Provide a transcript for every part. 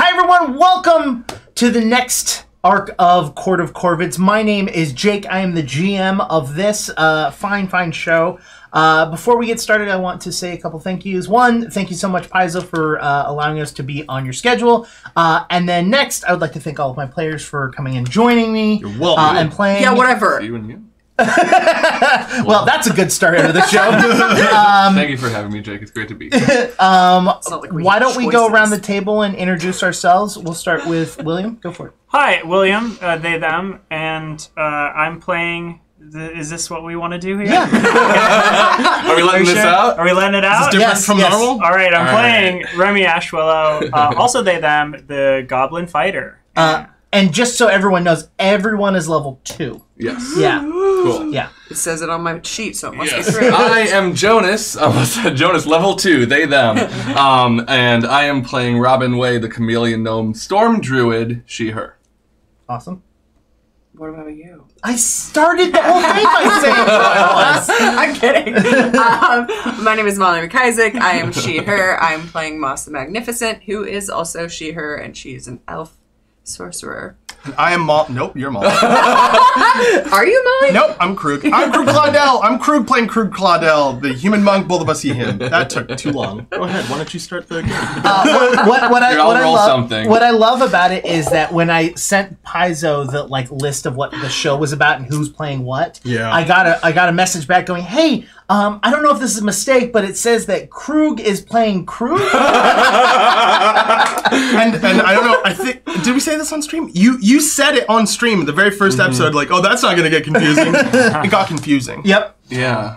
Hi everyone, welcome to the next arc of Court of Corvids. My name is Jake. I am the GM of this fine show. Before we get started, I want to say a couple thank yous. One, thank you so much, Paizo, for allowing us to be on your schedule. And then next, I would like to thank all of my players for coming and joining me and playing. Yeah, whatever. You and you. Well, that's a good start into the show. Thank you for having me, Jake. It's great to be here. Why don't we go around the table and introduce ourselves? We'll start with William. Go for it. Hi, William, they, them, and I'm playing... Is this what we want to do here? Yeah. Are we letting this out? Are we letting it out? Is this different from normal? All right, I'm playing Remy Ashwillow, also they, them, the Goblin Fighter. And just so everyone knows, everyone is level 2. Yes. Yeah. Cool. Yeah. It says it on my sheet, so it must be Yes. true. I am Jonas. I almost said Jonas, level 2, they, them. And I am playing Robin Way, the Chameleon Gnome Storm Druid, she, her. Awesome. What about you? I started the whole thing by saying who I was. I'm kidding. My name is Molly McIsaac. I am she, her. I'm playing Moss the Magnificent, who is also she, her, and she's an elf sorcerer. I am Molly. Nope, you're Molly. Are you Molly? Nope, I'm Krug. I'm Krug Claudel. I'm Krug playing Krug Claudel, the human monk, both of us see him. That took too long. Go ahead, why don't you start the game? What I love about it is that when I sent Paizo the list of what the show was about and who's playing what, I got a message back going, "Hey, I don't know if this is a mistake, but it says that Krug is playing Krug." and I don't know. I think did we say this on stream? You said it on stream in the very first episode. Like, oh, that's not going to get confusing. It got confusing. Yep. Yeah.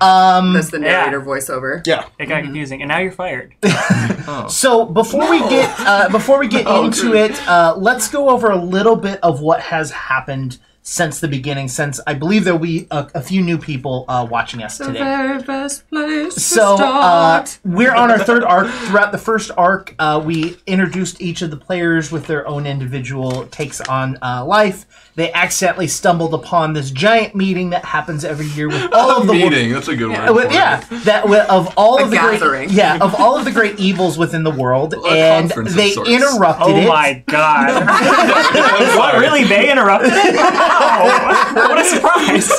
That's the narrator voiceover. Yeah. It got confusing, and now you're fired. So before we get into it, let's go over a little bit of what has happened since the beginning, since I believe there will be a few new people watching us today. The very best place to start. We're on our third arc. Throughout the first arc, we introduced each of the players with their own individual takes on life. They accidentally stumbled upon this giant meeting that happens every year with all of the meeting. That's a good word. Of all of the gathering. of all of the great evils within the world, and they interrupted it. Oh my god! What, really? They interrupted it? Wow! What a surprise!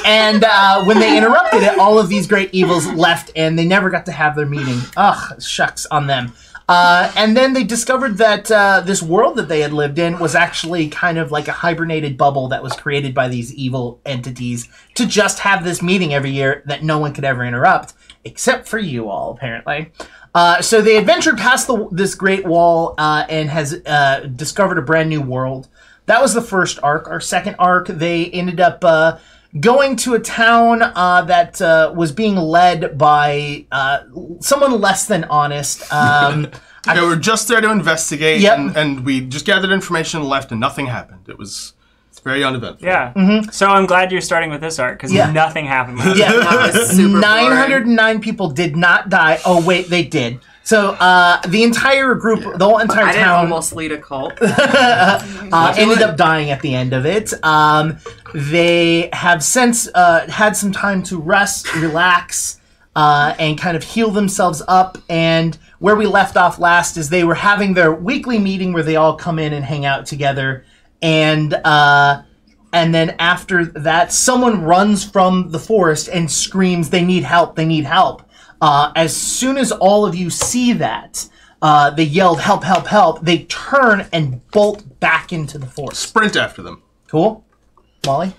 And when they interrupted it, all of these great evils left, and they never got to have their meeting. Ugh, shucks on them. And then they discovered that this world that they had lived in was actually kind of like a hibernated bubble that was created by these evil entities to just have this meeting every year that no one could ever interrupt, except for you all, apparently. So they adventured past this great wall and has discovered a brand new world. That was the first arc. Our second arc, they ended up going to a town that was being led by someone less than honest. We were just there to investigate, Yep. and we just gathered information and left, and nothing happened. It's very uneventful. Yeah. So I'm glad you're starting with this arc, because nothing happened. Yeah, That was super 909 people did not die. Oh, wait, they did. So the entire group, the whole entire I didn't town almost lead a cult. ended up dying at the end of it. They have since had some time to rest, relax, and kind of heal themselves up. And where we left off last is they were having their weekly meeting where they all come in and hang out together. And then after that, someone runs from the forest and screams, "They need help, they need help." As soon as all of you see that, they yelled, "Help, help, help." They turn and bolt back into the forest. Sprint after them. Cool. Molly?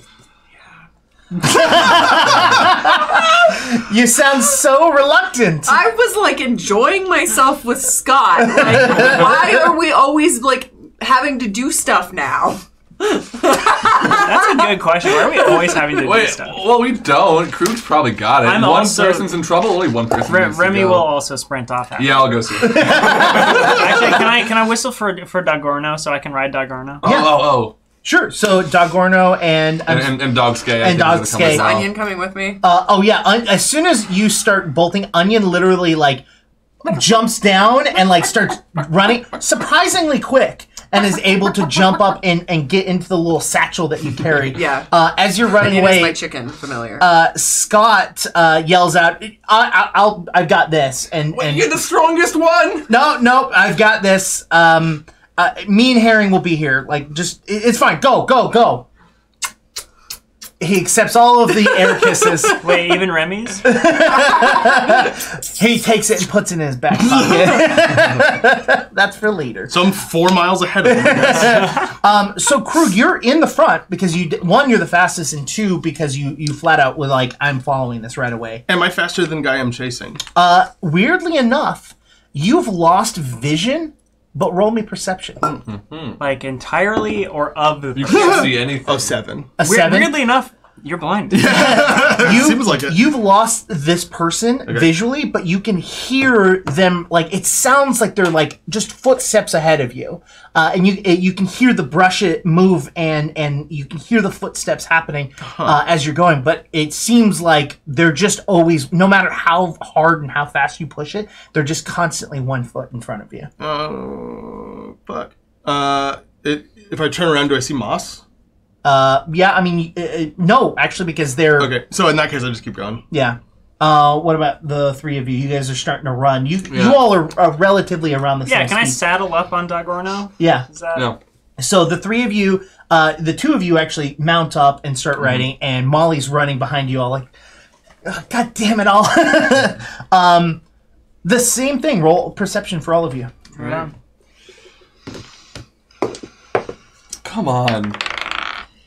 You sound so reluctant. I was enjoying myself with Scott. Why are we always having to do stuff now? That's a good question. Why are we always having to do stuff? Well, we don't. Krug's probably got it. One person's in trouble. Only one person. Remy will also sprint off after. Yeah, I'll go see. Actually, can I whistle for Dagorno so I can ride Dagorno? Yeah. Oh. Sure. So Dagorno and Dogskay. And Dogskay. Is Onion coming with me? As soon as you start bolting, Onion literally jumps down and starts running surprisingly quick. and is able to jump up and get into the little satchel that you carry. Yeah. As you're running It away, is my chicken familiar. Scott yells out, I've got this. And You're the strongest one! No, I've got this. Me and Herring will be here. Like, just, it's fine. Go. He accepts all of the air kisses. Wait, even Remy's? He takes it and puts it in his back pocket. That's for later. So I'm 4 miles ahead of him. So Krug, you're in the front because one, you're the fastest, and two, because you flat out were like, I'm following this right away. Am I faster than guy I'm chasing? Weirdly enough, you've lost vision, but roll me perception. Like entirely or of the... You can't see anything. Oh, 7. A 7? Weirdly enough, you're blind. Seems like it. You've lost this person visually, but you can hear them, like, it sounds like they're, like, just footsteps ahead of you. And you can hear the brush it move, and you can hear the footsteps happening as you're going. But it seems like they're just always, no matter how hard and how fast you push it, they're just constantly 1 foot in front of you. Fuck. If I turn around, do I see Moss? Yeah, I mean, no, actually, because they're... Okay, so in that case, I just keep going. Yeah. What about the three of you? You guys are starting to run. You all are relatively around the same Yeah, can I speed. saddle up on Dagor now? Yeah. Is that... No. So the three of you, the two of you actually mount up and start riding, and Molly's running behind you all like, God damn it all. The same thing. Roll perception for all of you. Right. Come on.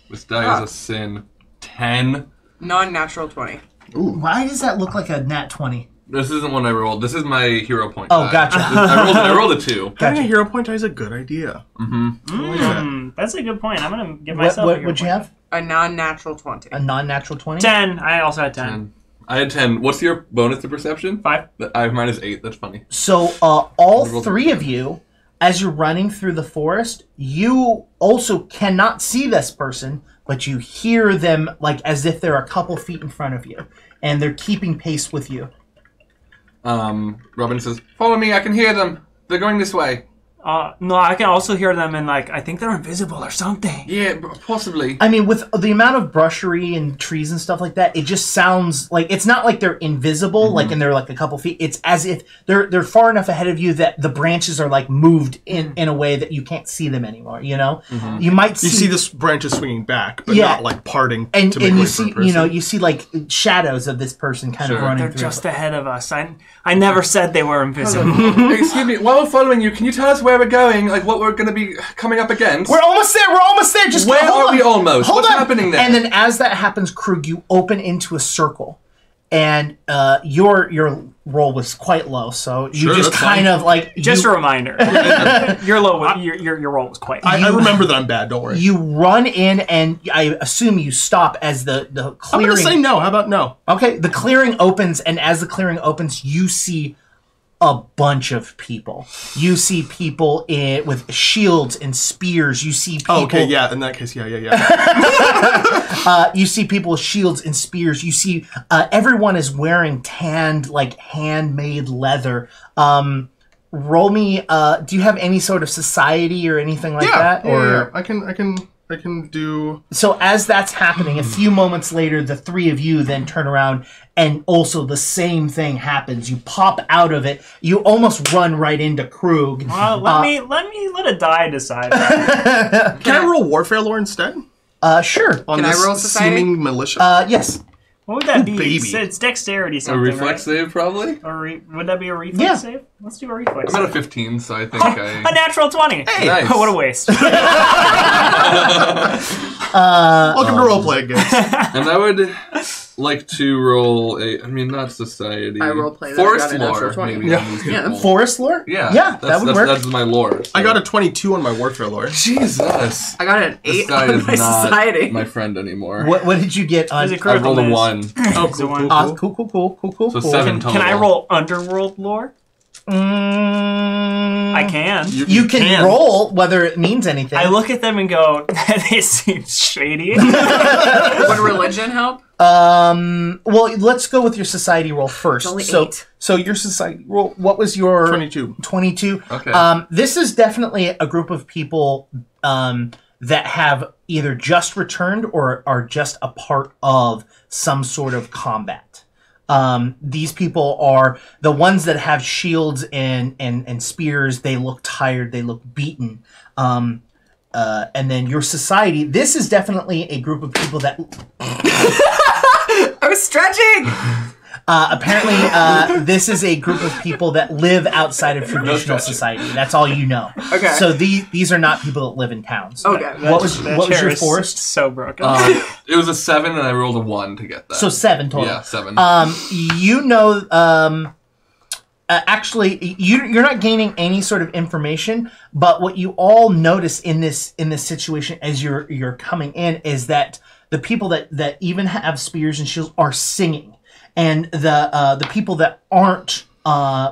This die is a sin. 10. Non-natural 20. Why does that look like a nat 20? This isn't one I rolled. This is my hero point. Oh, die. gotcha. I rolled a 2. Having a hero point die is a good idea. That's a good point. I'm going to give myself a What hero would you point. have? A non-natural 20. A non-natural 20? 10. I also had 10. I had 10. What's your bonus to perception? 5. I have minus 8. That's funny. So all three of you, as you're running through the forest, you also cannot see this person, but you hear them like as if they're a couple feet in front of you, and they're keeping pace with you. Robin says, "Follow me. I can hear them. They're going this way." No, I can also hear them, and like I think they're invisible or something. Yeah, possibly. I mean, with the amount of brushery and trees and stuff like that, it just sounds like it's not like they're invisible, like and they're like a couple feet. It's as if they're far enough ahead of you that the branches are like moved in a way that you can't see them anymore. You know, you might see, You see this branches swinging back, but Yeah. not like parting and to make and way you for see a person. you see like shadows of this person kind of Sure. running They're through. just ahead of us. I never said they were invisible. Excuse me. While we're following you, can you tell us where we're going? Like what we're going to be coming up against? We're almost there. Just Where hold are on. we almost? Hold What's on. happening there? And then as that happens, Krug, you open into a circle, and your roll was quite low, so you Sure, just that's kind fine. of like Just you, a reminder. your roll was quite. I remember that I'm bad, don't worry. you run in, and I assume you stop as the I'm clearing. gonna say no. How about no? Okay, the clearing opens, and as the clearing opens, you see a bunch of people. You see people with shields and spears. You see people. Oh, okay, yeah, in that case, yeah. You see people with shields and spears. You see everyone is wearing tanned, like handmade leather. Roll me. Do you have any sort of society or anything like that? Or I can do. so as that's happening, a few moments later, the three of you then turn around, and also the same thing happens. You pop out of it. You almost run right into Krug. Let a die decide. Can I roll warfare lore instead? Sure. On Can I this roll society? seeming militia. Yes. What would that be? baby. It's dexterity A something, reflex right? save, probably? Would that be a reflex Yeah. save? Let's do a reflex I'm at a save. 15, so I think A natural 20. Hey! Nice. What a waste. Welcome to roleplay games. And I would like to roll not society. I roleplay that. Forest I got a natural lore, 20. maybe. Yeah. on these Yeah. people. Forest lore? Yeah. Yeah, that would work. That's my lore. so- I got a 22 on my warfare lore. Jesus. I got an This 8 guy on is my not society. my friend anymore. What did you get on? Is it I critical rolled a miss? 1. Oh, Is it one? cool. Cool. So 7 total. Can I roll underworld lore? I can. You can roll whether it means anything. I look at them and go, they seem shady. Would religion help? Well, let's go with your society roll first. It's only 8. So your society roll, what was your... 22. 22. Okay. This is definitely a group of people that have either just returned or are just a part of some sort of combat. These people are the ones that have shields and spears. They look tired. They look beaten. And then your society, this is definitely a group of people that... I was stretching! Apparently, this is a group of people that live outside of traditional society. That's all you know. Okay. So these are not people that live in towns. Okay. What was your forest? So broken. It was a 7, and I rolled a 1 to get that. So 7 total. Yeah, 7. You know, actually, you're not gaining any sort of information, but what you all notice in this situation as you're coming in is that the people that even have spears and shields are singing, and the people that aren't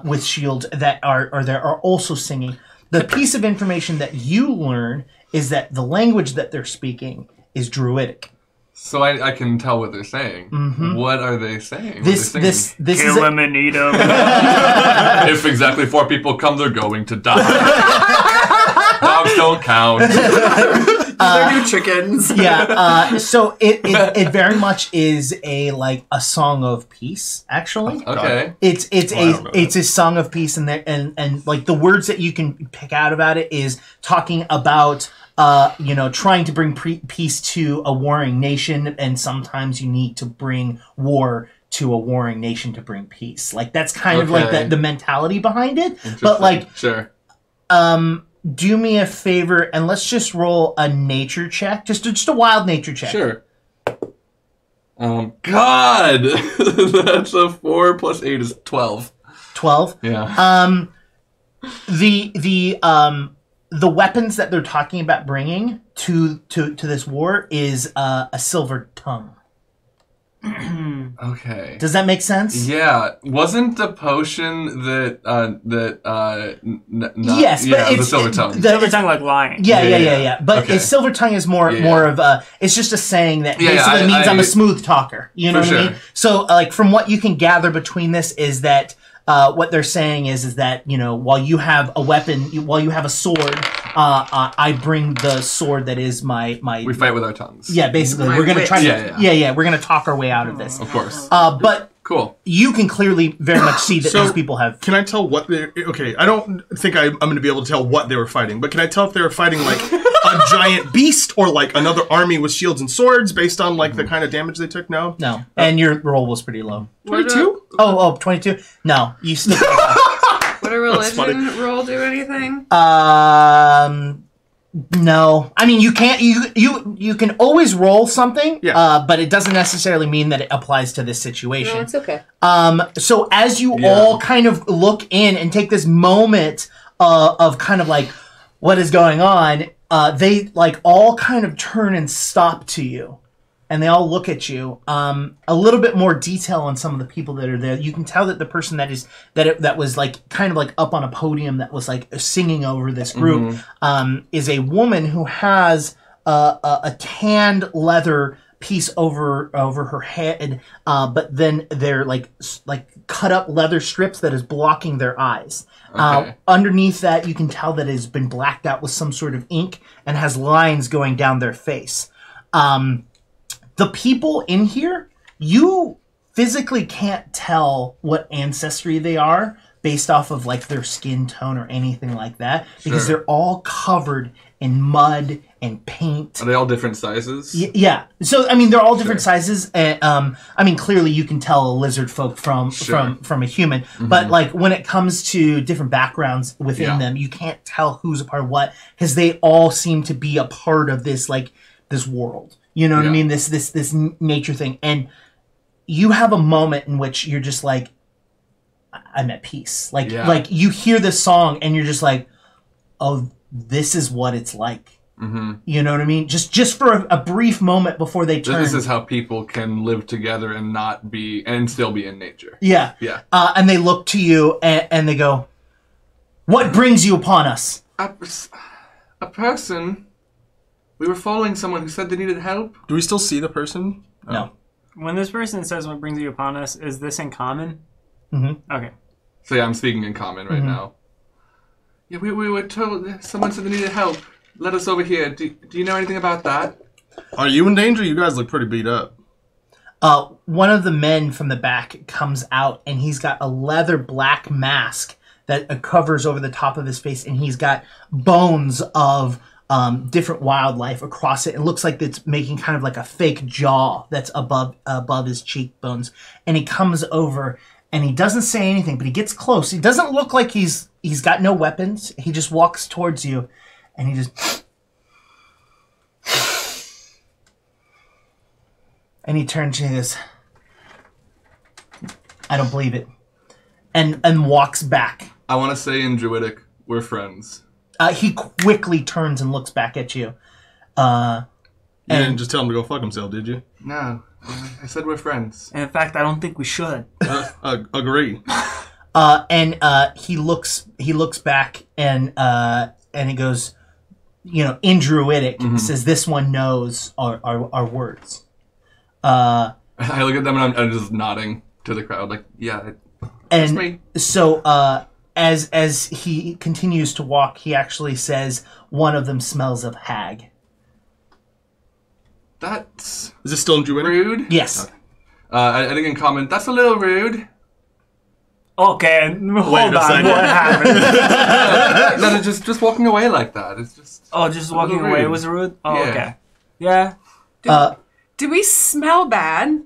with shields that are there are also singing. The piece of information that you learn is that the language that they're speaking is Druidic. So I can tell what they're saying. Mm-hmm. What are they saying? This Kill him and eat him. If exactly 4 people come, they're going to die. Dogs don't count. They're new chickens. Yeah. So it very much is a song of peace. Actually, Okay. It's a song of peace, and like the words that you can pick out about it is talking about trying to bring peace to a warring nation, and sometimes you need to bring war to a warring nation to bring peace. Like that's kind of like the mentality behind it. But like, sure. Do me a favor and let's just roll a nature check, just a wild nature check. Sure. God, that's a 4 plus 8 is 12. 12. Yeah. The weapons that they're talking about bringing to this war is a silver tongue. Okay. Does that make sense? Yeah. Wasn't the potion Yes, yeah, but it's the silver tongue. Silver tongue like lying. Yeah. But Okay. silver tongue is more of a. It's just a saying that Yeah, basically means I'm I- a smooth talker. You know For what I sure. mean? So like from what you can gather between this is that. What they're saying is that, while you have a weapon, while you have a sword, I bring the sword that is my. We fight with our tongues. Yeah, basically, My we're gonna wit. try to. Yeah. We're gonna talk our way out of this. Of course. But Cool. you can clearly very much see that So- these people have. Can I tell what they... Okay, I don't think I'm going to be able to tell what they were fighting, but can I tell if they were fighting, like, a giant beast or, like, another army with shields and swords based on, like, the kind of damage they took? No? No, and your roll was pretty low. 22? Oh, 22? No, you still. Would a religion roll do anything? No. I mean, you can't. You can always roll something. Yeah. But it doesn't necessarily mean that it applies to this situation. No, it's okay. So as you all kind of look in and take this moment of kind of like what is going on, they like all kind of turn and stop to you. And they all look at you. A little bit more detail on some of the people that are there. You can tell that the person that was like kind of like up on a podium that was like singing over this group is a woman who has a tanned leather piece over her head, but then they're like cut up leather strips that is blocking their eyes. Okay. Underneath that, you can tell that it has been blacked out with some sort of ink and has lines going down their face. The people in here, you physically can't tell what ancestry they are based off of like their skin tone or anything like that, because Sure. they're all covered in mud and paint. Are they all different sizes? Yeah. So I mean, they're all different sizes. I mean, clearly you can tell a lizard folk from a human, but like when it comes to different backgrounds within them, you can't tell who's a part of what, because they all seem to be a part of this this world. You know what I mean? This nature thing. And you have a moment in which you're just like, I'm at peace. Like you hear this song and you're just like, oh, this is what it's like. Mm-hmm. You know what I mean? Just for a brief moment before they turn. This is how people can live together and still be in nature. Yeah. Yeah. And they look to you and they go, What brings you upon us? A person. We were following someone who said they needed help. Do we still see the person? No. When this person says what brings you upon us, is this in common? Mm-hmm. Okay. So yeah, I'm speaking in common right now. Yeah, we were told someone said they needed help. Let us over here. Do you know anything about that? Are you in danger? You guys look pretty beat up. One of the men from the back comes out, and he's got a leather black mask that covers over the top of his face, and he's got bones of different wildlife across it. It looks like it's making kind of like a fake jaw that's above his cheekbones. And he comes over, and he doesn't say anything, but he gets close. He doesn't look like he's got no weapons. He just walks towards you, and he just... And he turns and he goes, I don't believe it. And walks back. I want to say in Druidic, we're friends. He quickly turns and looks back at you. You didn't just tell him to go fuck himself, did you? No, I said we're friends. And in fact, I don't think we should. Agree. And he looks back and he goes, in Druidic, says this one knows our words. I look at them and I'm just nodding to the crowd, like, yeah, and me. So as he continues to walk, he actually says one of them smells of hag. That's Is this still in Druidic? Rude? Yes. I think in common, that's a little rude. Okay, hold a on. second. What happened? No, just walking away like that. It's just. Oh, just walking away was rude? Oh, Yeah. okay. Yeah. Do we smell bad?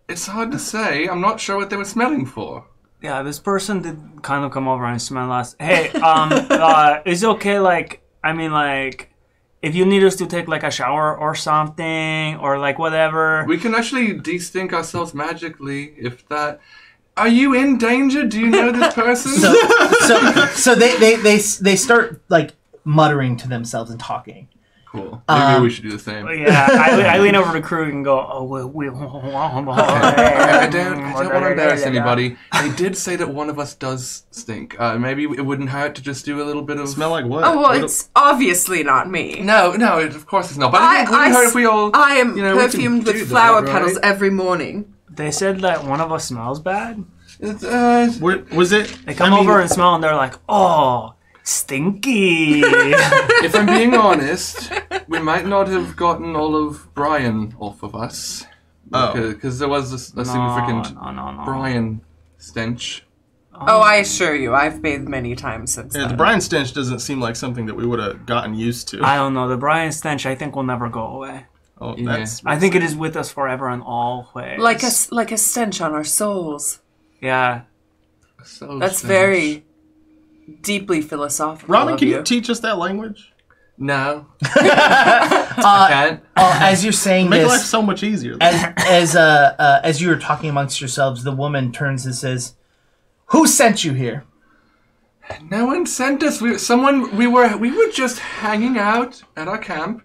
It's hard to say. I'm not sure what they were smelling for. Yeah, this person did kind of come over and smell us. Hey, is it okay, if you need us to take, a shower or something, or, whatever? We can actually de-stink ourselves magically if that. Are you in danger? Do you know this person? So they start, muttering to themselves and talking. Cool. Maybe we should do the same. Yeah, I lean over to Krug and go, I don't want to embarrass anybody. They did say that one of us does stink. Maybe it wouldn't hurt to just do a little bit of... Smell like what? Oh, well, it's obviously not me. No, of course it's not. But it wouldn't hurt if we all... I am we can perfumed do with that, flower right? petals every morning. They said that one of us smells bad. Was it? They come over and smell and they're like, oh, stinky. If I'm being honest, we might not have gotten all of Brian off of us. Because there was a significant Brian stench. Oh, I assure you, I've bathed many times since Yeah, the then. Brian stench doesn't seem like something that we would have gotten used to. I don't know. The Brian stench, I think, will never go away. Oh, Yeah. that's... I think it is with us forever and always. Like a stench on our souls. Yeah. So That's stench. very deeply philosophical. Robin, of can you. you teach us that language? No. I can't. As you're saying Make this, life so much easier. as you were talking amongst yourselves, the woman turns and says, "Who sent you here?" No one sent us. We were just hanging out at our camp,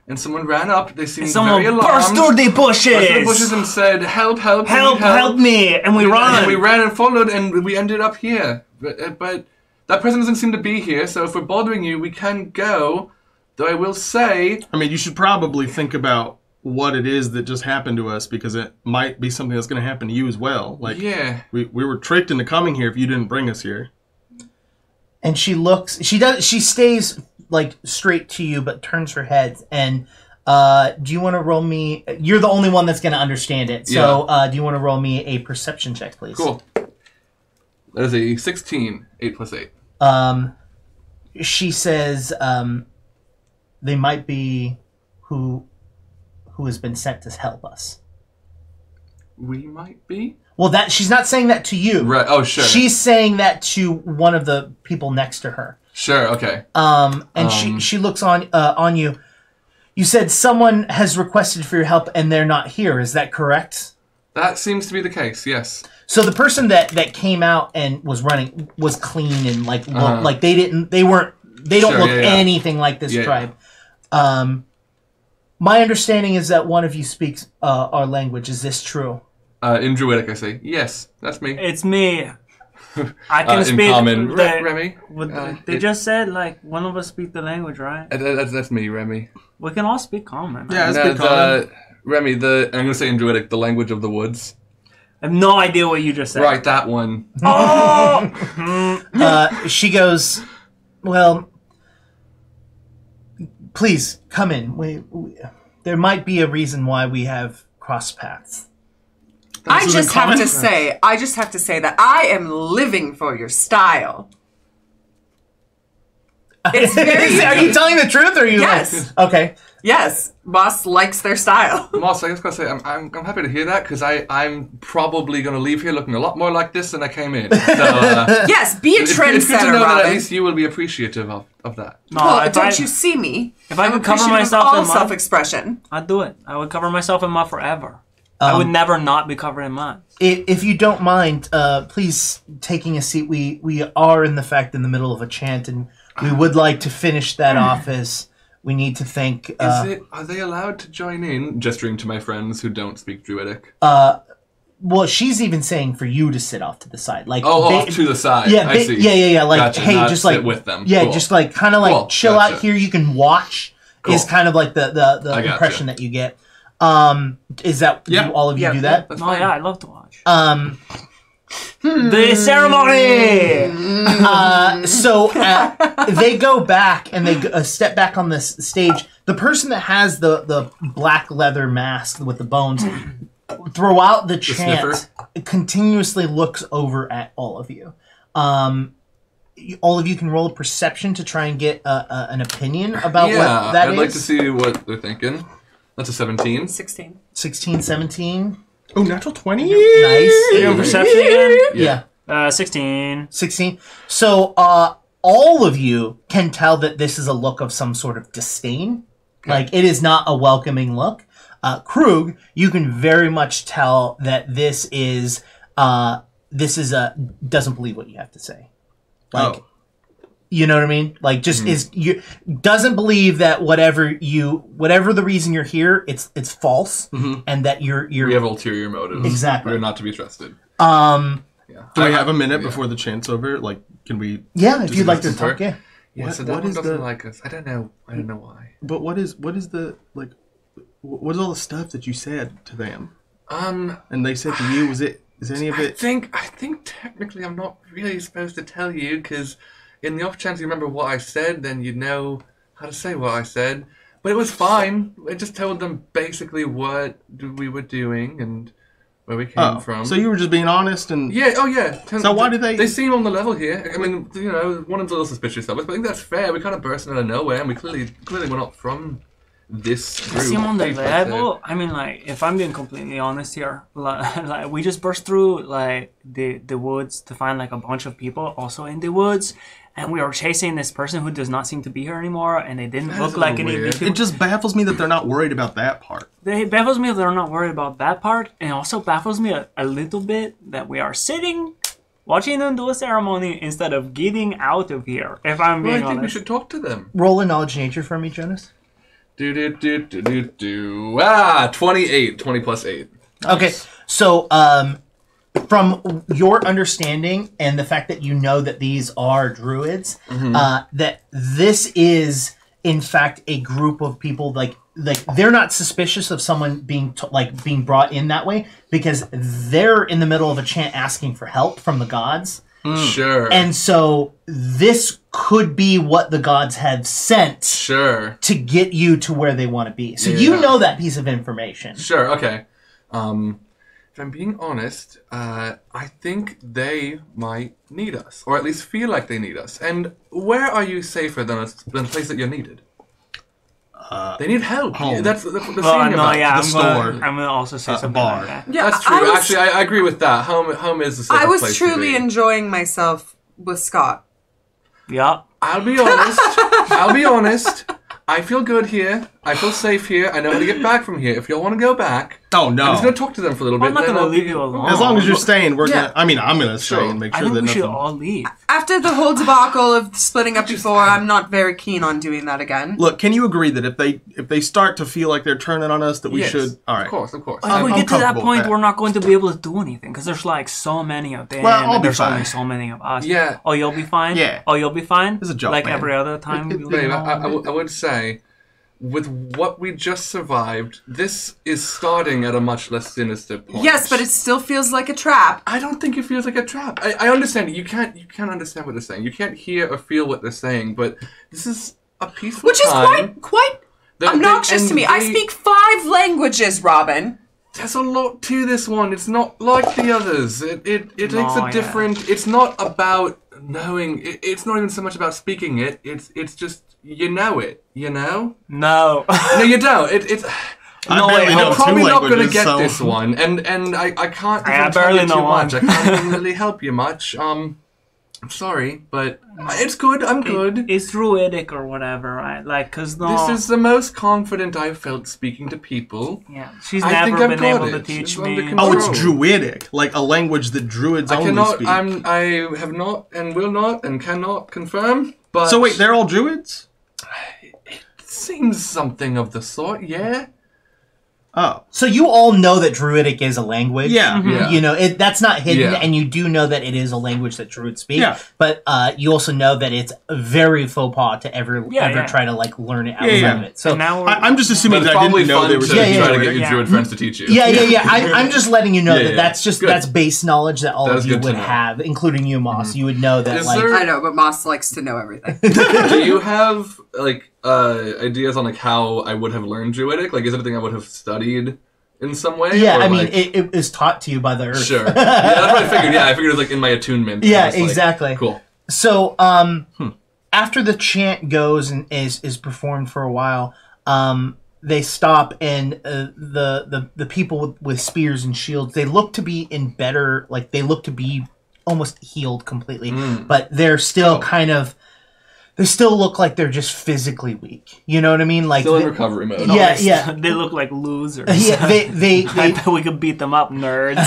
and someone ran up. They seemed Someone very alarmed. burst through the bushes. Burst through the bushes and said, "Help! Help! Help me!" And we run. And we ran and followed, and we ended up here. But that person doesn't seem to be here. So if we're bothering you, we can go. Though I will say, I mean, you should probably think about what it is that just happened to us, because it might be something that's going to happen to you as well. yeah, we were tricked into coming here if you didn't bring us here. And she stays straight to you, but turns her head. And do you want to roll me? You're the only one that's going to understand it. So do you want to roll me a perception check, please? cool. That is a 16, 8 plus 8. She says they might be who has been sent to help us. We might be? Well, that she's not saying that to you. Right, oh, sure. She's saying that to one of the people next to her. Sure, okay. And she looks on you. You said someone has requested for your help and they're not here. Is that correct? That seems to be the case, yes. So the person that came out and was running was clean and looked like they don't look anything like this tribe. My understanding is that one of you speaks our language. Is this true? In Druidic, I say, yes, that's me. It's me. I can in speak. common. Remy? They just said, like, one of us speak the language, right? That's me, Remy. We can all speak common. Yeah, I speak common. Remy, I'm going to say in Druidic, the language of the woods. I have no idea what you just said. Right, that one. She goes, well, please, come in. There might be a reason why we have cross paths. I just have to say that I am living for your style. It's very. Are you telling the truth, or are you? Yes. Like, okay. Yes, Moss likes their style. Moss, I just gotta say, I'm happy to hear that because I'm probably gonna leave here looking a lot more like this than I came in. So, yes, be a trendsetter, it's good to know Robin. that at least you will be appreciative of that. No, Well, don't you see me? If I I'm could cover appreciative myself of all in mud, self-expression. I'd do it. I would cover myself in mud forever. I would never not be covered in mud. If you don't mind, please taking a seat. We are in the middle of a chant, and we would like to finish that off as we need to thank. Are they allowed to join in? Gesturing to my friends who don't speak Druidic. Well, she's even saying for you to sit off to the side, like off to the side. Yeah, I see. Yeah. Like, Gotcha, hey, not just like sit with them. Yeah, Cool. just like kind of like Cool, chill gotcha. out here. You can watch. Cool. Is kind of like the gotcha. impression that you get. Is that do all of you do that? That's Oh fine. yeah, I'd love to watch. The ceremony. So they go back and they step back on this stage. The person that has the black leather mask with the bones throughout the chant sniffer? continuously looks over at all of you. All of you can roll a perception to try and get an opinion about what that is. I'd like to see what they're thinking. That's a 17. 16. 16, 17. Oh, natural 20? Nice. You doing perception again? Yeah. 16. 16. So all of you can tell that this is a look of some sort of disdain. Like, it is not a welcoming look. Krug, you can very much tell that this is doesn't believe what you have to say. Like, you know what I mean? Like, just doesn't believe that whatever the reason you're here, it's false, and that you're We have ulterior motives. Exactly. We're not to be trusted. Do we have a minute before the chant's over? Like, can we... Yeah, if Does you'd it like to listen to her? talk, yeah. Yeah, so What that one is doesn't the- like us. I don't know why. But what is the, like... What is all the stuff that you said to them? And they said to you, is any of it... I think technically I'm not really supposed to tell you, because in the off chance you remember what I said, then you'd know how to say what I said. But it was fine. I just told them basically what we were doing and where we came from. So you were just being honest and... Yeah, oh yeah. So why did they... They seem on the level here. I mean, you know, one of the little suspicious of us, but I think that's fair. We kind of burst out of nowhere, and we clearly were not from this group. See, I'm on the level. I mean, like, if I'm being completely honest here, like we just burst through like the woods to find like a bunch of people also in the woods, and we were chasing this person who does not seem to be here anymore, and they didn't look like any weird. people. It just baffles me that they're not worried about that part. It baffles me that they're not worried about that part, and it also baffles me a little bit that we are sitting watching them do a ceremony instead of getting out of here. If I'm being I think we honest. should talk to them. Roll a knowledge nature for me, Jonas. 28. 20 plus 8. Okay, so from your understanding and the fact that you know that these are druids, that this is in fact a group of people like they're not suspicious of someone being being brought in that way because they're in the middle of a chant asking for help from the gods. Sure. And so this could be what the gods have sent Sure. to get you to where they want to be. So you know that piece of information. Sure, okay. If I'm being honest, I think they might need us, or at least feel like they need us. And where are you safer than the place that you're needed? They need help. Home. That's the thing Well, no, about yeah, the store. I'm gonna also say something bar. like that. Yeah, That's true. Actually, I agree with that. Home is the safest I was place truly to be. enjoying myself with Scott. Yeah. I'll be honest. I feel good here. I feel safe here. I know how to get back from here. If y'all want to go back, Oh no! I'm just gonna talk to them for a little bit. I'm not then gonna I'll leave be- you alone. As long as you're staying, we're Yeah. gonna. I mean, I'm gonna stay Sure. and make I sure think that we should nothing. all leave. After the whole debacle of splitting up before, I'm not very keen on doing that again. Look, can you agree that if they start to feel like they're turning on us, that we Yes, should? All right. Of course. If I'm we get to that comfortable with point, that. we're not going to be able to do anything because there's like so many of them, Well, I'll and be there's only fine. so many of us. Yeah. Oh, you'll be fine. Yeah. Oh, you'll be fine. It's a joke, like man. every other time. we leave Babe, home. I would say, with what we just survived, this is starting at a much less sinister point. Yes, but it still feels like a trap. I don't think it feels like a trap. I understand it. You can't understand what they're saying. You can't hear or feel what they're saying. But this is a peaceful Which is time. quite obnoxious to me. I speak 5 languages, Robin. There's a lot to this one. It's not like the others. It takes a different. It's not about knowing. It's not even so much about speaking it. It's just you know it. You know. No. No, you don't. It's. I barely know I'm two probably not going to languages, get so- this one, and I can't I even tell barely you know too much. I one. can't even really help you much. I'm sorry, but it's good. I'm good. It's druidic or whatever, right? Like, cause no. This is the most confident I've felt speaking to people. Yeah, she's I think never I've been got able to it. teach It's under me. control. Oh, it's druidic, like a language that druids I only cannot. speak. I have not and will not and cannot confirm. But So wait, they're all druids? seems something of the sort. Yeah. Oh, So you all know that Druidic is a language. yeah. Yeah. You know, that's not hidden, Yeah. and you do know that it is a language that Druids speak. Yeah. But you also know that it's very faux pas to ever Yeah. try to like learn it outside Yeah. of it. So And now we're, I'm just assuming But that it's I probably didn't know fun they were to Yeah, yeah, try to yeah. get your Yeah. druid friends to teach you. yeah. I'm just letting you know Yeah, that yeah. that's just Good. that's base knowledge that all That's of you good to would know. have, including you, Moss. You would know that Is like there- I know, but Moss likes to know everything. Do you have like ideas on like how I would have learned druidic? Like, is it anything I would have studied in some way? yeah. Or, I mean, like- it is taught to you by the earth. Sure. Yeah, that's what I figured. Yeah, I figured it was like in my attunement. Yeah, Just, like, exactly. Cool. So, after the chant goes and is performed for a while, they stop, and the people with spears and shields, they look to be in better, like they look to be almost healed completely, but they're still kind of, they still look like they're just physically weak. You know what I mean? Like Still in they- recovery mode. Yeah. they look like losers. Yeah, they I bet we could beat them up, nerds.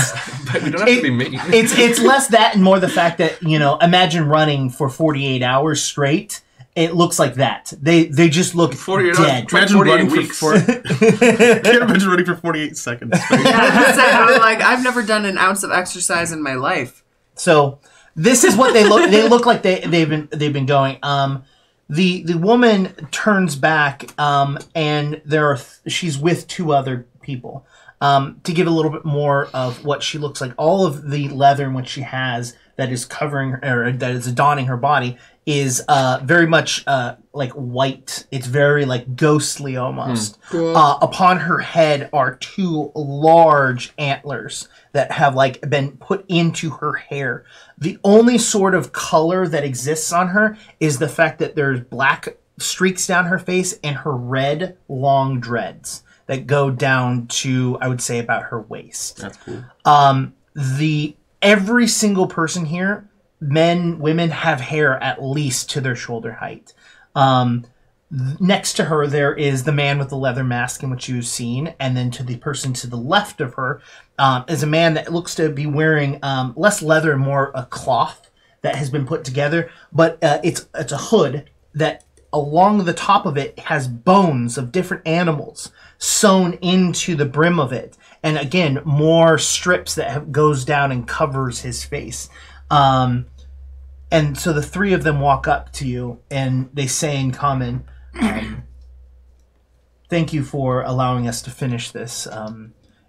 But we don't have to be mean. it's less that and more the fact that, you know, imagine running for 48 hours straight. It looks like that. They just look 48 dead. hours. Imagine 48 running weeks. for can't imagine running for 48 seconds. I'm like, I've never done an ounce of exercise in my life. So this is what they look. They look like they've been going. The woman turns back, and she's with 2 other people. To give a little bit more of what she looks like, all of the leather in which she has that is covering her, or that is adorning her body, is very much like white. It's very like ghostly almost. Upon her head are 2 large antlers that have like been put into her hair. The only sort of color that exists on her is the fact that there's black streaks down her face and her red long dreads that go down to, I would say, about her waist. That's cool. Every single person here, men, women, have hair at least to their shoulder height. Next to her, there is the man with the leather mask in which you've seen, and then to the person to the left of her is a man that looks to be wearing less leather and more a cloth that has been put together, but it's a hood that along the top of it has bones of different animals sewn into the brim of it, and again more strips that goes down and covers his face. And so the 3 of them walk up to you and they say in common, thank you for allowing us to finish this.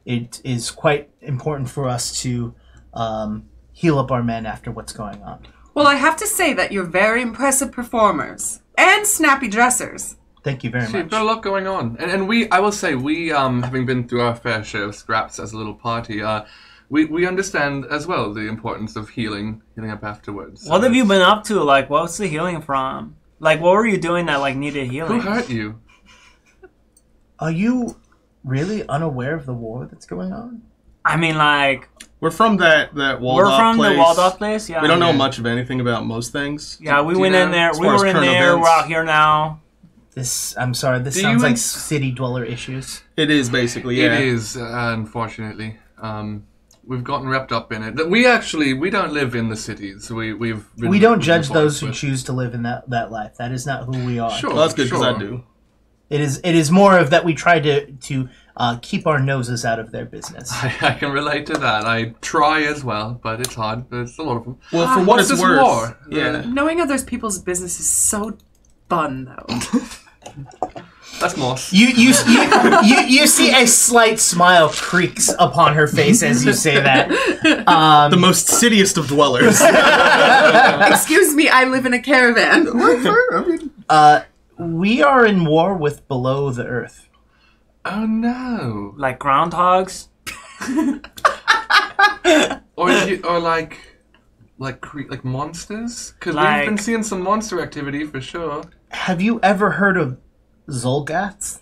It is quite important for us to heal up our men after what's going on. Well, I have to say that you're very impressive performers and snappy dressers. Thank you very So you've much. got a lot going on, and I will say, we having been through our fair share of scraps as a little party, we understand as well the importance of healing up afterwards. So What have you been up to? Like, what's the healing from? Like, what were you doing that like needed Who healing? hurt you? Are you really unaware of the war that's going on? I mean, like, We're from that walled we're off from place. the walled off place. Yeah, We don't know Yeah. much of anything about most things. Yeah, we Do you went know in there. as We far as were in current there. events? We're out here now. I'm sorry. This Do sounds you like ins- city dweller issues. It is basically, yeah. It is, unfortunately. We've gotten wrapped up in it. We don't live in the cities. We don't judge those who choose to live in that life. That is not who we are. Sure, Well, that's good because sure. I do. It is more of that we try to keep our noses out of their business. I can relate to that. I try as well, but it's hard. There's a lot of them. Well, for what What's it's this worth, war? yeah. Knowing other people's business is so fun, though. That's moss. You see a slight smile creaks upon her face as you say that. The most cityest of dwellers. Excuse me, I live in a caravan. We are in war with below the earth. Oh no! Like groundhogs. Or like monsters? Because Like- we've been seeing some monster activity for sure. Have you ever heard of Zolgaths?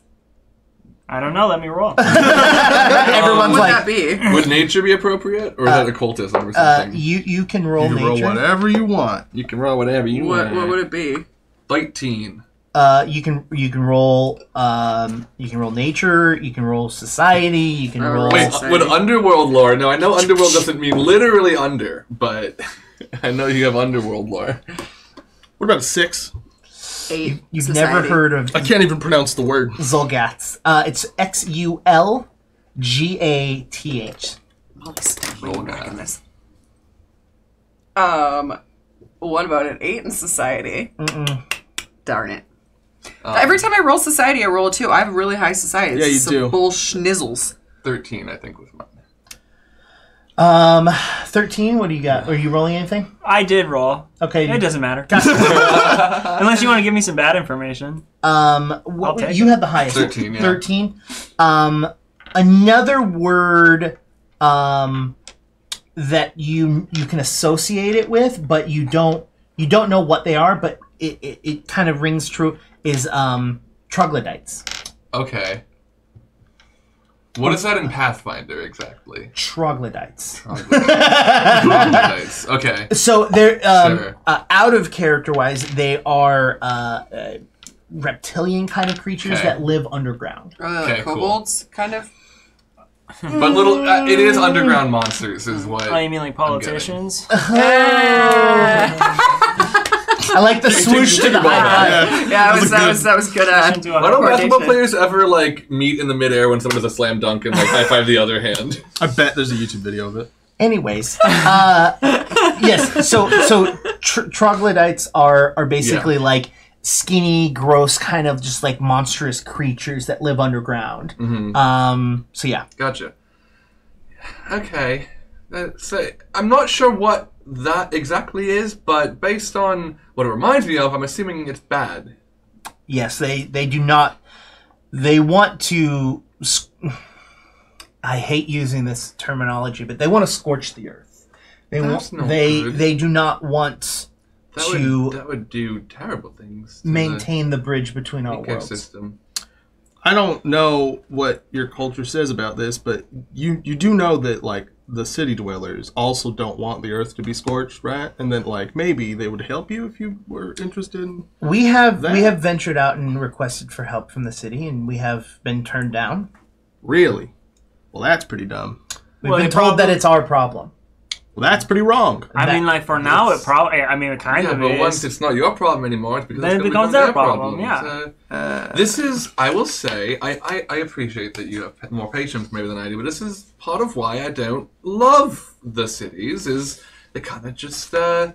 I don't know. Let me roll. Everyone's What would like, that be? Would nature be appropriate, or is that occultism or something? you can roll You can nature. roll whatever you want. You can roll whatever you What want. would it be? 13. You can roll nature. You can roll society. You can roll. Wait, Society. with underworld lore? No, I know underworld doesn't mean literally under, but I know you have underworld lore. What about a 6? 8. You've Society. never heard of I can't even pronounce the word. Zolgaths. It's Xulgath. I'll stop Roll reading back guy. on this. What about an 8 in society? Darn it. Every time I roll society, I roll a 2. I have really high society. Yeah, you Some do. Bullschnizzles. 13, I think, was mine. 13. What do you got? Are you rolling anything? I did roll. Okay. It doesn't matter. Unless you want to give me some bad information. What take you it. had the highest? 13, yeah. 13. Another word that you can associate it with, but you don't know what they are, but it kind of rings true. Is troglodytes. Okay. What is that in Pathfinder exactly? Troglodytes. Troglodytes. Okay. So they're Sure. out of character wise, they are reptilian kind of creatures Okay. that live underground. Okay, cool. Kobolds, kind of. But little, it is underground monsters, is what. Oh, you mean like politicians? I like the swoosh to the high five. Yeah, that was good. Switch into a Why don't Coordination. basketball players ever like meet in the midair when someone does a slam dunk and like high five the other hand? I bet there's a YouTube video of it. Anyways, yes. So troglodytes are basically like skinny, gross, kind of just like monstrous creatures that live underground. So yeah. Gotcha. Okay. So I'm not sure what that exactly is, but based on what it reminds me of, I'm assuming it's bad. Yes, they do not. They want to. I hate using this terminology, but they want to scorch the earth. That's not they good. they do not want to That would do terrible things to maintain the bridge between the our worlds. ecosystem. I don't know what your culture says about this, but you do know that like the city dwellers also don't want the earth to be scorched, right? And then like maybe they would help you if you were interested in We have that. ventured out and requested for help from the city, and we have been turned down. Really? Well, that's pretty dumb. We've Well, been the told that problem- it's our problem. Well, that's pretty wrong. I mean, like for now, it probably. I mean, it kind Yeah, of but is. once it's not your problem anymore, it's because Then it's it gonna becomes become their problem, yeah. So, this is, I will say, I appreciate that you have more patience maybe than I do, but this is part of why I don't love the cities, is they kind of just, feel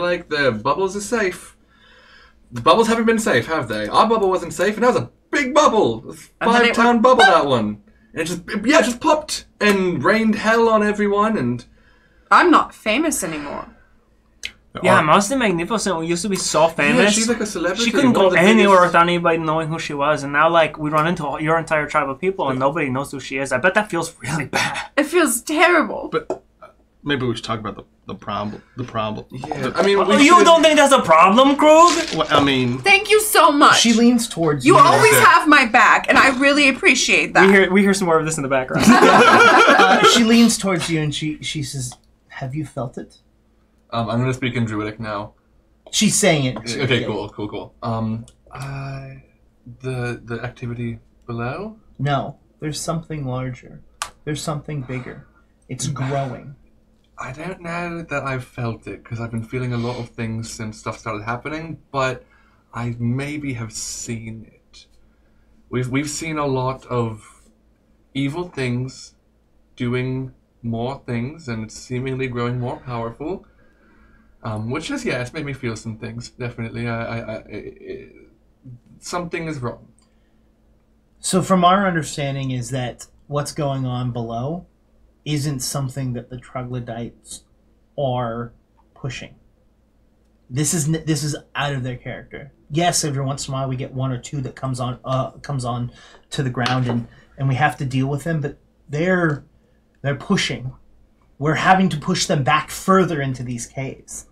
like the bubbles are safe. The bubbles haven't been safe, have they? Our bubble wasn't safe, and that was a big bubble. And then it 5-town bubble, that one. And it just popped and rained hell on everyone, and I'm not famous anymore. Yeah, Master Magnificent used to be so famous. yeah, she's like a celebrity. She couldn't one go of the anywhere biggest- without anybody knowing who she was, and now like we run into your entire tribe of people and nobody knows who she is. I bet that feels really bad. It feels terrible. But maybe we should talk about the problem. The problem. Yeah, I mean, we You should- don't think that's a problem, Krug? Well, I mean, Thank you so much. She leans towards You you. always Okay. have my back, and I really appreciate that. We hear some more of this in the background. She leans towards you and she says, "Have you felt it?" I'm going to speak in Druidic now. She's saying it. Okay, cool. The activity below? No, there's something larger. There's something bigger. It's growing. I don't know that I've felt it, because I've been feeling a lot of things since stuff started happening, but I maybe have seen it. We've seen a lot of evil things doing more things and seemingly growing more powerful, which is, yeah, it's made me feel some things, definitely. Something is wrong. So from our understanding is that what's going on below isn't something that the troglodytes are pushing. This is out of their character. Yes, every once in a while we get one or two that comes on to the ground and we have to deal with them, but they're pushing. We're having to push them back further into these caves,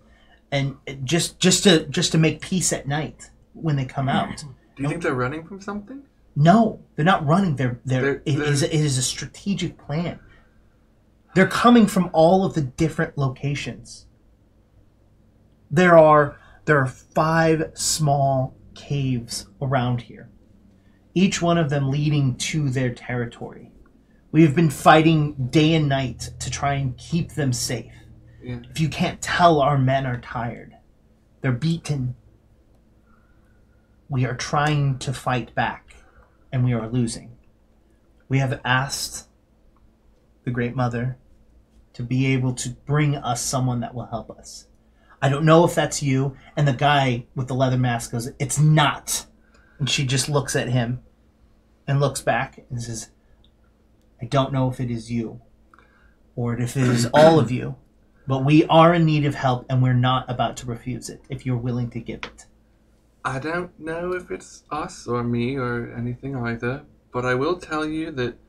and just to make peace at night when they come out. Do you think they're running from something? No, they're not running. It is a strategic plan. They're coming from all of the different locations. There are 5 small caves around here, each one of them leading to their territory. We've been fighting day and night to try and keep them safe. Yeah. If you can't tell, our men are tired. They're beaten. We are trying to fight back, and we are losing. We have asked the Great Mother to be able to bring us someone that will help us. I don't know if that's you. And the guy with the leather mask goes, "It's not." And she just looks at him and looks back and says, "I don't know if it is you or if it is all of you, but we are in need of help and we're not about to refuse it if you're willing to give it." I don't know if it's us or me or anything either, but I will tell you that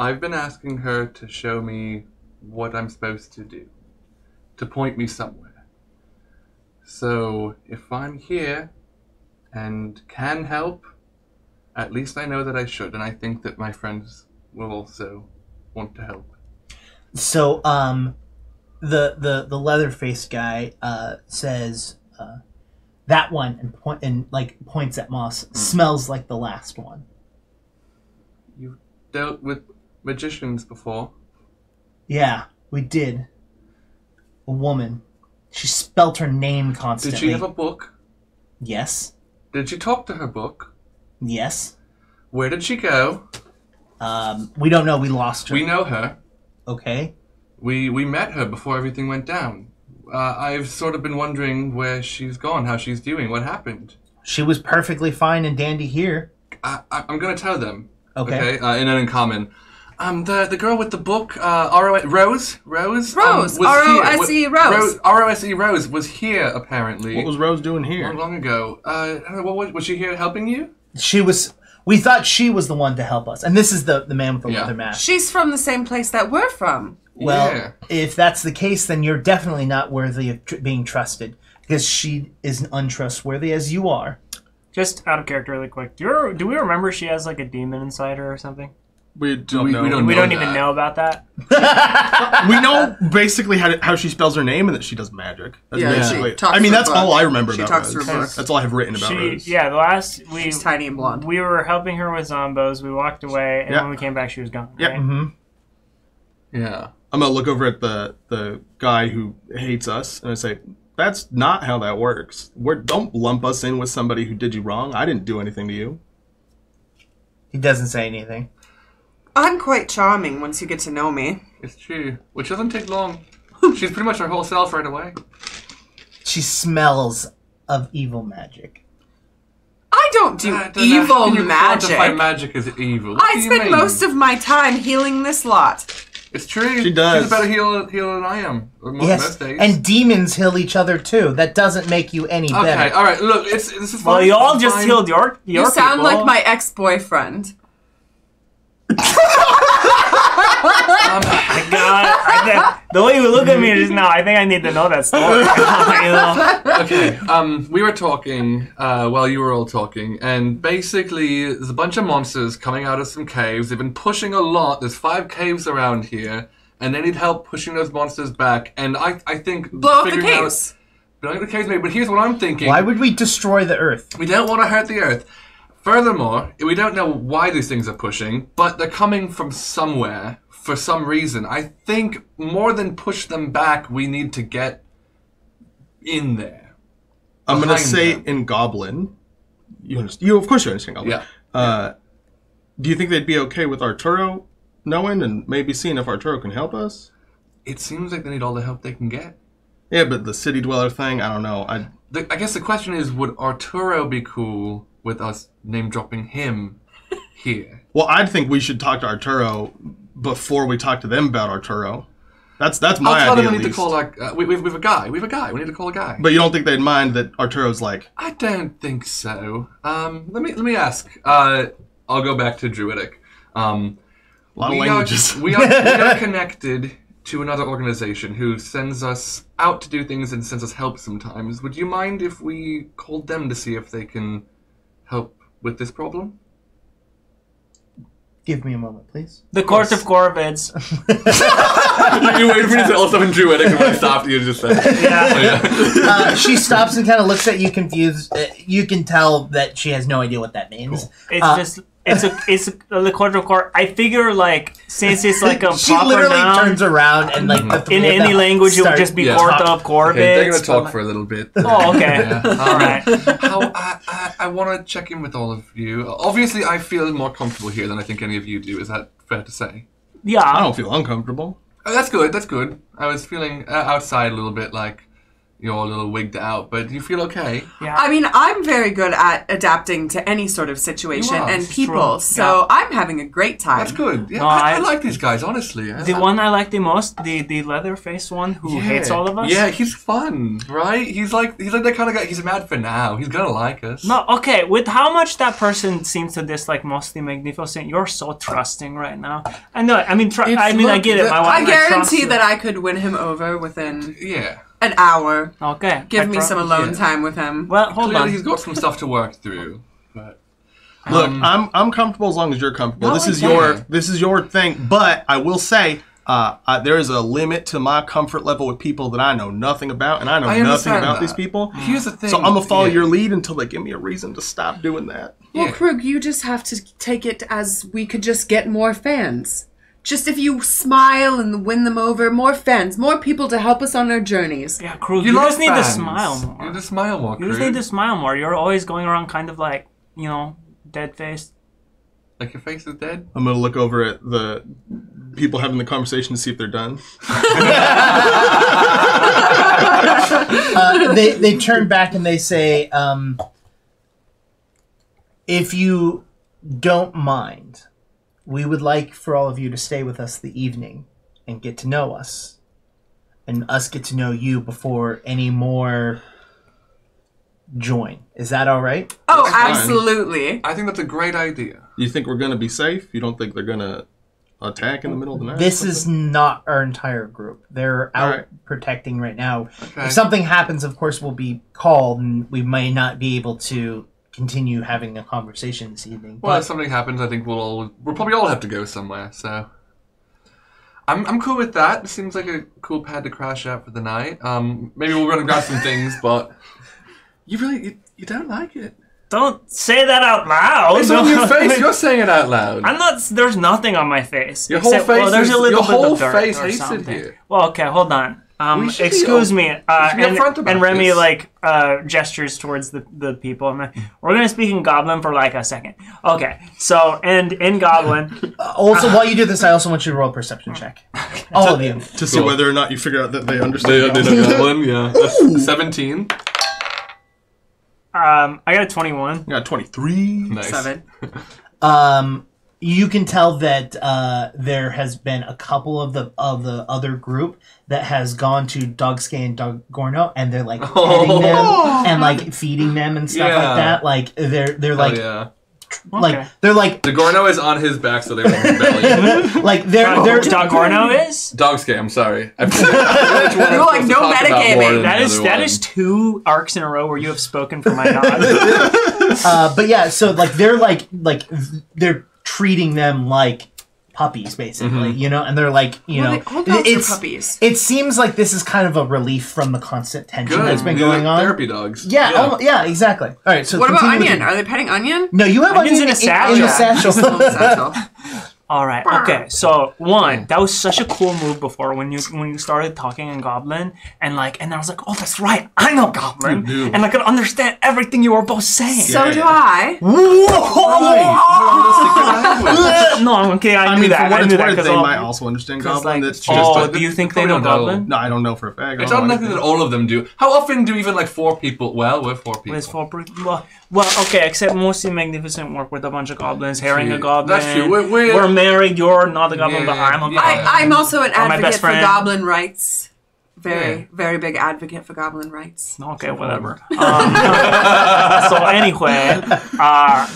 I've been asking her to show me what I'm supposed to do, to point me somewhere. So if I'm here and can help, at least I know that I should, and I think that my friends will also want to help. So the leather-faced guy says, "That one," and points at Moss, "smells like the last one." You've dealt with magicians before. Yeah, we did. A woman. She spelt her name constantly. Did she have a book? Yes. Did you talk to her book? Yes. Where did she go? We don't know. We lost her. We know her. Okay. We met her before everything went down. I've sort of been wondering where she's gone, how she's doing, what happened. She was perfectly fine and dandy here. I'm going to tell them. Okay. In an uncommon. The girl with the book, Rose? Rose. Was R-O-S-E here. Rose. R-O-S-E Rose was here, apparently. What was Rose doing here? Long ago. Was she here helping you? She was. We thought she was the one to help us, and this is the man with the leather mask. She's from the same place that we're from. Well, if that's the case, then you're definitely not worthy of being trusted, because she is untrustworthy as you are. Just out of character, really quick. Do we remember she has like a demon inside her or something? We don't know. We don't even know about that. We know basically how she spells her name and that she does magic. That's basically. I mean, that's all I remember about talks Rose. through books. That's all I have written about Rose. Yeah, she's tiny and blonde. We were helping her with zombos. We walked away, and when we came back, she was gone. Yep. Right? Mm-hmm. Yeah. I'm gonna look over at the guy who hates us and I say, "That's not how that works. Don't lump us in with somebody who did you wrong. I didn't do anything to you." He doesn't say anything. I'm quite charming once you get to know me. It's true. Which doesn't take long. She's pretty much her whole self right away. She smells of evil magic. I don't do evil magic. Quantify magic as evil. I spend most of my time healing this lot. It's true. She does. She's a better healer than I am. Most days. And demons heal each other too. That doesn't make you any better. Okay, all right. Look, this is fine. Well, you all just healed your You sound people. like my ex-boyfriend. God, the way you look at me just now, I think I need to know that story. Okay, we were talking while you were all talking, and basically there's a bunch of monsters coming out of some caves. They've been pushing a lot. There's 5 caves around here, and they need help pushing those monsters back. And I think blow up the caves. Don't get the case maybe, but here's what I'm thinking. Why would we destroy the Earth? We don't want to hurt the Earth. Furthermore, we don't know why these things are pushing, but they're coming from somewhere for some reason. I think more than push them back, we need to get in there. I'm going to say them. in Goblin. You of course you understand Goblin. Yeah. Do you think they'd be okay with Arturo knowing and maybe seeing if Arturo can help us? It seems like they need all the help they can get. Yeah, but the city dweller thing, I don't know. I guess the question is, would Arturo be cool with us name-dropping him here? Well, I think we should talk to Arturo before we talk to them about Arturo. That's my idea. I'll tell them we at need to least. call we have a guy. We have a guy. We need to call a guy. But you don't think they'd mind that Arturo's like... I don't think so. Let me ask. I'll go back to Druidic. A lot of We languages. we are connected to another organization who sends us out to do things and sends us help sometimes. Would you mind if we called them to see if they can help with this problem? Give me a moment, please. The Court of Corvids. You waited for me to tell stuff in Druidic, and when I stopped, you just said, Yeah. She stops and kind of looks at you confused. You can tell that she has no idea what that means. Cool. It's the Court of Court. I figure like since it's like a She proper literally noun, turns around and like the three in of any them language it would start- just be Yeah. Court of Corvids. okay, they're going to but, talk like- for a little bit. Oh, okay. Yeah. Alright. I want to check in with all of you. Obviously, I feel more comfortable here than I think any of you do. Is that fair to say? I Yeah. don't feel uncomfortable. Oh, that's good. That's good. I was feeling outside a little bit like you're a little wigged out, but do you feel okay? Yeah. I mean, I'm very good at adapting to any sort of situation You are, and it's people, true. so I'm having a great time. That's good. Yeah, No, I I- like these guys, honestly. The one I like the most, the leather-faced one who hates all of us. Yeah, he's fun, right? He's like that kind of guy. He's mad for now. He's gonna like us. No, okay. With how much that person seems to dislike mostly Magnificent, you're so trusting right now. I know. I mean, I get it. My wife, I trust guarantee you. that I could win him over within Yeah. an hour. Okay. Give me some alone yeah. time with him. Well, hold Clearly, on. he's got some stuff to work through. But Look, I'm comfortable as long as you're comfortable. No, This is okay. your thing. But I will say, there is a limit to my comfort level with people that I know nothing about, and I know I nothing understand about that. these people. here's the thing. So I'm gonna follow yeah. your lead until they give me a reason to stop doing that. Well, Yeah. Krug, you just have to take it as we could just get more fans. Just if you smile and win them over, more fans, more people to help us on our journeys. Yeah, Krug, You you love just need to fans. smile more. You just smile more. You just Krug. need to smile more. You're always going around kind of like, dead faced. Like your face is dead. I'm gonna look over at the people having the conversation to see if they're done. They turn back and they say, if you don't mind, we would like for all of you to stay with us the evening and get to know us. And us get to know you before any more join. Is that all right? Oh, That's fine. absolutely. I think that's a great idea. You think we're gonna be safe? You don't think they're gonna attack in the middle of the night? This is not our entire group. They're out Alright. protecting right now. Okay. If something happens, of course, we'll be called and we may not be able to continue having a conversation this evening. Well, But if something happens, I think we'll probably all have to go somewhere. So I'm cool with that. It seems like a cool pad to crash at for the night. Maybe we'll run and grab some things, but you don't like it. Don't say that out loud. It's on your face. You're saying it out loud. I'm not. There's nothing on my face. Your whole except, face well, there's is- a little your bit whole of dirt face or hates it something. here. Well, okay, hold on. We should be Excuse up- me. we should be upfront about And Remy this. gestures towards the people. I'm like, we're gonna speak in Goblin for like a second. Okay. So and in Goblin, also, while you do this, I also want you to roll a perception check. All of you. to see Cool. whether or not you figure out that they They understand. know that one, yeah. That's 17. I got a 21. I got 23. Nice. 7. You can tell that there has been a couple of the other group that has gone to Dogske and Dogorno, and they're like petting them and like feeding them and stuff Yeah. like that. Like they're like yeah. like Okay. they're like The Gorno is on his back, so they won't rebel. like they're Dogorno is. Dogske, I'm sorry. I forget which one I'm You're like, supposed to no talk about metagaming. more than That the is other one. 2 arcs in a row where you have spoken for my nod. but yeah, so like they're treating them like puppies, basically, you know, and they're like, you know, all dogs are puppies. It seems like this is kind of a relief from the constant tension that's been going on. Therapy dogs. Yeah, exactly. All right, so what about continue Onion? Are they petting Onion? No, you have Onion's Onion in a satchel. in the satchel. Satchel. All right. Okay. So one, that was such a cool move before when you started talking in Goblin and I was like, oh, that's right, I know Goblin, You do. and I could understand everything you were both saying. So do I. No, okay, I I knew mean, that. for what I it's knew that worth, because they might also understand Goblin. That's just oh, do you think they know Probably don't know. Goblin? no, I don't know for a fact. It's not nothing that all of them do. How often do even like 4 people? Well, we're 4 people. It's for well, okay, except mostly Magnificent work with a bunch of goblins, herring a goblin. That's true. We're married. You're not a goblin, but I'm a goblin. I'm also an my advocate best for friend. goblin rights. Yeah. Very big advocate for goblin rights. Okay, whatever. So anyway,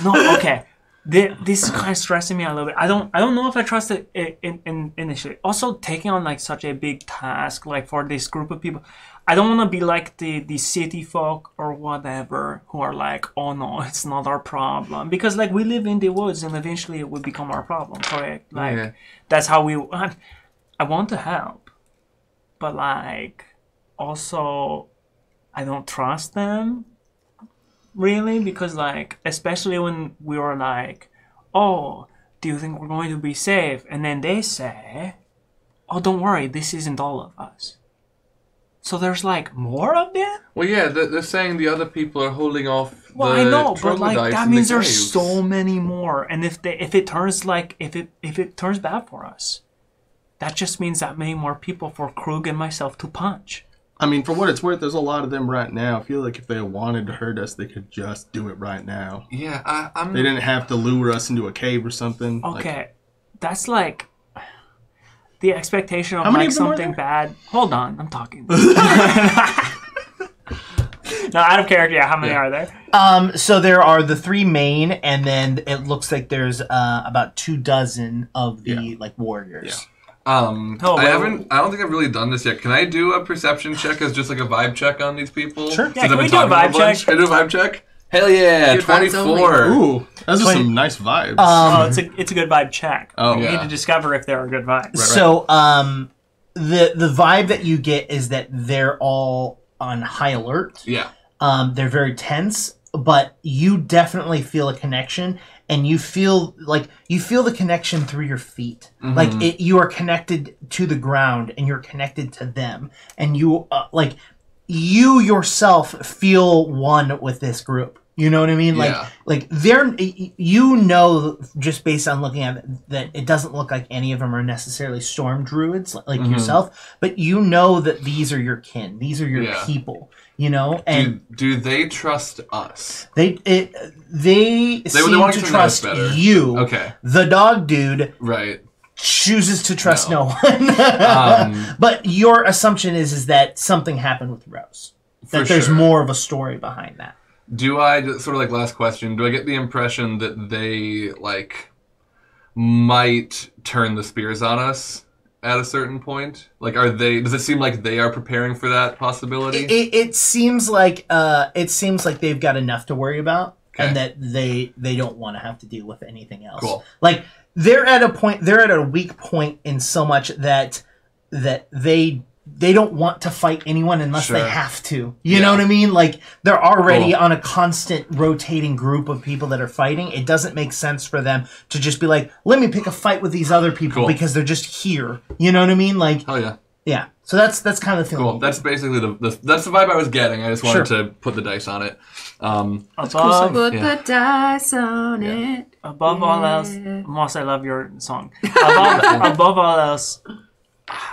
no, okay. This is kind of stressing me a little bit. I don't know if I trust it in initially. Also, taking on like such a big task, like for this group of people, I don't want to be like the city folk or whatever who are like, oh no, it's not our problem, because like we live in the woods and eventually it would become our problem, correct? Like that's how we. I want to help, but like also I don't trust them. Really, because like, especially when we were like, oh, do you think we're going to be safe? And then they say, oh, don't worry, this isn't all of us. So there's like more of them? Well, yeah, they're saying the other people are holding off. Well, the I know, but like troglodytes that in the means there's caves. so many more. And if it turns bad for us, that just means that many more people for Krug and myself to punch. I mean, for what it's worth, there's a lot of them right now. I feel like if they wanted to hurt us, they could just do it right now. Yeah, I'm. They didn't have to lure us into a cave or something. Okay, that's like the expectation of How many like of them are something there? bad. Hold on, I'm talking. No, out of character. Yeah, how many are there? So there are the 3 main, and then it looks like there's about 24 of the like warriors. I well- I don't think I've really done this yet. Can I do a perception check as just like a vibe check on these people? Sure. Since Yeah, I've can been we do a talking vibe bunch. check? Can I do a vibe check? Hell yeah, Good vibes only. 24. Ooh, those are 20 some nice vibes. Oh, it's a good vibe check. Oh, we yeah. need to discover if there are good vibes. So the vibe that you get is that they're all on high alert. Yeah. They're very tense, but you definitely feel a connection, and you feel the connection through your feet. Mm-hmm. Like you are connected to the ground, and you're connected to them, and you you yourself feel one with this group. You know what I mean? Yeah. Like they're, you know, just based on looking at it, that it doesn't look like any of them are necessarily storm druids like yourself, but you know that these are your kin, these are your people. You know, and Do they trust us? they seem want to to know trust us better. you. Okay. The dog dude Right. chooses to trust no one. But your assumption is that something happened with Rose. That there's sure. more of a story behind that. Do I, just sort of like last question, do I get the impression that they, like, might turn the spears on us at a certain point? Like, does it seem like they are preparing for that possibility? It seems like they've got enough to worry about, Okay. and that they don't want to have to deal with anything else. Cool. Like they're at a weak point in so much that they don't want to fight anyone unless they Sure. have to. You know what I mean? Like they're already Cool. on a constant rotating group of people that are fighting. It doesn't make sense for them to just be like, let me pick a fight with these other people Cool. because they're just here. You know what I mean? Like, Hell yeah. yeah. So that's kind of the feeling. Cool. That's basically that's the vibe I was getting. I just wanted Sure. to put the dice on it. Above, Put the dice on it. above all else, Moss, I love your song. Above all else,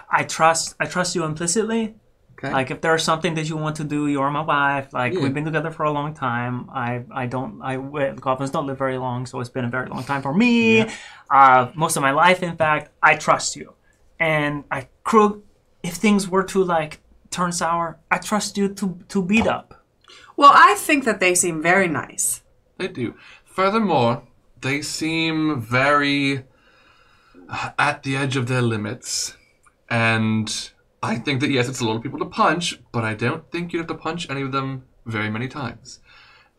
I trust you implicitly. Okay. Like if there's something that you want to do, you're my wife. Like we've been together for a long time. Goblins don't live very long, so it's been a very long time for me. Most of my life, in fact. I trust you, and Krug, if things were to like turn sour, I trust you to beat up. Well, I think that they seem very nice. They do. Furthermore, they seem very at the edge of their limits. And I think that, yes, it's a lot of people to punch, but I don't think you'd have to punch any of them very many times.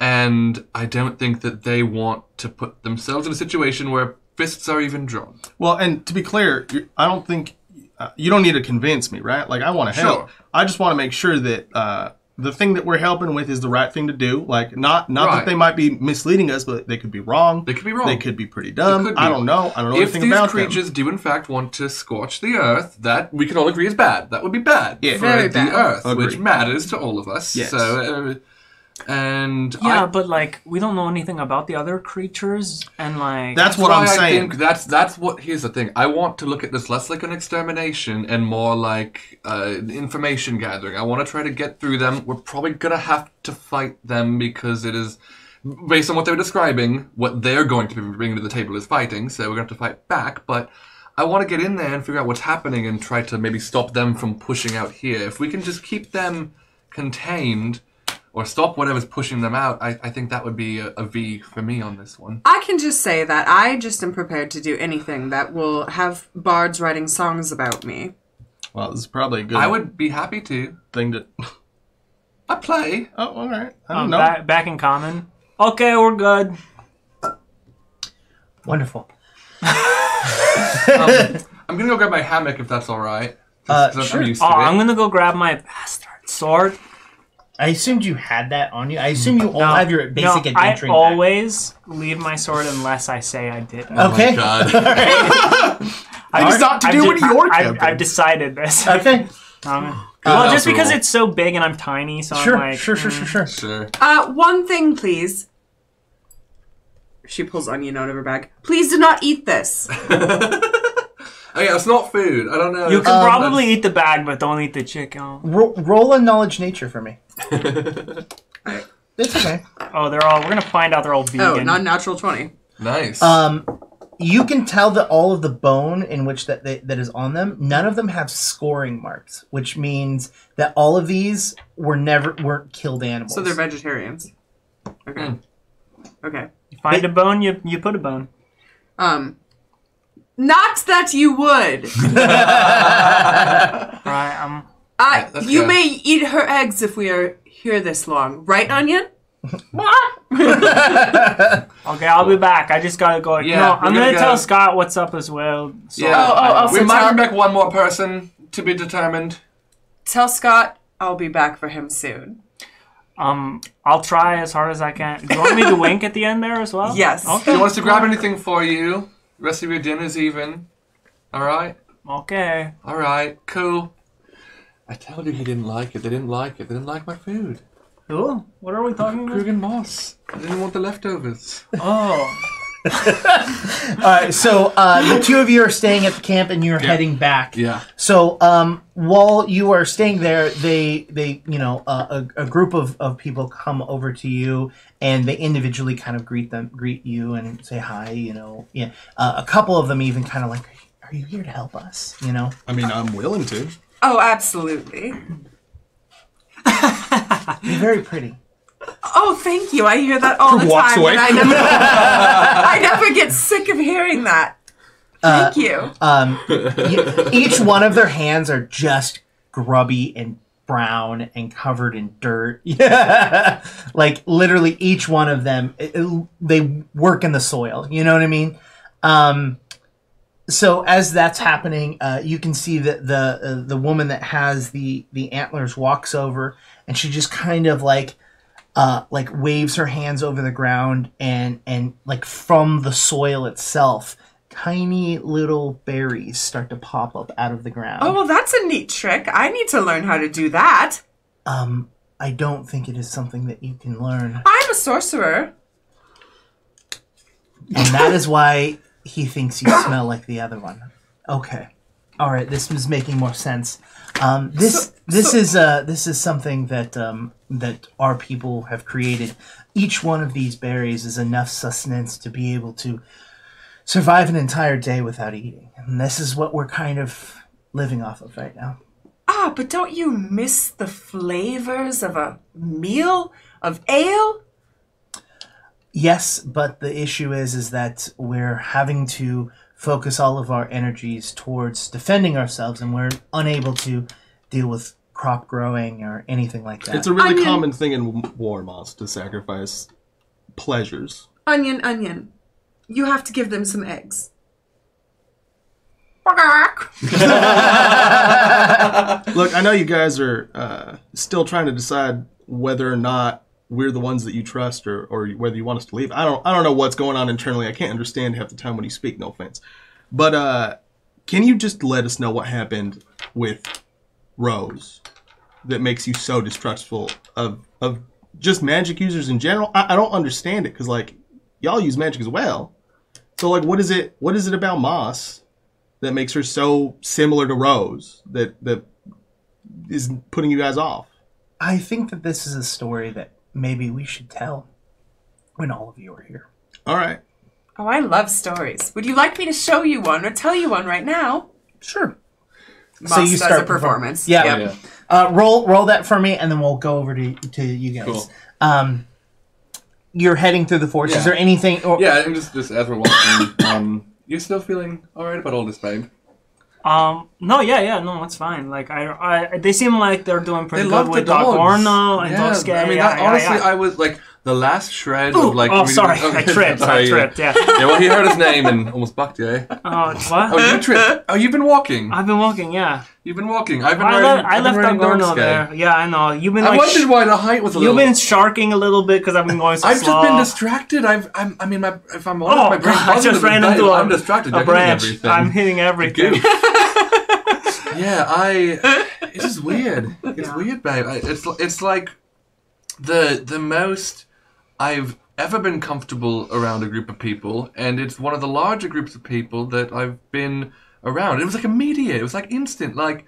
And I don't think that they want to put themselves in a situation where fists are even drawn. Well, and to be clear, I don't think you don't need to convince me, right? Like, I want to help. I just want to make sure that the thing that we're helping with is the right thing to do. Like, not that they might be misleading us, but they could be wrong. They could be wrong. They could be pretty dumb. I don't know. I don't know anything about them. If these creatures do in fact want to scorch the earth, that we can all agree is bad. That would be bad for Very the bad. earth, Agreed. which matters to all of us. Yes. So, but like we don't know anything about the other creatures, and like That's what I'm saying. I think that's what. Here's the thing. I want to look at this less like an extermination and more like information gathering. I want to try to get through them. We're probably gonna have to fight them because it is based on what they were describing. What they're going to be bringing to the table is fighting. So we're going to have to fight back. But I want to get in there and figure out what's happening and try to maybe stop them from pushing out here. If we can just keep them contained. Or stop whatever's pushing them out, I think that would be a V for me on this one. I can just say that I just am prepared to do anything that will have bards writing songs about me. Well, this is probably a good I would be happy to. thing to... I play. Oh, all right. I don't know. back in common. Okay, we're good. Wonderful. I'm going to go grab my hammock if that's all right. Sure. I'm used to Oh, it. I'm gonna go grab my bastard sword. I assumed you had that on you. I assume you all have your basic adventuring I always leave my sword unless I say I did. Oh Okay. my God. I just thought to do it in your campaign. I've decided this. Okay. Well, just because it's so big and I'm tiny, so Sure, I'm like... sure. Sure. One thing, please. She pulls onion out of her bag. Please do not eat this. Oh yeah, it's not food. I don't know. You can probably eat the bag, but don't eat the chicken. Roll a knowledge nature for me. It's okay. Oh, we're gonna find out they're all vegan. Oh, non-natural 20. Nice. You can tell that all of the bone in which that is on them, none of them have scoring marks, which means that all of these weren't killed animals. So they're vegetarians. Okay. Okay. You find a bone, you put a bone. Not that you would. Right, You may eat her eggs if we are here this long. Right, Onion? Okay, I'll be back. I just gotta go. Yeah, No, I'm we're gonna gonna tell go. Scott what's up as well. So yeah. We so might tell- bring back one more person to be determined. Tell Scott I'll be back for him soon. I'll try as hard as I can. Do you want me to wink at the end there as well? Yes. Do Okay. you want us to grab anything for you? The rest of your dinner's even. Alright? Okay. Alright, cool. I told you he didn't like it. They didn't like it. They didn't like my food. Cool. What are we talking about? Krug and Moss. I didn't want the leftovers. Oh. All right, so the two of you are staying at the camp and you're heading back. Yeah. So while you are staying there, they a group of people come over to you and they individually kind of greet you and say hi. Yeah. A couple of them even kind of like, "Are you here to help us?" I mean, I'm willing to. Oh, absolutely. You're very pretty. Oh, thank you. I hear that all the Walks time. away. And I never get sick of hearing that. Thank you. Each one of their hands are just grubby and brown and covered in dirt. Yeah. Like literally each one of them, they work in the soil. You know what I mean? So as that's happening, you can see that the woman that has the antlers walks over and she just kind of like waves her hands over the ground and like from the soil itself, tiny little berries start to pop up out of the ground. Oh, well, that's a neat trick. I need to learn how to do that. I don't think it is something that you can learn. I'm a sorcerer. And that is why he thinks you smell like the other one. Okay. All right, this was making more sense. This is something that our people have created. Each one of these berries is enough sustenance to be able to survive an entire day without eating. And this is what we're kind of living off of right now. Ah, but don't you miss the flavors of a meal of ale? Yes, but the issue is that we're having to focus all of our energies towards defending ourselves, and we're unable to deal with crop growing or anything like that. It's a really Onion. common thing in war, Moss, to sacrifice pleasures. Onion. You have to give them some eggs. Look, I know you guys are still trying to decide whether or not we're the ones that you trust, or whether you want us to leave. I don't know what's going on internally. I can't understand half the time when you speak. No offense, but can you just let us know what happened with Rose that makes you so distrustful of just magic users in general? I don't understand it, because like y'all use magic as well. So like, what is it about Moss that makes her so similar to Rose that is putting you guys off? I think that this is a story that maybe we should tell when all of you are here. All right. Oh, I love stories. Would you like me to show you one or tell you one right now? Sure. Moss so you does start a performance. Yeah. Yep. Roll that for me, and then we'll go over to you guys. Cool. You're heading through the forest. Is there anything? Yeah, I'm just as we're walking. You still feeling all right about all this, babe? No, no, it's fine. Like they seem like they're doing pretty good with dogs. Dog Orno and Dog Scare. I mean, honestly, I was like the last shred of like. Oh, sorry, I tripped. Yeah. Yeah, well, he heard his name and almost bucked you, eh? What? Oh, you tripped. Oh, you've been walking. I've been walking. Yeah. You've been walking. I left Dog Orno there. Yeah, I know. You've been. I wondered why the height was a little. You've been sharking a little bit because I've been going so I've slow. just been distracted. If I'm honest, my brain I just ran into I'm distracted. a branch. I'm hitting everything. Yeah, it's just weird. It's weird, babe. It's like the most I've ever been comfortable around a group of people, and it's one of the larger groups of people that I've been around. It was like immediate. It was like instant. Like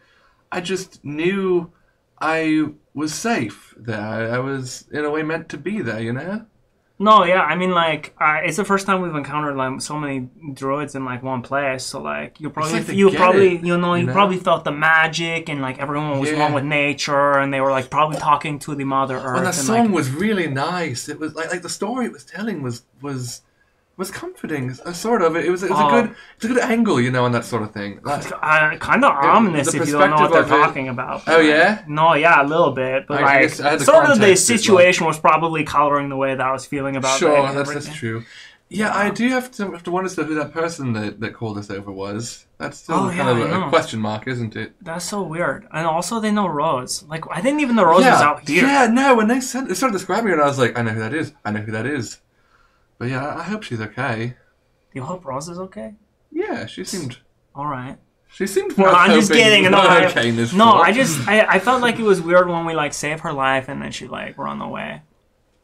I just knew I was safe there. I was in a way meant to be there, you know? No, yeah, I mean, like, it's the first time we've encountered like so many druids in like one place. So like, you probably felt the magic, and like everyone was one with nature, and they were like probably talking to the Mother Earth. And the song was really nice. It was like the story it was telling was comforting, sort of. It was a good angle, you know, on that sort of thing. Like, kind of ominous if you don't know what they're talking about. Oh yeah? No, yeah, a little bit, but like sort of the situation was probably coloring the way that I was feeling about. Sure, that's true. Yeah, I do have to wonder who that person that called us over was. That's still kind of a question mark, isn't it? That's so weird. And also, they know Rose. Like, I didn't even know Rose was out here. Yeah, no. When they started describing her, and I was like, I know who that is. But yeah, I hope she's okay. You hope Rose is okay? Yeah, she seemed... Alright. She seemed more I'm just kidding. I I felt like it was weird when we like saved her life and then she like run away.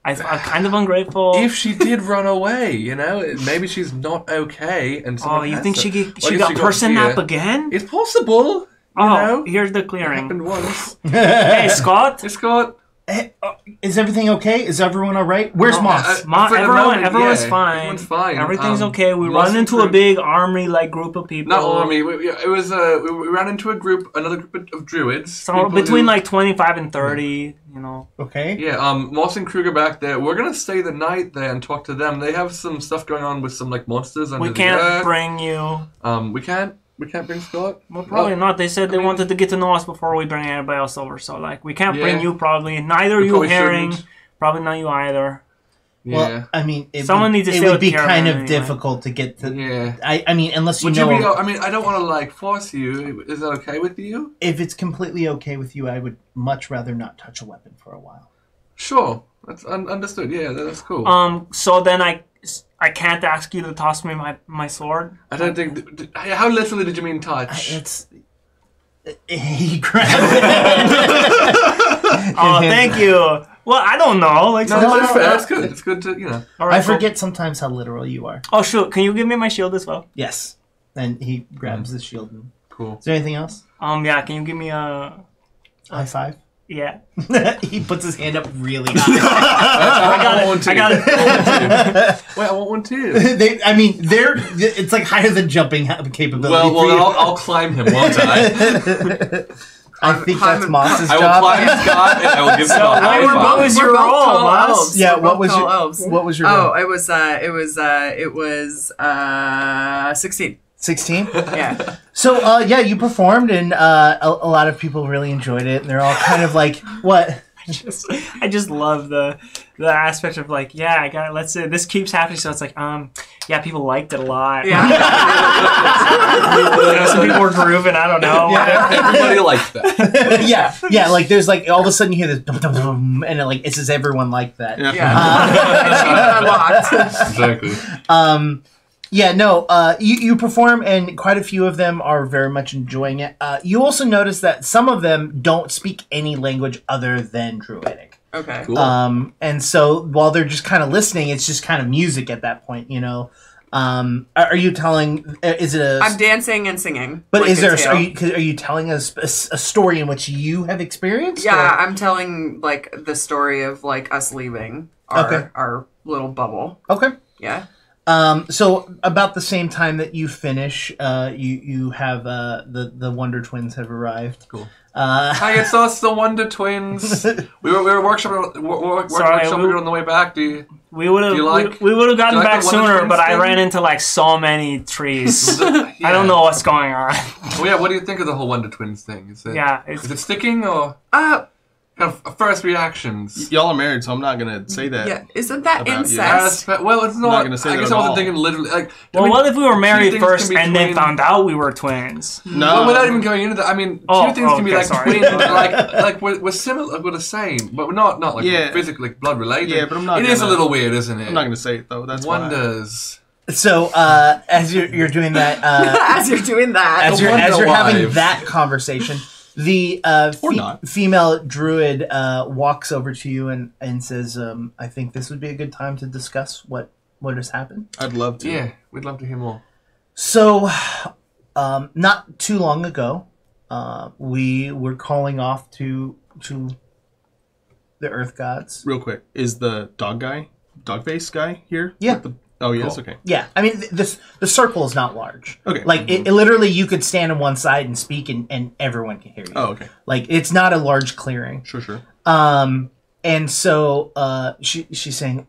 I'm kind of ungrateful. If she did run away, you know, maybe she's not okay. And you think she got person nap again? It's possible. You know? Here's the clearing. It happened once. Hey, Scott. Hey, Scott. Hey, is everything okay? Is everyone all right? Where's Moss? Everyone's fine. Everyone's fine. Everything's okay. We run into a big army-like group of people. Not army. We ran into another group of druids. So between like 25 and 30, you know. Okay. Yeah. Moss and Kruger back there. We're gonna stay the night there and talk to them. They have some stuff going on with some like monsters under the earth. We can't bring you. We can't bring Scott? Well, probably not. They said they wanted to get to know us before we bring anybody else over. So, like, we can't bring you probably. Neither you, Herring. Probably not you either. Yeah. Well, I mean, it would be kind of difficult to get to... Yeah. I mean, unless you know... I don't want to, like, force you. Is that okay with you? If it's completely okay with you, I would much rather not touch a weapon for a while. Sure. That's understood. Yeah, that's cool. So then I can't ask you to toss me my sword? I don't think... How literally did you mean touch? He grabbed it. Oh, thank you. Well, I don't know. Like, that's fair. That's good. It's good to, you know. Right, I forget sometimes how literal you are. Oh, sure. Can you give me my shield as well? Yes. And he grabs the shield. Cool. Is there anything else? Yeah. Can you give me a... High five? Yeah. He puts his hand up really high. I got it. Wait, I want one too. It's like higher than jumping capability. Well, I'll climb him, won't I? I think that's Moss's job. I will climb Scott and I will give Scott a high five. What was your roll, Moss? Yeah, what was your roll? It was 16. 16? Yeah. So, you performed, and a lot of people really enjoyed it, and they're all kind of like, what? I just love the aspect of like, yeah, I got. Let's say this keeps happening, so it's like, yeah, people liked it a lot. Yeah. Some people were grooving. I don't know. Yeah. Everybody likes that. yeah. Like there's like all of a sudden you hear this, dum, dum, dum, and it says everyone liked that. Yeah. Achievement unlocked. Exactly. Yeah, no, you perform, and quite a few of them are very much enjoying it. You also notice that some of them don't speak any language other than Druidic. Okay. Cool. And so while they're just kind of listening, it's just kind of music at that point, you know. Are you telling? Is it a? I'm dancing and singing. But like is there? tale. Are you telling us a story in which you have experienced? Yeah, or? I'm telling like the story of like us leaving our little bubble. Okay. Yeah. So about the same time that you finish, you have the Wonder Twins have arrived. Cool. Hi, it's us, the Wonder Twins. We were workshopping on the way back. We would have like- we would have gotten do you like back the Wonder sooner, Twins but I thing? ran into like so many trees. Yeah. I don't know what's going on. Well, yeah, what do you think of the whole Wonder Twins thing? Is it sticking or kind of first reactions? Y'all are married, so I'm not gonna say that. Yeah. Isn't that About you. incest? Well, it's not. not gonna say I that guess at I wasn't all. thinking literally. Like, Well, I mean, what if we were two married things first can be and then twin- found out we were twins? No, Well, without even going into that, I mean, Oh, two things can be okay, like sorry. twin, like we're similar, we're the same, but we're not like Yeah. physically blood related. Yeah, but I'm not It is a gonna- little weird, isn't it? I'm not gonna say it though. That's why. Wonders. So as you're doing that, As you're doing that. as you're Wonder having wives. that conversation, the Or not. female druid walks over to you and says, "I think this would be a good time to discuss what has happened." I'd love to. Yeah, we'd love to hear more. So, not too long ago, we were calling off to the Earth Gods. Real quick, is the dog face guy here? Yeah. With the- oh, yes. Cool. Okay. Yeah, I mean the circle is not large. Okay. Like it literally, you could stand on one side and speak, and everyone can hear you. Oh, okay. Like it's not a large clearing. Sure. And so she's saying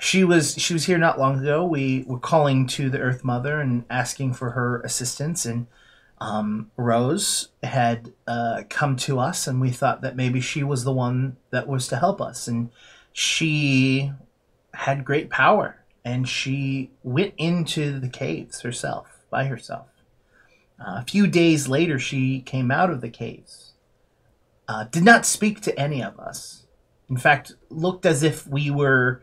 she was here not long ago. We were calling to the Earth Mother and asking for her assistance, and Rose had come to us, and we thought that maybe she was the one that was to help us, and she had great power, and she went into the caves by herself. A few days later, she came out of the caves. Did not speak to any of us. In fact, looked as if we were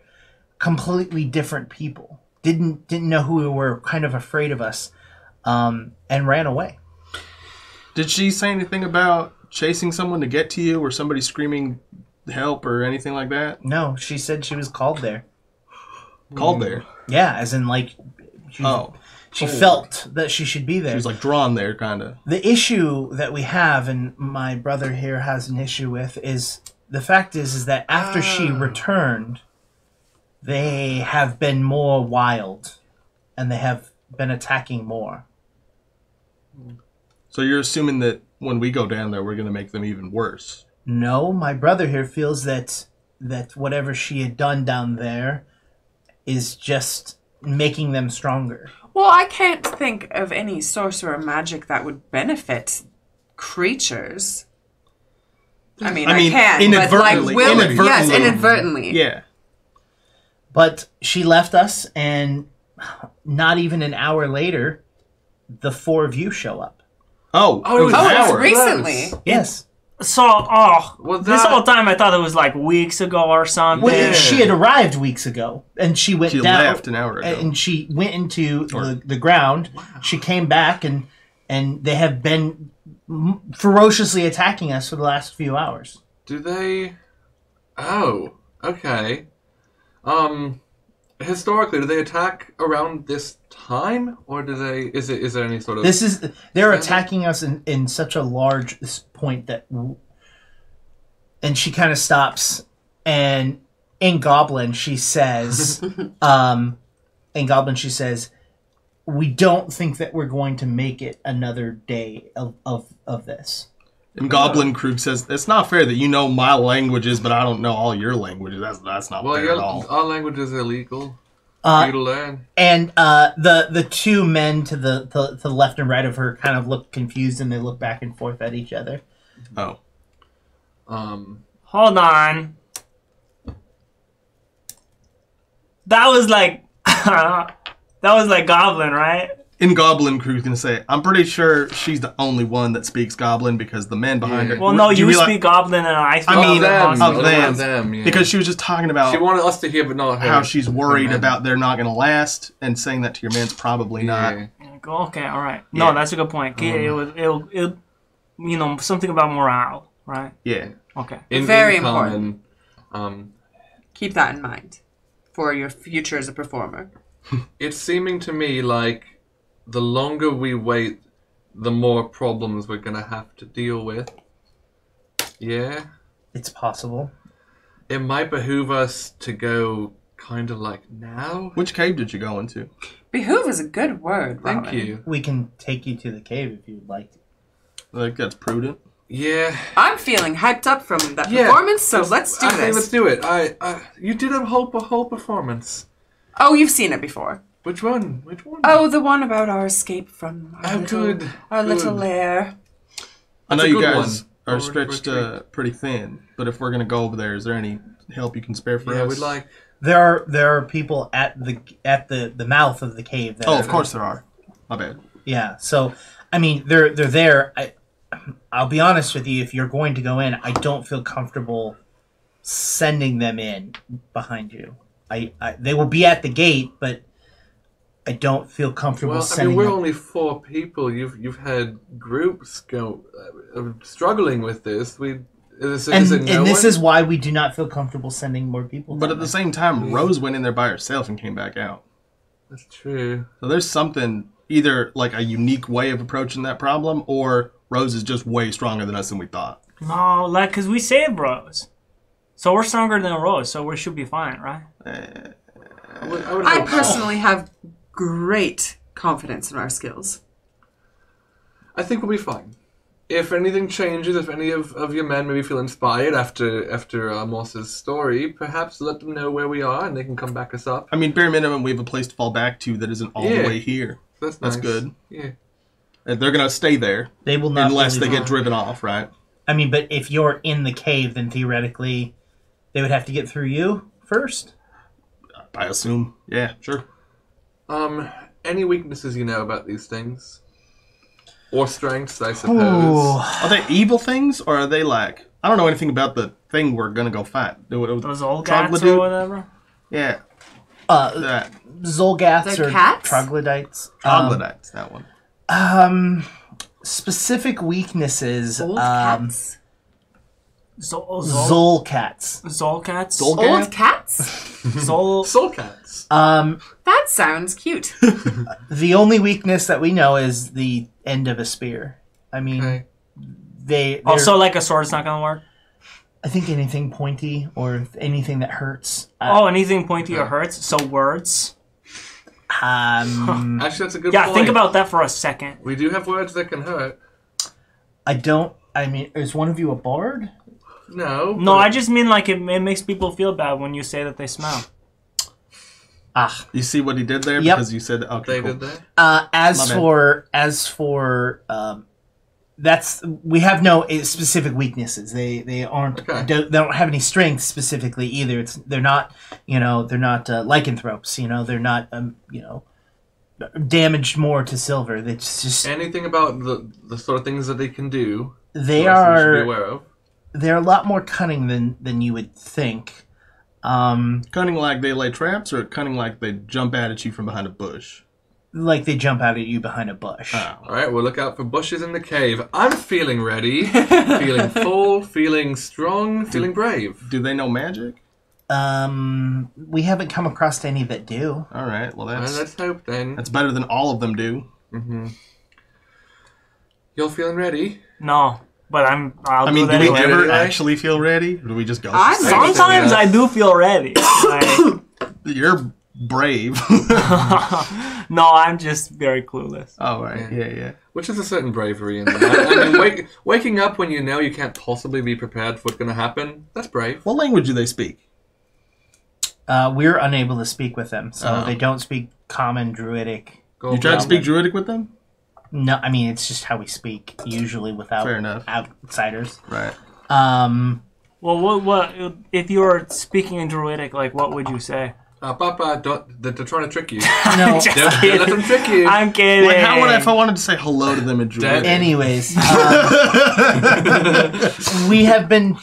completely different people. Didn't know who we were, kind of afraid of us, and ran away. Did she say anything about chasing someone to get to you, or somebody screaming help, or anything like that? No, she said she was called there. Called there. Yeah, as in like she felt that she should be there. She was like drawn there, kind of. The issue that we have, and my brother here has an issue with, is the fact is that after she returned, they have been more wild, and they have been attacking more. So you're assuming that when we go down there, we're going to make them even worse. No, my brother here feels that whatever she had done down there is just making them stronger. Well, I can't think of any sorcerer magic that would benefit creatures. I mean, I can, but like, inadvertently. yes, inadvertently. Yeah. But she left us, and not even an hour later, the four of you show up. Oh, Oh, it was Oh, an it was hour. recently. Yes. So, Was this that- whole time I thought it was like weeks ago or something. Well, Yeah. she had arrived weeks ago, and she went She down. left an hour ago. And she went into the ground. She came back, and they have been ferociously attacking us for the last few hours. Do they? Oh, okay. Historically, do they attack around this time, or do they? Is there any sort of? They're attacking us in such a large point that, and she kind of stops, and in Goblin she says, we don't think that we're going to make it another day of this. And Goblin Krug says, it's not fair that you know my languages, but I don't know all your languages. That's not well, fair at all. our language is illegal for you to learn. And the two men to the left and right of her kind of look confused, and they look back and forth at each other. Oh. Hold on. That was like Goblin, right? In Goblin Crew, you can say, I'm pretty sure she's the only one that speaks Goblin because the men behind her. Well, no, Do you realize- speak Goblin and I speak I mean, them. them. Yeah. Because she was just talking about She wanted us to hear, but not her. how she's worried Men. about they're not going to last, and saying that to your man's probably not. Yeah. Okay, all right. Yeah. No, that's a good point. It you know, something about morale, right? Yeah. Okay. Very common, Keep that in mind for your future as a performer. It's seeming to me like the longer we wait, the more problems we're going to have to deal with. Yeah? It's possible. It might behoove us to go kind of like now. Which cave did you go into? Behoove is a good word, Thank Robin. you. We can take you to the cave if you'd like to. I think that's prudent. Yeah. I'm feeling hyped up from that Yeah. performance, so let's do I think let's this. do it. You did a whole performance. Oh, you've seen it before. Which one? Which one? Oh, the one about our escape from our, little Good. lair. I know That's a you good guys one. are stretched pretty thin, but if we're going to go over there, is there any help you can spare for Yeah, us? we'd like. There are people at the mouth of the cave. That Oh, are- of course there are. My bad. Yeah. So, I mean, they're there. I'll be honest with you. If you're going to go in, I don't feel comfortable sending them in behind you. They will be at the gate, but I don't feel comfortable Well, I sending mean, we're them. only 4 people. You've had groups go struggling with this. Is This is why we do not feel comfortable sending more people. But down at the there. same time, Rose went in there by herself and came back out. That's true. So there's something, either like a unique way of approaching that problem, or Rose is just way stronger than us than we thought. No, like, because we saved Rose. So we're stronger than Rose, so we should be fine, right? I personally have great confidence in our skills. I think we'll be fine. If anything changes, if any of your men maybe feel inspired after Moss's story, perhaps let them know where we are and they can come back us up. I mean, bare minimum, we have a place to fall back to that isn't all Yeah. the way here. That's That's nice. good. Yeah. And they're going to stay there They will not unless they believe get it. driven off, right? I mean, but if you're in the cave, then theoretically, they would have to get through you first. I assume. Yeah, sure. Any weaknesses you know about these things? Or strengths, I suppose. Are they evil things, or are they like... I don't know anything about the thing we're going to go fight. Those old Troglodyte? cats or whatever. Yeah. That. Zolgaths They're or cats? troglodytes. Troglodytes, that one. Specific weaknesses. Old cats. Zolcats. Zolcats? Old cats? Soul cats. That sounds cute. The only weakness that we know is the end of a spear. I mean, Okay. they're Also, like a sword's not gonna work? I think anything pointy or anything that hurts. Oh, anything pointy or hurts? So words? Um, Actually, that's a good Yeah, point. think about that for a second. We do have words that can hurt. I mean, is one of you a bard? No. No, but- I just mean like it makes people feel bad when you say that they smell. Ah. You see what he did there? Yep. Because you said... Okay, They cool. did that? Uh, as My bad. for that's we have no specific weaknesses. They aren't Okay. they don't have any strengths specifically either. They're not lycanthropes. They're not damaged more to silver. They just Anything about the sort of things that they can do? they that we should be are aware of? they're a lot more cunning than you would think. Cunning like they lay traps, or cunning like they jump out at you from behind a bush? Like they jump out at you behind a bush. Oh. All right, we'll look out for bushes in the cave. I'm feeling ready, feeling full, feeling strong, feeling brave. Do they know magic? We haven't come across any that do. All right, well, Well, that's let's hope then. that's better than all of them do. You're feeling ready? No, but I'll I mean, do do that we anyway. ever anyway. actually feel ready? Or do we just go? I'm for ready. Sometimes Yeah. I do feel ready. Like, You're brave. no, I'm just very clueless. Oh, right. Yeah. Which is a certain bravery in that. I mean, waking up when you know you can't possibly be prepared for what's going to happen, that's brave. What language do they speak? We're unable to speak with them, so Oh. they don't speak Common, Druidic. Go You tried to Goblin. speak Druidic with them? No, I mean it's just how we speak usually without Fair enough. outsiders. Right. Well, what if you were speaking in Druidic? Like, what would you say? Papa, they're trying to trick you. No. Just Don't kidding. let them trick you. I'm kidding. Like, how would I, if I wanted to say hello to them in Druidic? Anyways, we have been.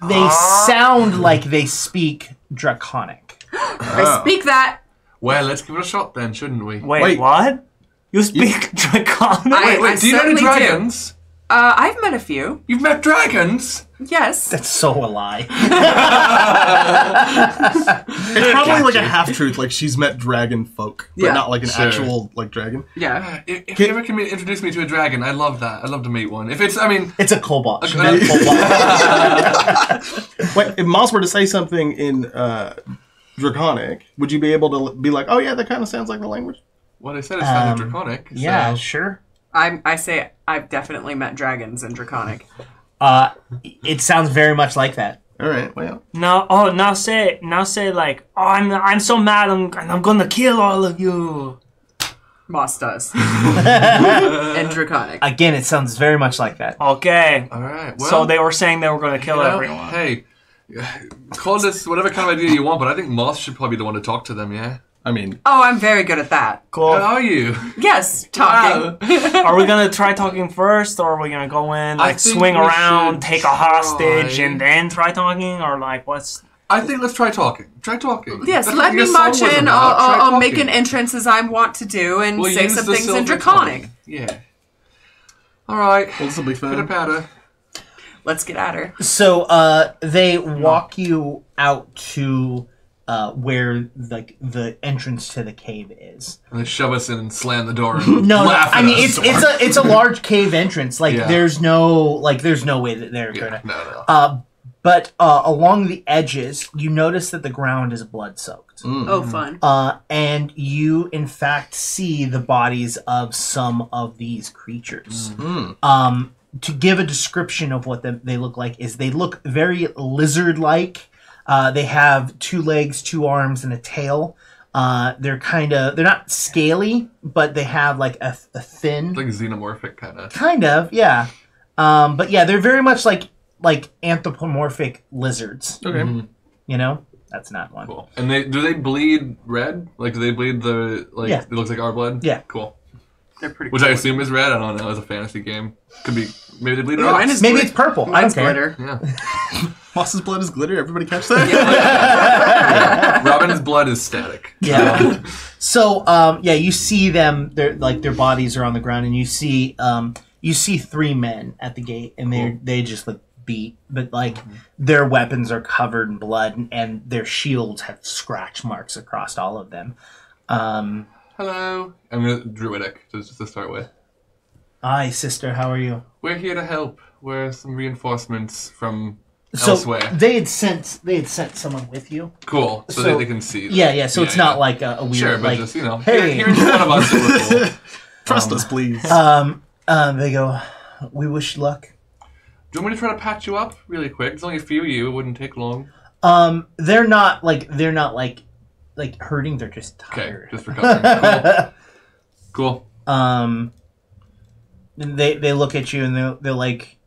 They sound like they speak Draconic. I speak that. Well, let's give it a shot then, shouldn't we? Wait, what? You speak Draconic? I Do you know any certainly do. dragons? I've met a few. You've met dragons? Yes. That's so a lie. It's probably like a half-truth, like she's met dragon folk, but Yeah. not like an Sure. actual like dragon. Yeah. If you ever can introduce me to a dragon, I'd love that. I'd love to meet one. If it's, I mean... It's a cobalt. She A- met a cobalt. Wait, if Moss were to say something in Draconic, would you be able to be like, "Oh yeah, that kind of sounds like the language"? What I said is sounded draconic. Yeah, so. sure. I say I've definitely met dragons in Draconic. It sounds very much like that. All right, well, Now say like, oh, I'm so mad, I'm gonna kill all of you. Moss does. in Draconic. Again, it sounds very much like that. Okay. All right. Well, So they were saying they were gonna kill you know, everyone. Hey, call this whatever kind of idea you want, but I think Moss should probably be the one to talk to them, yeah? I mean, Oh, I'm very good at that. Cool. How are you? Yes, talking. Wow. Are we gonna try talking first, or are we gonna go in, I like, think swing we around, should take a hostage, try. and then try talking, or like, what's? I think let's try talking. Try talking. Yes, That's let what me your song march was in. about. Try I'll make talking. an entrance as I want to do and We'll say use some the things in silver Draconic. tongue. Yeah. All right. well, this will be Pitter fun. patter. Let's get at her. So they walk you out to where like the entrance to the cave is. And they shove us in and slam the door and No, laugh I at mean us. it's a large cave entrance. Like Yeah. there's no way that they're Yeah, gonna. no. But along the edges, you notice that the ground is blood soaked. Oh, fun. And you, in fact, see the bodies of some of these creatures. To give a description of what they look like is they look very lizard-like. They have 2 legs, 2 arms, and a tail. They're not scaly, but they have like a thin, Like xenomorphic kind of. kind of, yeah. But yeah, they're very much like anthropomorphic lizards. Okay. You know, that's not one. Cool. And do they bleed red? Like, do they bleed Yeah. it looks like our blood? Yeah. Cool. They're pretty Which cool. I assume is red. I don't know. It's a fantasy game. Could be. Maybe they bleed No, red. mine is Maybe glit- it's purple. I don't Mine's care. glitter. Yeah. Moss's blood is glitter. Everybody catch that? Robin's blood is static. Yeah. So, you see them. Their bodies are on the ground, and you see 3 men at the gate, and they just look beat, but like their weapons are covered in blood, and their shields have scratch marks across all of them. Hello. I'm gonna druidic just to start with. Hi, sister. How are you? We're here to help. We're some reinforcements from So elsewhere. they had sent someone with you. Cool. So, So- they can see. Yeah. So it's not like a weird Sure, but like. just Hey. here's one of us. We're cool. Trust us, please. They go. We wish you luck. Do you want me to try to patch you up really quick? There's only a few of you. It wouldn't take long. They're not like hurting. They're just Okay, tired. just recovering. Cool. They look at you and they're like,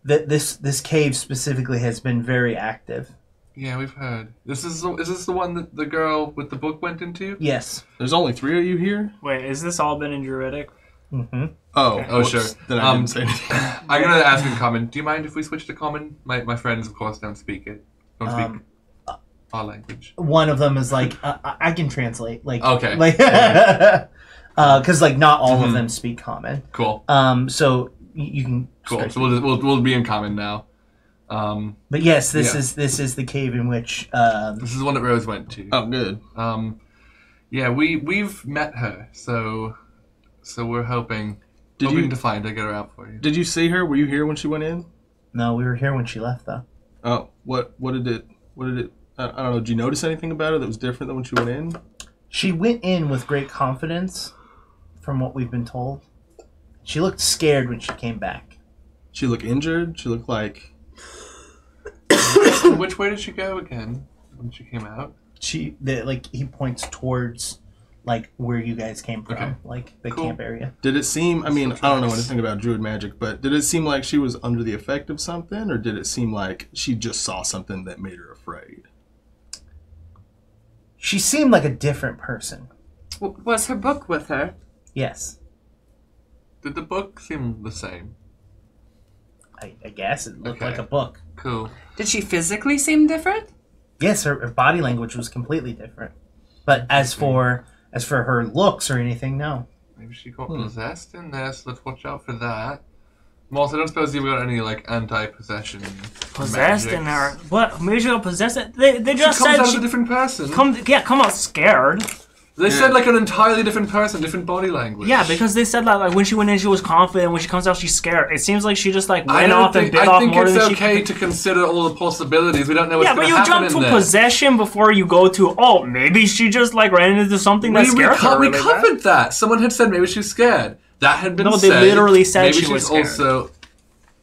this cave specifically has been very active. Yeah, we've heard. Is this the one that the girl with the book went into? Yes. There's only 3 of you here? Wait, is this all been in Druidic? Mm-hmm. Oh, Oh, whoops. sure. Then I didn't say anything. I'm gonna ask in common. Do you mind if we switch to common? My friends, of course, don't speak it. Don't speak our language. One of them is like, I can translate. Like, Okay. like, because like not all of them speak common. Cool. So you can. Cool. start So we'll be in common now. But yes, this Yeah. is the cave in which. This is the one that Rose went to. Oh, good. Yeah, we've met her, so we're hoping to find her, get her out for you. Did you see her? Were you here when she went in? No, we were here when she left though. Oh, what did it? I don't know. Did you notice anything about her that was different than when she went in? She went in with great confidence, from what we've been told. She looked scared when she came back. She looked injured. She looked like Which way did she go again when she came out? He points towards like where you guys came from, Okay. like the Cool. camp area. Did it seem? I mean, I don't know anything about druid magic, but did it seem like she was under the effect of something, or did it seem like she just saw something that made her afraid? She seemed like a different person. Was her book with her? Yes, Did the book seem the same? I guess it looked Okay. like a book. Cool. Did she physically seem different? Yes, her body language was completely different. But as for her looks or anything, no. Maybe she got possessed in there, so let's watch out for that. Malta, I don't suppose you've got any, like, anti-possession Possessed magics. in her. What? Maybe she got possessed? They She just comes said out she as a different person. come out scared. They said, like, an entirely different person, different body language. Yeah, because they said that like when she went in she was confident, when she comes out she's scared. It seems like she just like I went don't off and think, bit I off think more it's than she okay could. to consider all the possibilities. We don't know what's Yeah, but going to you happen jump in to there. possession before you go to, oh, maybe she just like ran into something that scared her. We really bad. covered that. Someone had said maybe she was scared. That had been No, said. they literally said maybe she was she's scared. also.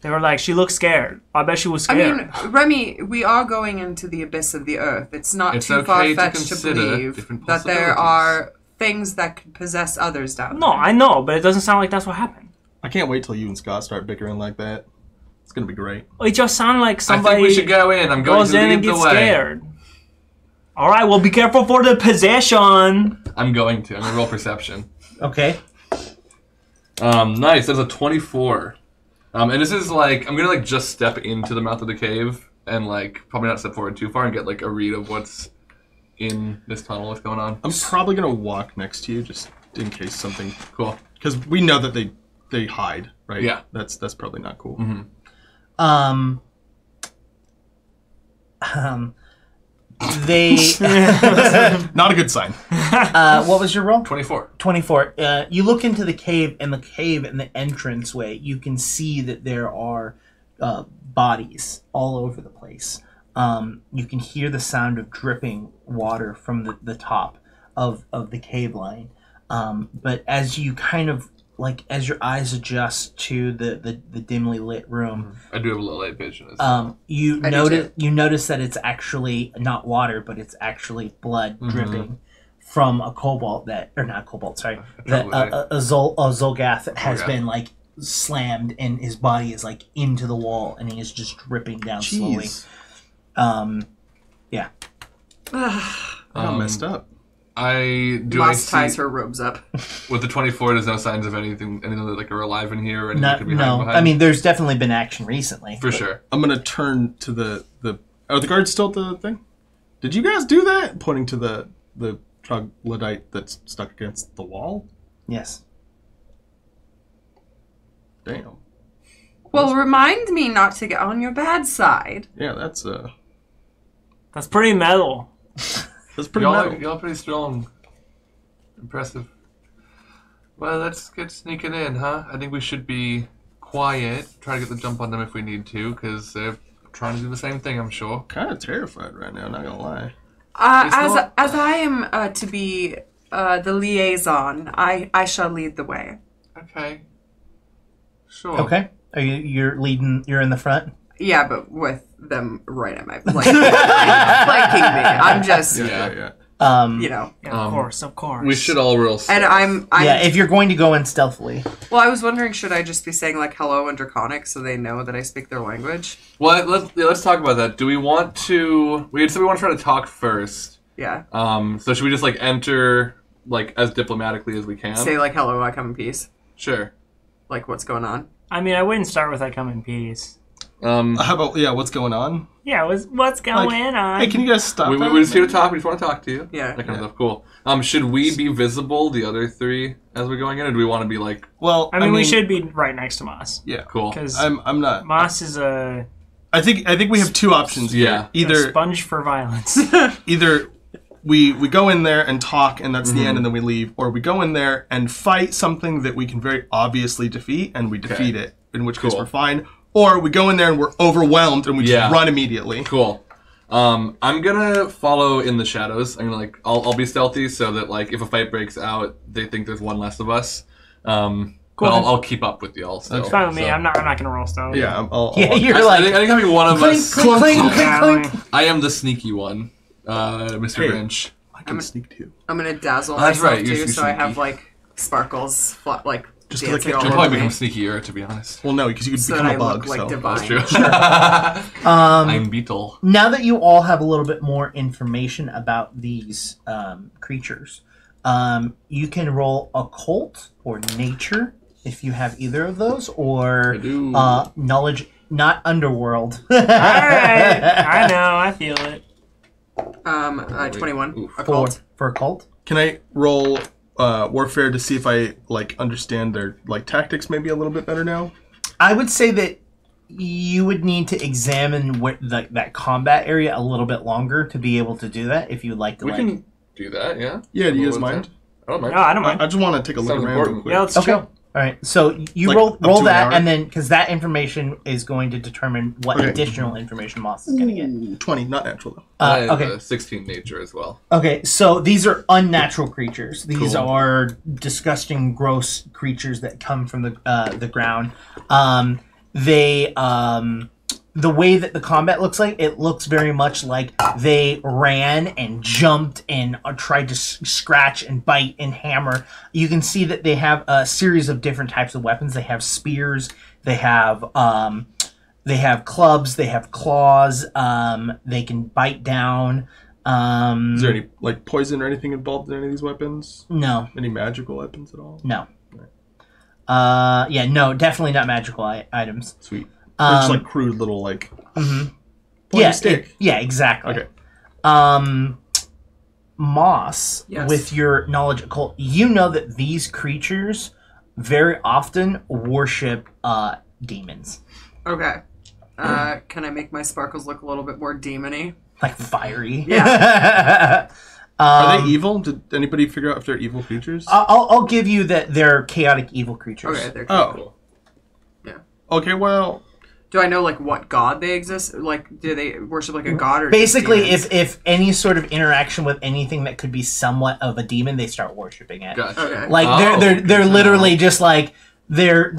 They were like, she looks scared. I bet she was I scared. mean, Remy, we are going into the abyss of the earth. It's not It's too okay to far-fetched to consider believe different that there possibilities. are things that could possess others down No, I know, but it doesn't sound like that's what happened. I can't wait till you and Scott start bickering like that. It's gonna be great. It just sounded like I somebody think we should go in. I'm going goes to in lead and the gets way. scared. All right, well, be careful for the possession. I'm going to. I'm gonna roll perception. Okay. Nice. That's a 24. And this is like I'm gonna like just step into the mouth of the cave and like probably not step forward too far and get like a read of what's in this tunnel. What's going on? I'm probably gonna walk next to you just in case something. Cool. Because we know that they hide, right? Yeah. That's probably not cool. They. Not a good sign. What was your roll? 24. 24. You look into the cave and the entranceway, you can see that there are bodies all over the place. You can hear the sound of dripping water from the top of the cave line. But as you kind of, like, as your eyes adjust to the dimly lit room, I do have a little light vision as well. you I do notice that it's actually not water, but it's actually blood dripping from a cobalt that, or not cobalt, sorry, that a Zolgath that has been like slammed, and his body is like into the wall, and he is just dripping down slowly. Yeah. I got messed up. I Moss see ties her robes up. with the 24. There's no signs of anything that like are alive in here or anything that could be hiding No, behind. I mean, there's definitely been action recently. for sure. I'm gonna turn to the. Are the guards still at the thing? Did you guys do that? Pointing to the troglodyte that's stuck against the wall. Yes. Damn. Well, remind me not to get on your bad side. Yeah, that's That's pretty metal. pretty metal. Y'all pretty strong. Impressive. Well, let's get sneaking in, huh? I think we should be quiet. Try to get the jump on them if we need to, because they're trying to do the same thing, I'm sure. Kind of terrified right now. Not gonna lie. As I am to be the liaison, I shall lead the way. Okay. Sure. Okay. Are you're leading? You're in the front. Yeah, but with them right at my flanking me. I'm just, Yeah. you know. Yeah, of course. We should all roll. And I'm Yeah, if you're going to go in stealthily. well, I was wondering, should I just be saying like hello in Draconic so they know that I speak their language? Well, let's talk about that. Do we want to? We said we want to try to talk first. Yeah. So should we just like enter like as diplomatically as we can? Say like hello, I come in peace. Sure. Like what's going on? I mean, I wouldn't start with I come in peace. How about what's going on? Yeah, what's going on? Hey, can you guys stop? We're just here to talk. We just want to talk to you. Yeah. That kind of stuff. Cool. Should we be visible, the other three, as we're going in, or do we want to be like Well, I mean, we should be right next to Moss. Yeah. cool? Because I'm not. Moss is a I think we have two options here. Yeah. Either sponge for violence. either we go in there and talk and that's the end and then we leave, or we go in there and fight something that we can very obviously defeat and we defeat it, in which case Cool. we're fine. Or we go in there and we're overwhelmed and we just run immediately. Cool. I'm gonna follow in the shadows. I'm gonna I'll be stealthy so that like if a fight breaks out, they think there's one less of us. But I'll keep up with y'all still. It's fine with me. so. I'm not gonna roll stone. Yeah, I'll Yeah, you're I like. think having one of Clink, us. clink, clink, Yeah, clink, clink. I am the sneaky one, Mr. Hey. Grinch. My can sneak too. I'm gonna dazzle Oh, that's myself right, you're too, so I have sneaky. like sparkles, like Just to, dancing like, all You'll over probably me, become sneakier, to be honest. Well, no, because you could so become that I a bug. look like So. divine. That's true. I'm Beetle. Now that you all have a little bit more information about these creatures, you can roll occult or nature if you have either of those, or I do. knowledge, not underworld. All right, I know, I feel it. 21. Oof. Occult. For occult. Can I roll warfare to see if I like understand their like tactics maybe a little bit better now? I would say that you would need to examine that combat area a little bit longer to be able to do that. If you'd like to, We can do that, yeah? Yeah, do you guys Roll mind? I don't mind. No, I don't mind. I just want to take a look Sounds around. important. Real quick. Yeah, let's Okay. chill. All right. So you Like, roll up to roll an that, hour? and then because that information is going to determine what Okay. additional information Moss is going to get. 20, not natural though. I have, Okay. 16 nature as well. Okay, so these are unnatural creatures. These Cool. are disgusting, gross creatures that come from the ground. The way that the combat looks like, it looks very much like they ran and jumped and tried to scratch and bite and hammer. You can see that they have a series of different types of weapons. They have spears. They have clubs. They have claws. They can bite down. Is there any like poison or anything involved in any of these weapons? No. Any magical weapons at all? No. Yeah, no, definitely not magical items. Sweet. Or just Um, like crude little like yeah, stick. yeah, exactly. Okay. Moss, Yes. with your knowledge occult, you know that these creatures very often worship demons, Okay. Can I make my sparkles look a little bit more demony? like fiery. Yeah. Are they evil? Did anybody figure out if they're evil creatures? I'll give you that they're chaotic evil creatures. Okay, they're Oh. cool. Yeah. Okay, well, Do I know like what god they exist? Like, do they worship like a god or just Basically, demons? if any sort of interaction with anything that could be somewhat of a demon, they start worshiping it. Gotcha. Okay. Like they're literally just like they're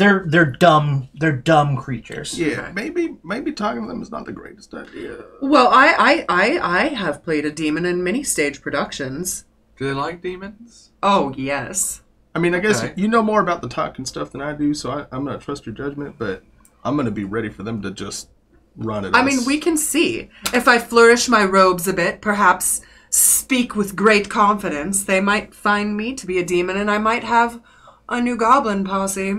dumb creatures. yeah, maybe talking to them is not the greatest idea. Well, I have played a demon in many stage productions. Do they like demons? Oh yes. I mean, I guess Okay. you know more about the talk and stuff than I do, so I'm gonna trust your judgment, but I'm gonna be ready for them to just run at us. I mean, we can see. If I flourish my robes a bit, perhaps speak with great confidence, they might find me to be a demon and I might have a new goblin posse.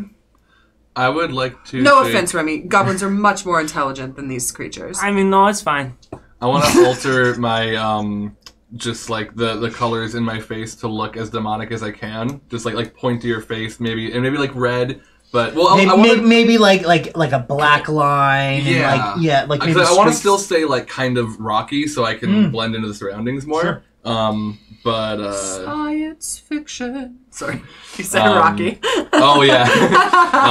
I would like to. No say- offense, Remy. Goblins are much more intelligent than these creatures. I mean, no, it's fine. I want to alter my just like the colors in my face to look as demonic as I can. Just like point to your face, maybe like red. But well, I want to. Maybe like a black line. Yeah. And like maybe I want to streaks. still stay like kind of rocky, so I can blend into the surroundings more. Sure. But Science fiction. Sorry, you said Um, Rocky. oh yeah,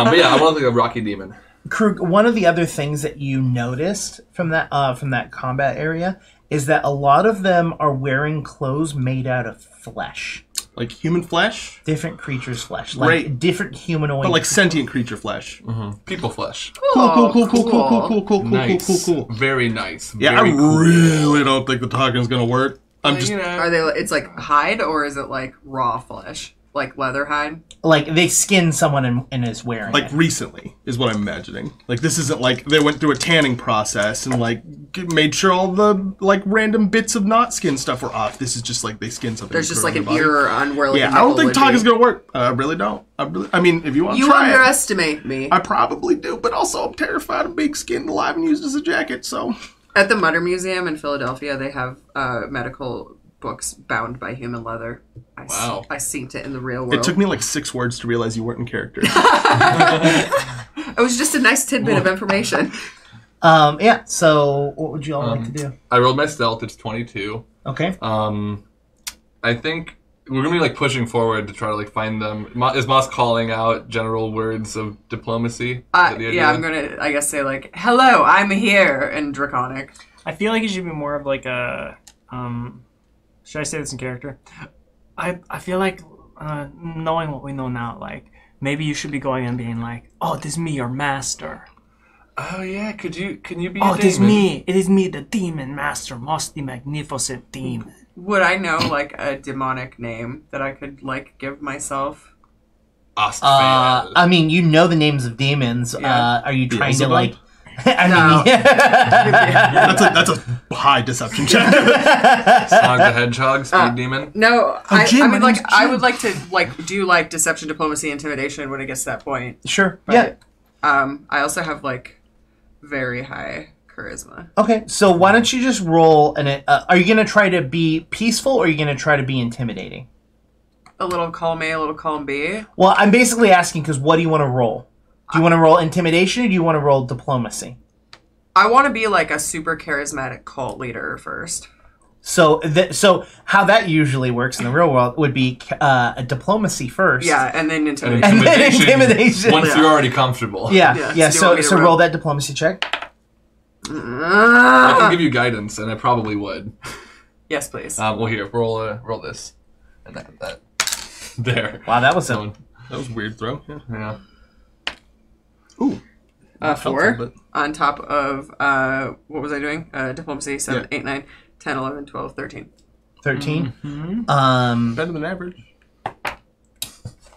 but yeah, I want to like a rocky demon. Krug, one of the other things that you noticed from that combat area is that a lot of them are wearing clothes made out of flesh. like human flesh, Different creatures' flesh. Like Right. different humanoid. but like sentient creature flesh. People flesh. Cool. Nice. Very nice. Yeah, Very I cool. really don't think the talking's gonna work. I'm just You know, Are they? It's like hide, or is it like raw flesh, like leather hide? like they skin someone and is wearing like it. recently is what I'm imagining. Like this isn't like they went through a tanning process and like made sure all the like random bits of not skin stuff were off. This is just like they skinned something. There's and just put it like on an their body. ear on where like Yeah, a I don't nipple think would talk be. is gonna work. I really don't. I mean, if you want to You try it, underestimate me. I probably do. But also, I'm terrified of being skinned alive and used as a jacket. So At the Mutter Museum in Philadelphia, they have medical books bound by human leather. Wow. I seen it in the real world. it took me like 6 words to realize you weren't in character. It was just a nice tidbit of information. Yeah. So what would you all like to do? I rolled my stealth. It's 22. Okay. I think we're gonna be like pushing forward to try to like find them. Is Moss calling out general words of diplomacy? Is that the idea? Yeah, I'm gonna, I guess, say like, "Hello, I'm here" in Draconic. I feel like it should be more of like a. Should I say this in character? I feel like knowing what we know now, like maybe you should be going and being like, "Oh, this is me, your master." Oh yeah, can you be Oh, a it is demon? me. It is me, the demon master, most the magnificent demon. Would I know like a demonic name that I could like give myself? Ostfael. I mean, you know the names of demons. Yeah. Are you trying to Beelzebub? like? I No. mean, That's a high deception check. Snog the Hedgehog, Speed Demon. No, Jim, I my mean like name's I Jim. would like to like do like deception, diplomacy, intimidation when it gets to that point. sure. But, Yeah. I also have like very high charisma. Okay. So why don't you just roll? And are you gonna try to be peaceful, or are you gonna try to be intimidating? A little column A, a little column B. Well, I'm basically asking because what do you want to roll? Do you want to roll intimidation, or do you want to roll diplomacy? I want to be like a super charismatic cult leader first. So how that usually works in the real world would be a diplomacy first. Yeah, and then intimidation. And then intimidation. Once Yeah. you're already comfortable. Yeah. Yeah, Yeah. so do you So want me to so roll? roll that diplomacy check. I can give you guidance, and I probably would. Yes, please. Well, here, roll this, and that. There. Wow, that was So, a That was a weird throw. Yeah. yeah. Ooh. 4 helpful, but- on top of what was I doing? Diplomacy 7, Yeah. 8, 9, 10, 11, 12, 13. 13. Mm-hmm. Better than average.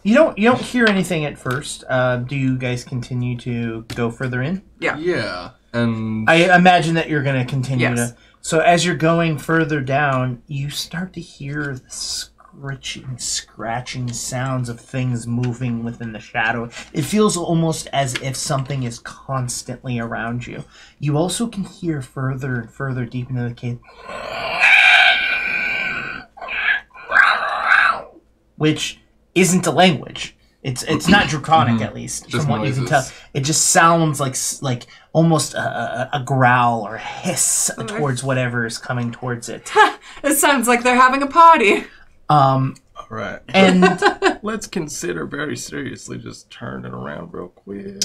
You don't hear anything at first. Do you guys continue to go further in? Yeah. Yeah, and I imagine that you're going to continue Yes. to. So as you're going further down, you start to hear the scritching, scratching sounds of things moving within the shadow. It feels almost as if something is constantly around you. You also can hear further and further deep into the cave, which isn't a language. It's not draconic, at least, Just from what you can noises. tell. It just sounds like almost a growl or a hiss towards whatever is coming towards it. It sounds like they're having a party. All right. And Let's consider very seriously just turning around real quick.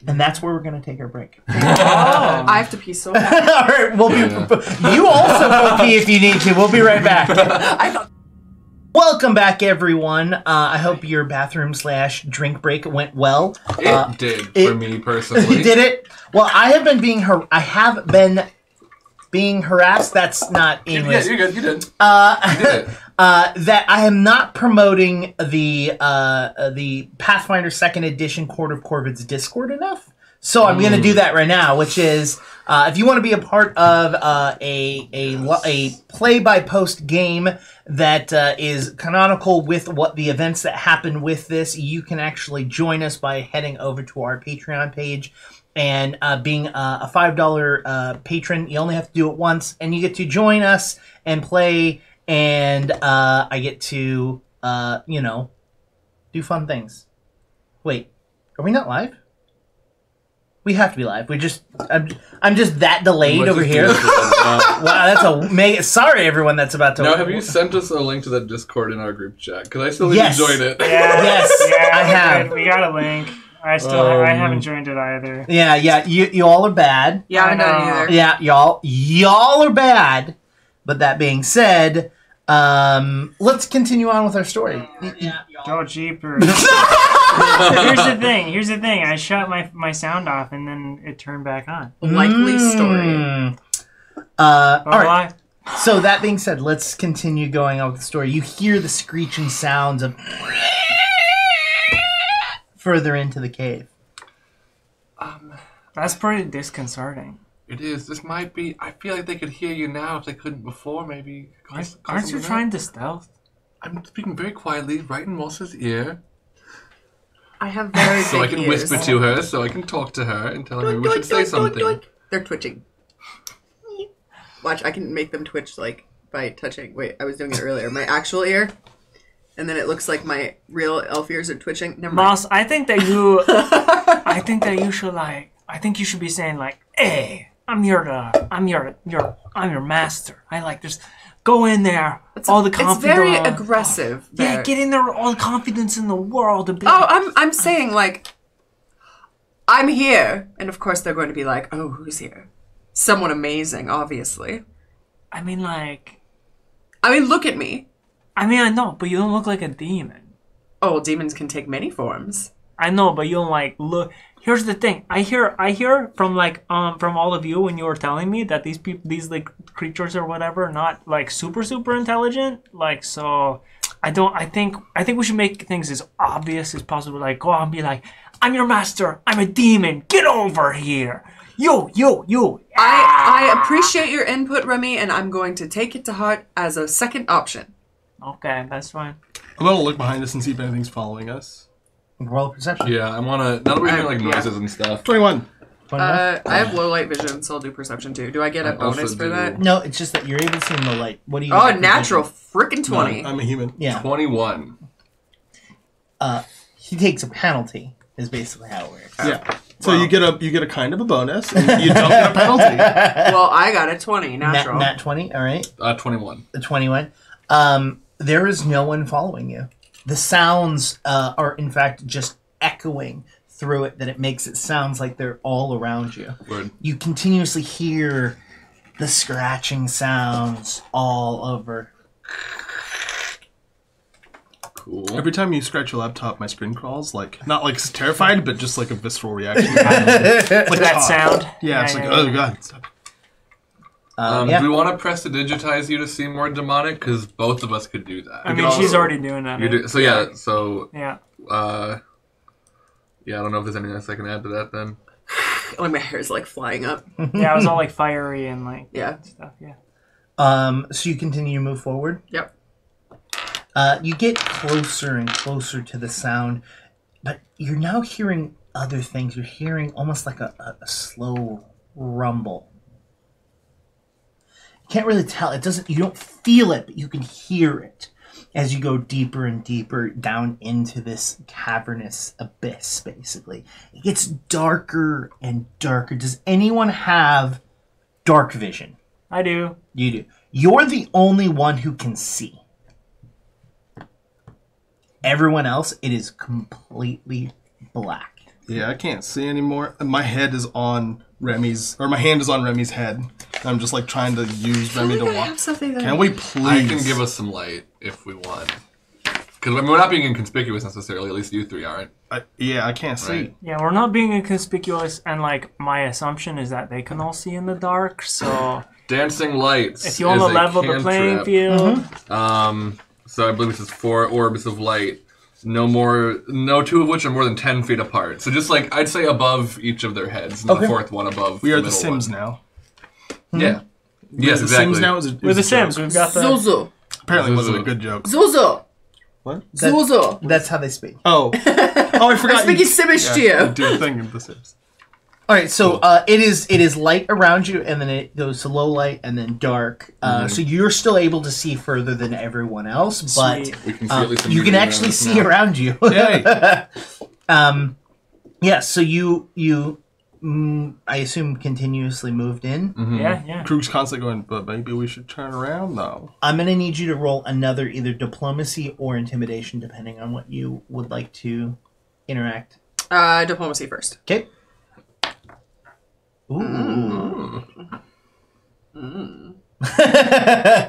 and that's where we're gonna take our break. I have to pee so bad. All right, we'll be. You also go pee if you need to. We'll be right back. Welcome back, everyone. I hope your bathroom/drink break went well. it did for me personally. You did it. Well, I have been being harassed. That's not Yeah, English. you're good. You did. You did it. That I am not promoting the Pathfinder 2nd Edition Court of Corvids Discord enough. So I'm going to do that right now, which is if you want to be a part of a play-by-post game that is canonical with what the events that happen with this, you can actually join us by heading over to our Patreon page. And being a $5 patron, you only have to do it once, and you get to join us and play, and I get to, do fun things. Wait, are we not live? We have to be live. I'm just that delayed Let's over just here. do this again. Wow, that's a mega. Sorry, everyone that's about to. Now, have you sent us a link to that Discord in our group chat? Because I still need Yes. to join it. Yeah, Yes, yeah, I we have. did. We got a link. I haven't joined it either. Yeah. You all are bad. Yeah, I haven't done it I know. either. Yeah, y'all are bad. But that being said, let's continue on with our story. Oh, jeepers. Here's the thing. I shut my sound off and then it turned back on. Likely story. All right. Bye. So that being said, let's continue going on with the story. You hear the screeching sounds of further into the cave. That's pretty disconcerting. It is. This might be. I feel like they could hear you now if they couldn't before. Maybe. Aren't you trying to stealth? I'm speaking very quietly, right in Moss's ear, I have very so I big can ears. whisper to her, so I can talk to her and tell her maybe we should say something. They're twitching. Watch, I can make them twitch like by touching. Wait, I was doing it earlier. My actual ear, and then it looks like my real elf ears are twitching. Never mind. Moss, I think that you should I think you should be saying like, "Hey, I'm your master." I like just go in there, all the confidence. It's very aggressive. Yeah, there. get in there, all the confidence in the world. And be Oh, like, I'm saying like, I'm here, and of course they're going to be like, oh, who's here? Someone amazing, obviously. I mean, Look at me. I know, but you don't look like a demon. Oh, demons can take many forms. I know, but you don't like look. Here's the thing. I hear from like from all of you when you were telling me that these people, these like creatures or whatever, are not like super intelligent. Like so, I think we should make things as obvious as possible. Like go out and be like, I'm your master. I'm a demon. Get over here. You. I appreciate your input, Remy, and I'm going to take it to heart as a second option. Okay, that's fine. I'm gonna look behind us and see if anything's following us. Roll perception. Yeah, I want to. Now that we're hearing like noises and stuff. 21. I have low light vision, so I'll do perception too. Do I get a bonus for that? No, it's just that you're able to see in the light. What do you? Oh, natural frickin' 20. I'm a human. Yeah. 21. He takes a penalty. Is basically how it works. Yeah. So you get a kind of a bonus, and you don't get a penalty. Well, I got a 20 natural. Nat 20. All right. 21. The 21. There is no one following you. The sounds are in fact just echoing through it. That it makes it sounds like they're all around you. Word. You continuously hear the scratching sounds all over. Cool. Every time you scratch your laptop, my screen crawls. Like not like terrified, but just like a visceral reaction. Like that sound. Yeah, it's like oh god. Stop. Yeah. Do we want to press to digitize you to seem more demonic? Because both of us could do that. I mean, she's already doing that. You do, so yeah, so Yeah. yeah, I don't know if there's anything else I can add to that then. Like my hair's like flying up. Yeah, it was all like fiery and like Yeah. stuff. Yeah. So you continue to move forward. Yep. You get closer and closer to the sound, but you're now hearing other things. You're hearing almost like a slow rumble. You can't really tell. It doesn't. You don't feel it, but you can hear it as you go deeper and deeper down into this cavernous abyss. Basically, it gets darker and darker. Does anyone have dark vision? I do. You do. You're the only one who can see. Everyone else, it is completely black. Yeah, I can't see anymore. My head is on Remy's, or my hand is on Remy's head. I'm just like trying to use Remy to walk. Can we please? I can give us some light if we want. Because I mean, we're not being inconspicuous necessarily. At least you three aren't. Yeah, I can't see. Right. Yeah, we're not being inconspicuous, and like my assumption is that they can all see in the dark. So Dancing lights. if you want to is a level the playing cantrip. field, So I believe this is 4 orbs of light. No two of which are more than 10 feet apart. So just like, I'd say above each of their heads, and the fourth one above We are the middle Sims one. now. Yeah. Yes, the exactly. Sims now we're the Sims. We've got the. Zuzu. Apparently, it wasn't a Zuzu. good joke. Zuzu. What? Zuzu. That's how they speak. Oh, I forgot. I'm speaking Simish to You you. do a thing in the Sims. All right, so it is light around you, and then it goes to low light, and then dark. So you're still able to see further than everyone else, but Sweet. We can see at least some you can movement actually around us see now. around you. Yay. Yeah. So you I assume continuously moved in. Yeah. Krug's constantly going, but maybe we should turn around though. I'm gonna need you to roll another either diplomacy or intimidation, depending on what you would like to interact. Diplomacy first. Okay. Ooh.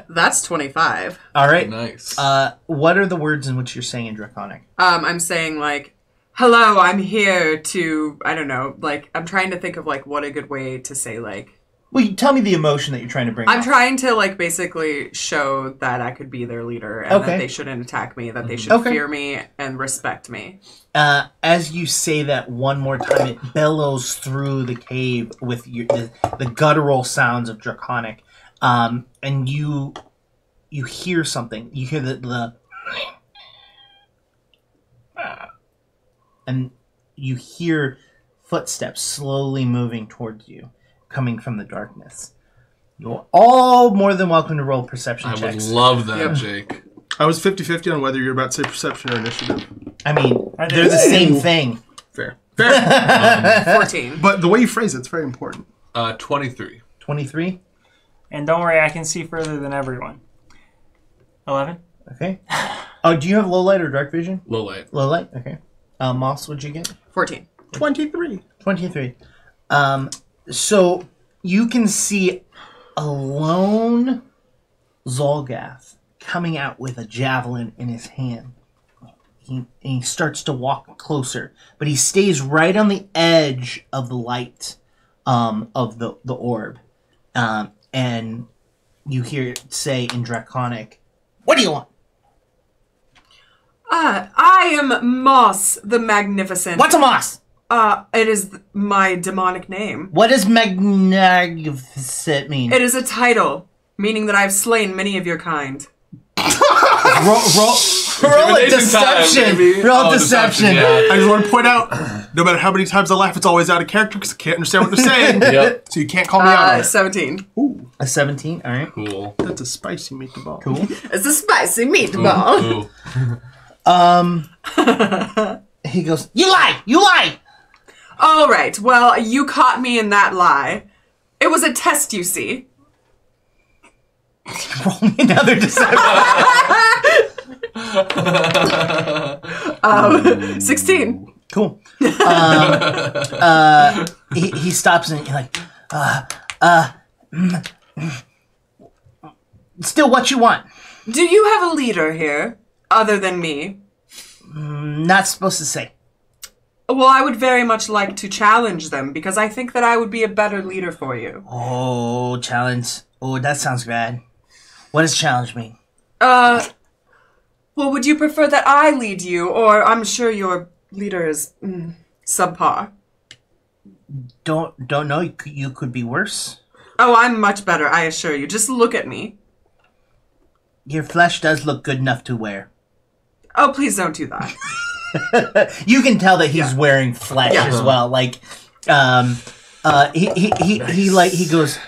That's 25. All right. Nice. What are the words in which you're saying in Draconic? I'm saying like, hello, I'm here to, I don't know, like, I'm trying to think of like what a good way to say like. Well, you tell me the emotion that you're trying to bring. I'm up. trying to like basically show that I could be their leader and Okay. that they shouldn't attack me, that they should Okay. fear me and respect me. As you say that one more time, it bellows through the cave with the guttural sounds of Draconic, and you hear something. You hear the and you hear footsteps slowly moving towards you, coming from the darkness. You're all more than welcome to roll perception I checks. would love that, Yep. Jake. I was 50-50 on whether you're about to say perception or initiative. I mean, I they're the did. same thing. Fair. Fair. 14. But the way you phrase it's very important. 23. 23. And don't worry, I can see further than everyone. 11. Okay. Oh, do you have low light or dark vision? Low light. Low light. Okay. Moss, what'd you get? 14. 23. 23. So you can see a lone Zolgath coming out with a javelin in his hand. he starts to walk closer, but he stays right on the edge of the light of the orb. And you hear it say in Draconic, "What do you want?" I am Moss the Magnificent. What's a moss? It is my demonic name. What does magnificent mean? It is a title, meaning that I've slain many of your kind. Roll a deception. Roll deception. Yeah. I just want to point out, no matter how many times I laugh, it's always out of character because I can't understand what they're saying. Yep. So you can't call me out on it. 17. Ooh, A 17. All right. Cool. that's a spicy meatball. Cool. It's a spicy meatball. Ooh. He goes, "You lie! You lie!" All right. Well, you caught me in that lie. It was a test, you see. Roll me another deception. 16. Cool. He stops and he's like, still what you want? Do you have a leader here, other than me? Not supposed to say. Well, I would very much like to challenge them, because I think that I would be a better leader for you. Oh, challenge. Oh, that sounds bad. What does challenge mean? Well, would you prefer that I lead you, or I'm sure your leader is subpar? Don't know. You could be worse. Oh, I'm much better, I assure you. Just look at me. Your flesh does look good enough to wear. Oh, please don't do that. You can tell that he's wearing flesh Yeah. as well. Like, he goes,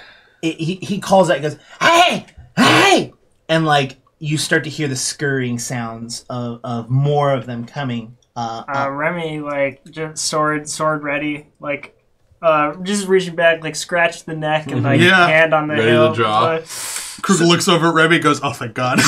he calls out, he goes, "Hey, hey!" And like you start to hear the scurrying sounds of more of them coming. Remy, like, just sword ready, like, just reaching back, like, scratch the neck and, like, Yeah. hand on the Ready to hill. draw. Kruger looks over at Remy and goes, "Oh, thank God."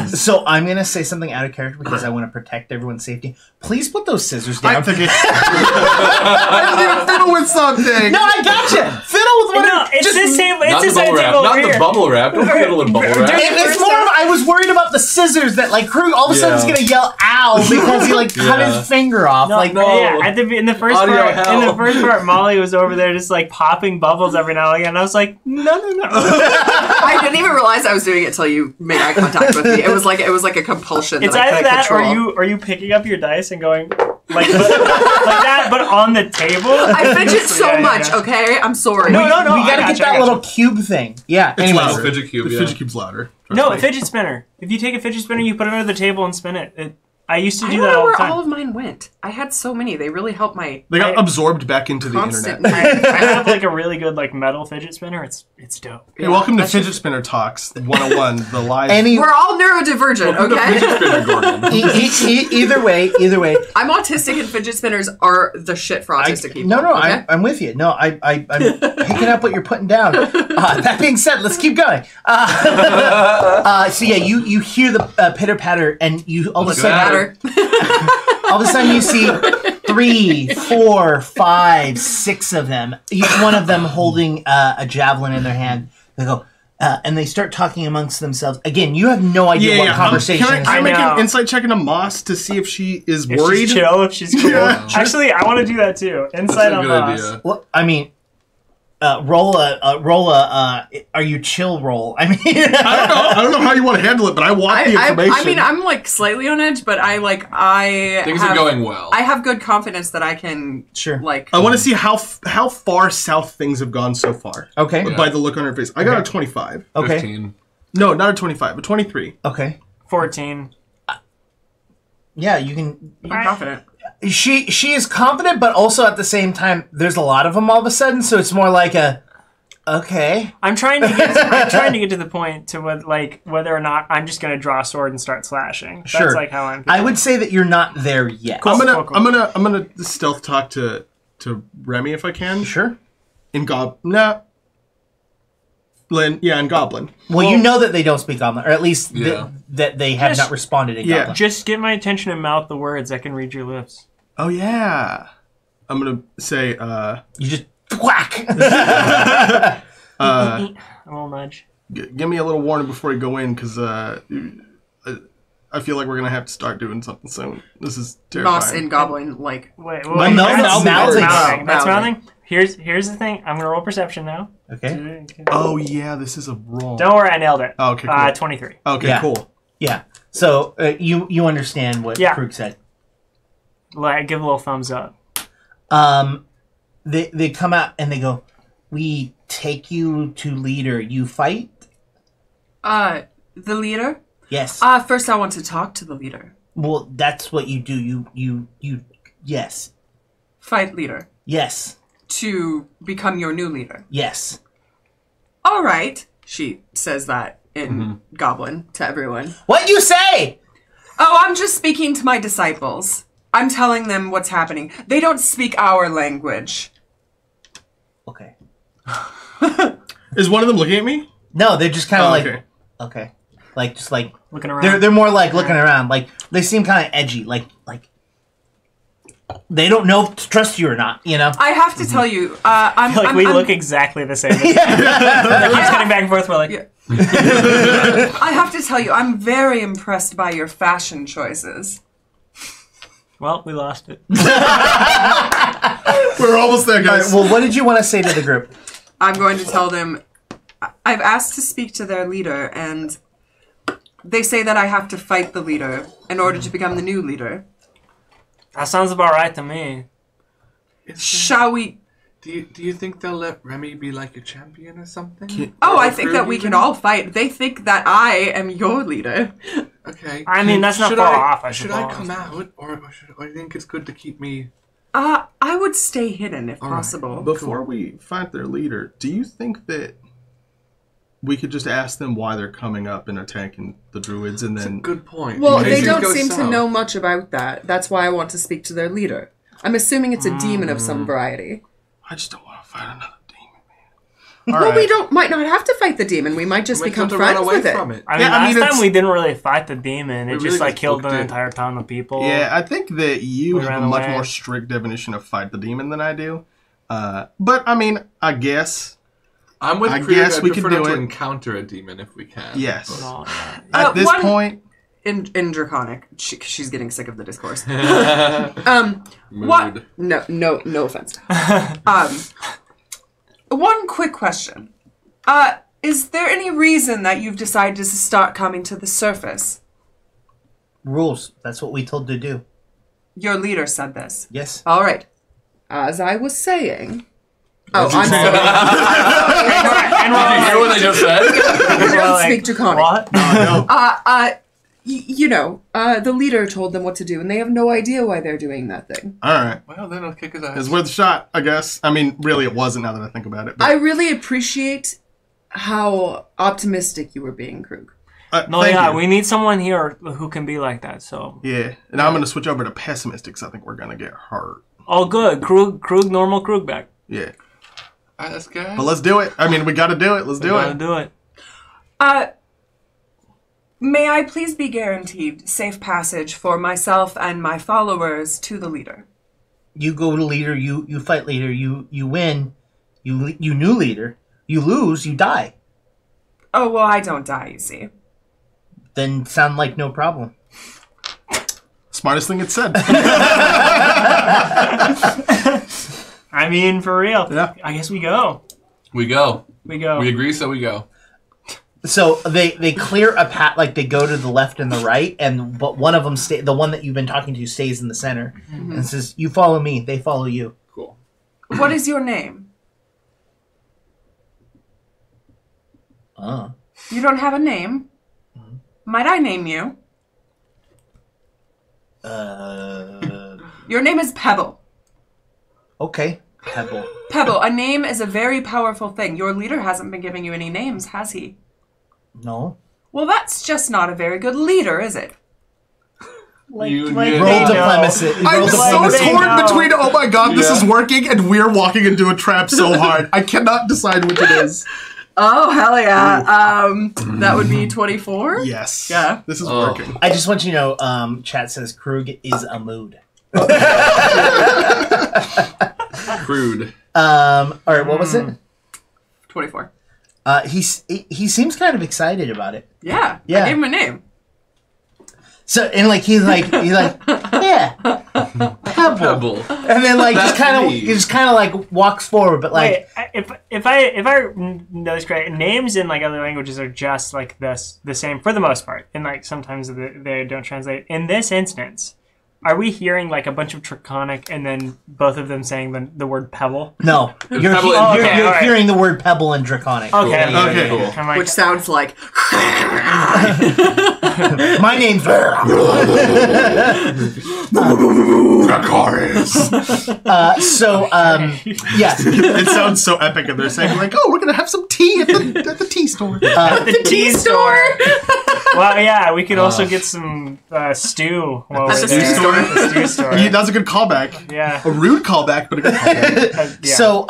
So I'm gonna say something out of character because I want to protect everyone's safety. Please put those scissors down. I'm thinking, I was going to fiddle with something. No, I gotcha. Fiddle with whatever. No, it's this table. Not It's the this bubble wrap. table over Not here. the bubble wrap. Don't fiddle with bubble wrap. It's more of, I was worried about the scissors that like Krug all of a sudden is Yeah. gonna yell "ow" because he like cut Yeah. his finger off. No, like no. yeah, in the first Audio part, hell. Molly was over there just like popping bubbles every now and again. And I was like, no. I didn't even realize I was doing it until you made eye contact with me. It was like a compulsion. It's that I either couldn't that control. or you picking up your dice and going like that, but on the table. I fidget so Yeah, much. yeah. Okay, I'm sorry. No, we I gotta get gotcha, I that gotcha. little cube thing. Yeah. It's Anyways, louder. Fidget cube, The yeah. fidget cube's louder. Trust No, me. a fidget spinner. If you take a fidget spinner, you put it under the table and spin it. I used to I do don't that know all the where time. all of mine went. I had so many. They really helped my They got absorbed back into the constant. internet. I have like a really good like metal fidget spinner. It's dope. Hey, welcome to that's Fidget Spinner Talks 101, the live. We're all neurodivergent, Welcome to okay? Fidget Spinner, Gordon. either way. I'm autistic, and fidget spinners are the shit for autistic people. No, okay? I'm with you. No, I'm picking up what you're putting down. That being said, let's keep going. So yeah, you hear the pitter patter, and you all of a sudden, you see 3, 4, 5, 6 of them. Each one of them holding a javelin in their hand. They go. And they start talking amongst themselves. Again, you have no idea what conversation. Can I I make know. an insight check into Moss to see if she is If worried? she's chill, if she's cool. Yeah. Actually, I want to do that too. That's Insight a on good Moss. idea. Well, I mean, roll a. Are you chill? Roll. I mean, I don't know how you want to handle it, but I want the information. I mean, I'm like slightly on edge, but Things are going well. I have good confidence that I can. Sure. Like, I want to see how far south things have gone so far. Okay. By the look on her face. I got a 25. Okay. 15. No, not a 25, a 23. Okay. 14. Yeah, you can. I'm confident. She is confident, but also at the same time, there's a lot of them all of a sudden, so it's more like a. Okay. I'm trying to get to the point to whether or not I'm just gonna draw a sword and start slashing. Sure. That's like how I'm. I would say that you're not there yet. I'm Cool. gonna stealth talk to Remy if I can. Sure. In Goblin. Well, you know that they don't speak Goblin, or at least Yeah. that they have Yes. not responded in Yeah. Goblin. Just get my attention and mouth the words. I can read your lips. Oh yeah. I'm gonna say You just whack. A little nudge. give me a little warning before you go in, because I feel like we're gonna have to start doing something soon. This is terrifying. Moss and Goblin, like... Wait, no, that's mouthing. That's mouthing. Here's the thing. I'm gonna roll perception now. Okay. Oh yeah, this is a roll. Don't worry, I nailed it. Oh, okay, cool. 23. Okay, Yeah. cool. Yeah. So you understand what Krug said. Like, give a little thumbs up. They come out and they go, "We take you to leader. You fight." The leader? Yes. First I want to talk to the leader. Well, that's what you do. You. Yes. Fight leader. Yes. To become your new leader. Yes. All right. She says that in Goblin to everyone. What you say? Oh, I'm just speaking to my disciples. I'm telling them what's happening. They don't speak our language. Okay. Is one of them looking at me? No, they're just kind of okay. Like just like Looking around. They're more like looking around. Like they seem kind of edgy. Like they don't know if to trust you or not. You know. I have to tell you, I'm we look exactly the same. They keep cutting back and forth. We're like, I have to tell you, I'm very impressed by your fashion choices. well, we lost it. We're almost there, guys. Well, what did you want to say to the group? I'm going to tell them I've asked to speak to their leader, and they say that I have to fight the leader in order to become the new leader. That sounds about right to me. Shall we? Do you think they'll let Remy be like a champion or something? I think that we can all fight. They think that I am your leader. Okay. I mean, that's not far off, I Should I suppose. come out, or do you think it's good to keep me... I would stay hidden if possible. Before we fight their leader, do you think that we could just ask them why they're coming up and attacking the druids, and then... Good point. Well, In case they things don't go seem to south. know much about that. That's why I want to speak to their leader. I'm assuming it's a demon of some variety. I just don't want to fight another demon, man. Well, we might not have to fight the demon. We might just We become have to run friends away with it. from it. I mean, Yeah, I mean, last it's- time we didn't really fight the demon. It We just really like just killed booked an it. entire ton of people. Yeah, I think that you We have ran a much away. more strict definition of fight the demon than I do. But, I mean, I guess... I'm with I Krug. guess I'd we prefer could not do to it. encounter a demon if we can. Yes. Oh, yeah. At this one- point... In Draconic, she's getting sick of the discourse. Mood. No offense. One quick question. Is there any reason that you've decided to start coming to the surface? Rules. That's what we told to do. Your leader said this. Yes. All right. As I was saying... Oh, I'm Did you hear what I just said? I don't speak Draconic. What? The leader told them what to do, and they have no idea why they're doing that thing. Alright. Well, then I'll kick his ass. It's worth a shot, I guess. I mean, really, it wasn't now that I think about it. But, I really appreciate how optimistic you were being, Krug. No, thank yeah, you. we need someone here who can be like that. So, Yeah, and I'm going to switch over to pessimistic because I think we're going to get hurt. oh, good. Krug, normal Krug back. Yeah. Alright, let's go. But let's do it. I mean, we got to do it. Let's do Gotta it. do it. May I please be guaranteed safe passage for myself and my followers to the leader? You go to leader. You fight leader. You win. You new leader. You lose. You die. Oh, well, I don't die, you see. Then sound like no problem. Smartest thing it said. I mean, for real. Yeah. I guess we go. We go. We go. We agree, so we go. So they clear a path, like they go to the left and the right, but one of them the one that you've been talking to stays in the center and says, "You follow me, they follow you." Cool. What is your name? You don't have a name? Might I name you? Your name is Pebble. Okay, Pebble. Pebble, a name is a very powerful thing. Your leader hasn't been giving you any names, has he? No. Well, that's just not a very good leader, is it? Roll they diplomacy. I'm Roll so diplomacy. they torn know. between, oh my god, this Yeah. is working, and we're walking into a trap so hard. I cannot decide which it is. Oh, hell yeah. That would be 24? Yes. Yeah. This is Oh. working. I just want you to know, chat says Krug is a mood. Crude. All right, what was it? 24. He seems kind of excited about it. Yeah. Yeah. I gave him a name. So and like he's like yeah, Pebble. And then like That's just kind of like walks forward, but like Wait, if I know this correct, names in like other languages are just like this the same for the most part, and like sometimes they don't translate. In this instance, are we hearing like a bunch of Draconic and then both of them saying the word Pebble? no, you're Pebble you're and hearing the word Pebble and Draconic. Okay, Okay, cool. I'm like, Which sounds like My name's so yes. It sounds so epic, and they're saying like, "Oh, we're gonna have some tea at the tea store." the tea store. store. Well, yeah, we could also get some stew while At we're the there. stew store? The stew store. That's a good callback. Yeah. A rude callback, but a good callback. Yeah. So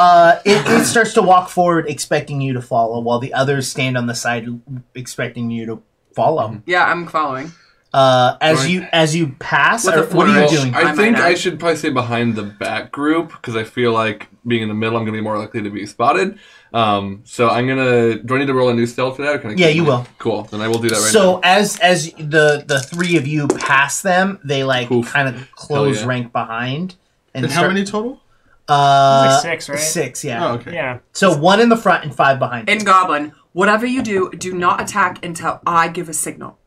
it starts to walk forward, expecting you to follow, while the others stand on the side, expecting you to follow. Yeah, I'm following. As you pass, With a what are you flourish. doing? I think might I add. should probably stay behind the back group because I feel like being in the middle, I'm going to be more likely to be spotted. So I'm going to... Do I need to roll a new stealth for that? Or can I Yeah, keep you my- will. Cool. Then I will do that right So now. as the three of you pass them, they like Oof. kind of close Hell yeah. rank behind. And how many total? Like 6, right? 6, yeah. Oh, okay. Yeah. So 1 in the front and 5 behind. In Goblin, whatever you do not attack until I give a signal.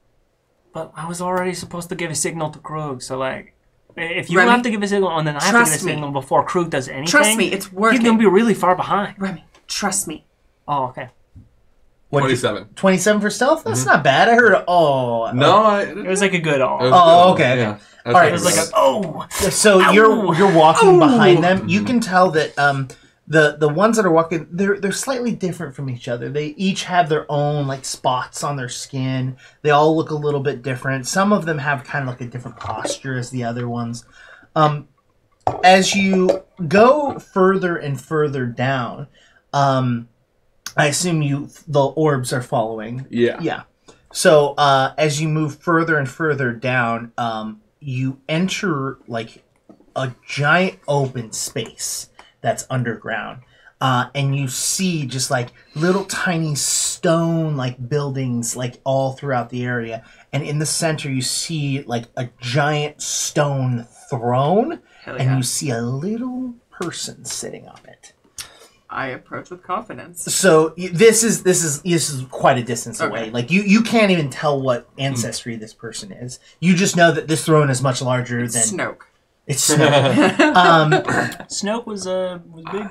But I was already supposed to give a signal to Krug, so like, if you Remy, have to give a signal and then I have to give a trust me. signal before Krug does anything, Trust me, it's working. he's gonna be really far behind. Remy, trust me. Oh, okay. What'd you- 27. 27 for stealth? That's not bad. I heard. No, It was like a good all. Oh, okay. Yeah. All right. It was like oh, So you're walking behind them. You can tell that the ones that are walking, they're slightly different from each other. They each have their own like spots on their skin. They all look a little bit different. Some of them have kind of like a different posture as the other ones. As you go further and further down, I assume the orbs are following. Yeah. Yeah. So as you move further and further down, you enter like a giant open space that's underground. And you see just like little tiny stone like buildings like all throughout the area. And in the center you see like a giant stone throne. Hell And yeah. you see a little person sitting on it. I approach with confidence. So this is quite a distance away. Okay. Like you can't even tell what ancestry this person is. You just know that this throne is much larger than Snoke. it's Snoke. Snoke was big.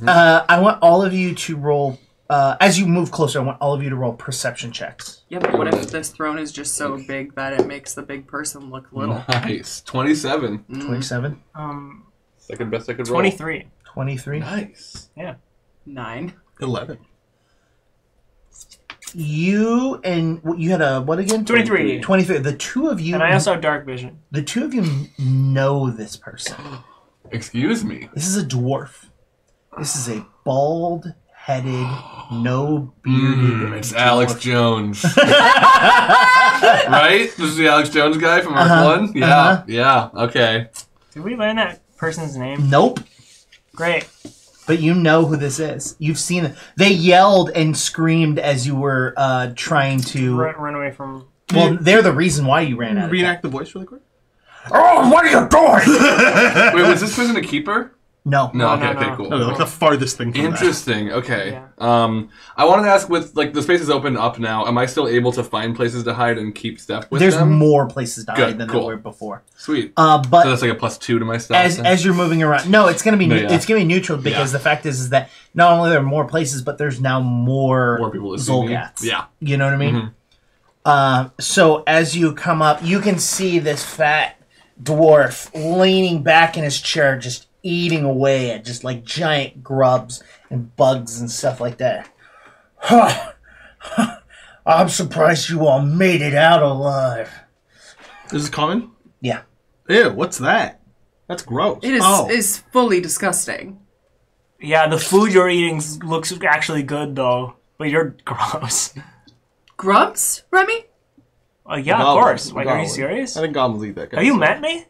I want all of you to roll as you move closer. I want all of you to roll perception checks. Yeah, but what if this throne is just so big that it makes the big person look little? Nice. 27. 27, Second best I could roll. 23. 23. Nice. Yeah. 9. 11. You had a what again? 23. 23. The two of you And I also have dark vision. the two of you know this person. Excuse me. This is a dwarf. This is a bald-headed, no bearded. It's Alex Jones. Right? This is the Alex Jones guy from Arc 1? Yeah. Yeah. Okay. Did we learn that person's name? Nope. Great. But you know who this is. You've seen it. They yelled and screamed as you were trying to. Run away from. Well, they're the reason why you ran out. Of Reenact the voice really quick. Oh, what are you doing? Wait, was this person a keeper? No. No. No, Okay. no. Okay. Cool. No, like the farthest thing from that. Interesting. Okay. Yeah. I wanted to ask, with like the space is open up now, am I still able to find places to hide and keep step with There's them? more places to hide Good, than cool. there were before. Sweet. So But that's like a +2 to my stats. then? as you're moving around, no, it's gonna be No, yeah. it's gonna be neutral because Yeah. the fact is that not only are there more places, but there's now more More people to see me. Zolgats. Yeah. You know what I mean? So as you come up, you can see this fat dwarf leaning back in his chair, just eating away at just like giant grubs and bugs and stuff like that. I'm surprised you all made it out alive. Is this common? Yeah. Ew, what's that? That's gross. It is Oh. is fully disgusting. Yeah, the food you're eating looks actually good though, but you're gross. Grubs, Remy? Yeah, of Goblin. course. Like, are you Goblin. serious? I think goblins eat that guy. Have you met me?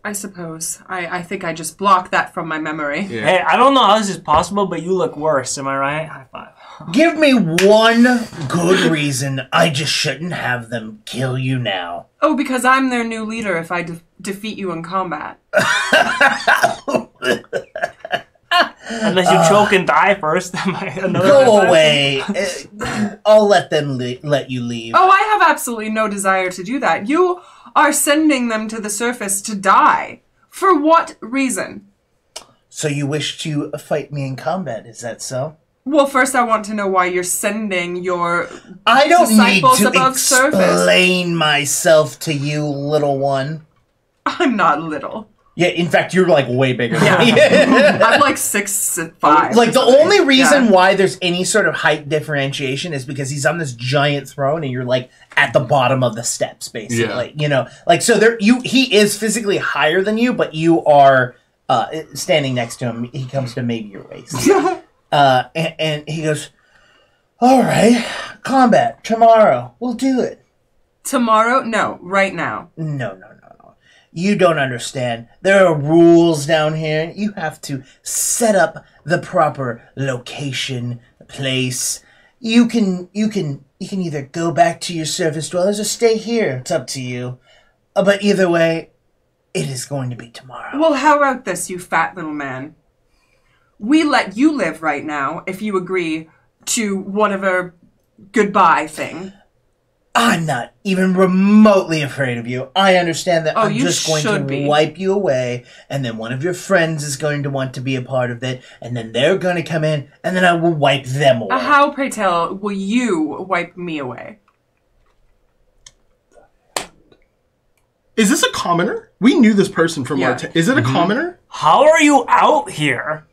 I suppose. I think I just blocked that from my memory. Yeah. Hey, I don't know how this is possible, but you look worse. Am I right? High five. Give me one good reason I just shouldn't have them kill you now. Oh, because I'm their new leader if I defeat you in combat. Unless you choke and die first. Go away. I'll let them let you leave. Oh, I have absolutely no desire to do that. You are sending them to the surface to die. For what reason? So you wish to fight me in combat, is that so? Well, first I want to know why you're sending your I don't need disciples to above explain myself to you, little one. I'm not little. Yeah, in fact, you're like way bigger than me. I'm like 6'5". Like, the only reason why there's any sort of height differentiation is because he's on this giant throne and you're like at the bottom of the steps, basically. You know, like, so he is physically higher than you, but you are standing next to him. He comes to maybe your waist. And he goes, all right, combat, tomorrow. We'll do it. Tomorrow? No, right now. No. You don't understand. There are rules down here. You have to set up the proper location, place. You can either go back to your surface dwellers or stay here. It's up to you. But either way, it is going to be tomorrow. Well, how about this, you fat little man? We let you live right now if you agree to whatever goodbye thing. I'm not even remotely afraid of you. I understand that I'm just going to wipe you away, and then one of your friends is going to want to be a part of it, and then they're going to come in, and then I will wipe them away. How, pray tell, will you wipe me away? Is this a commoner? We knew this person from our Is it a commoner? How are you out here?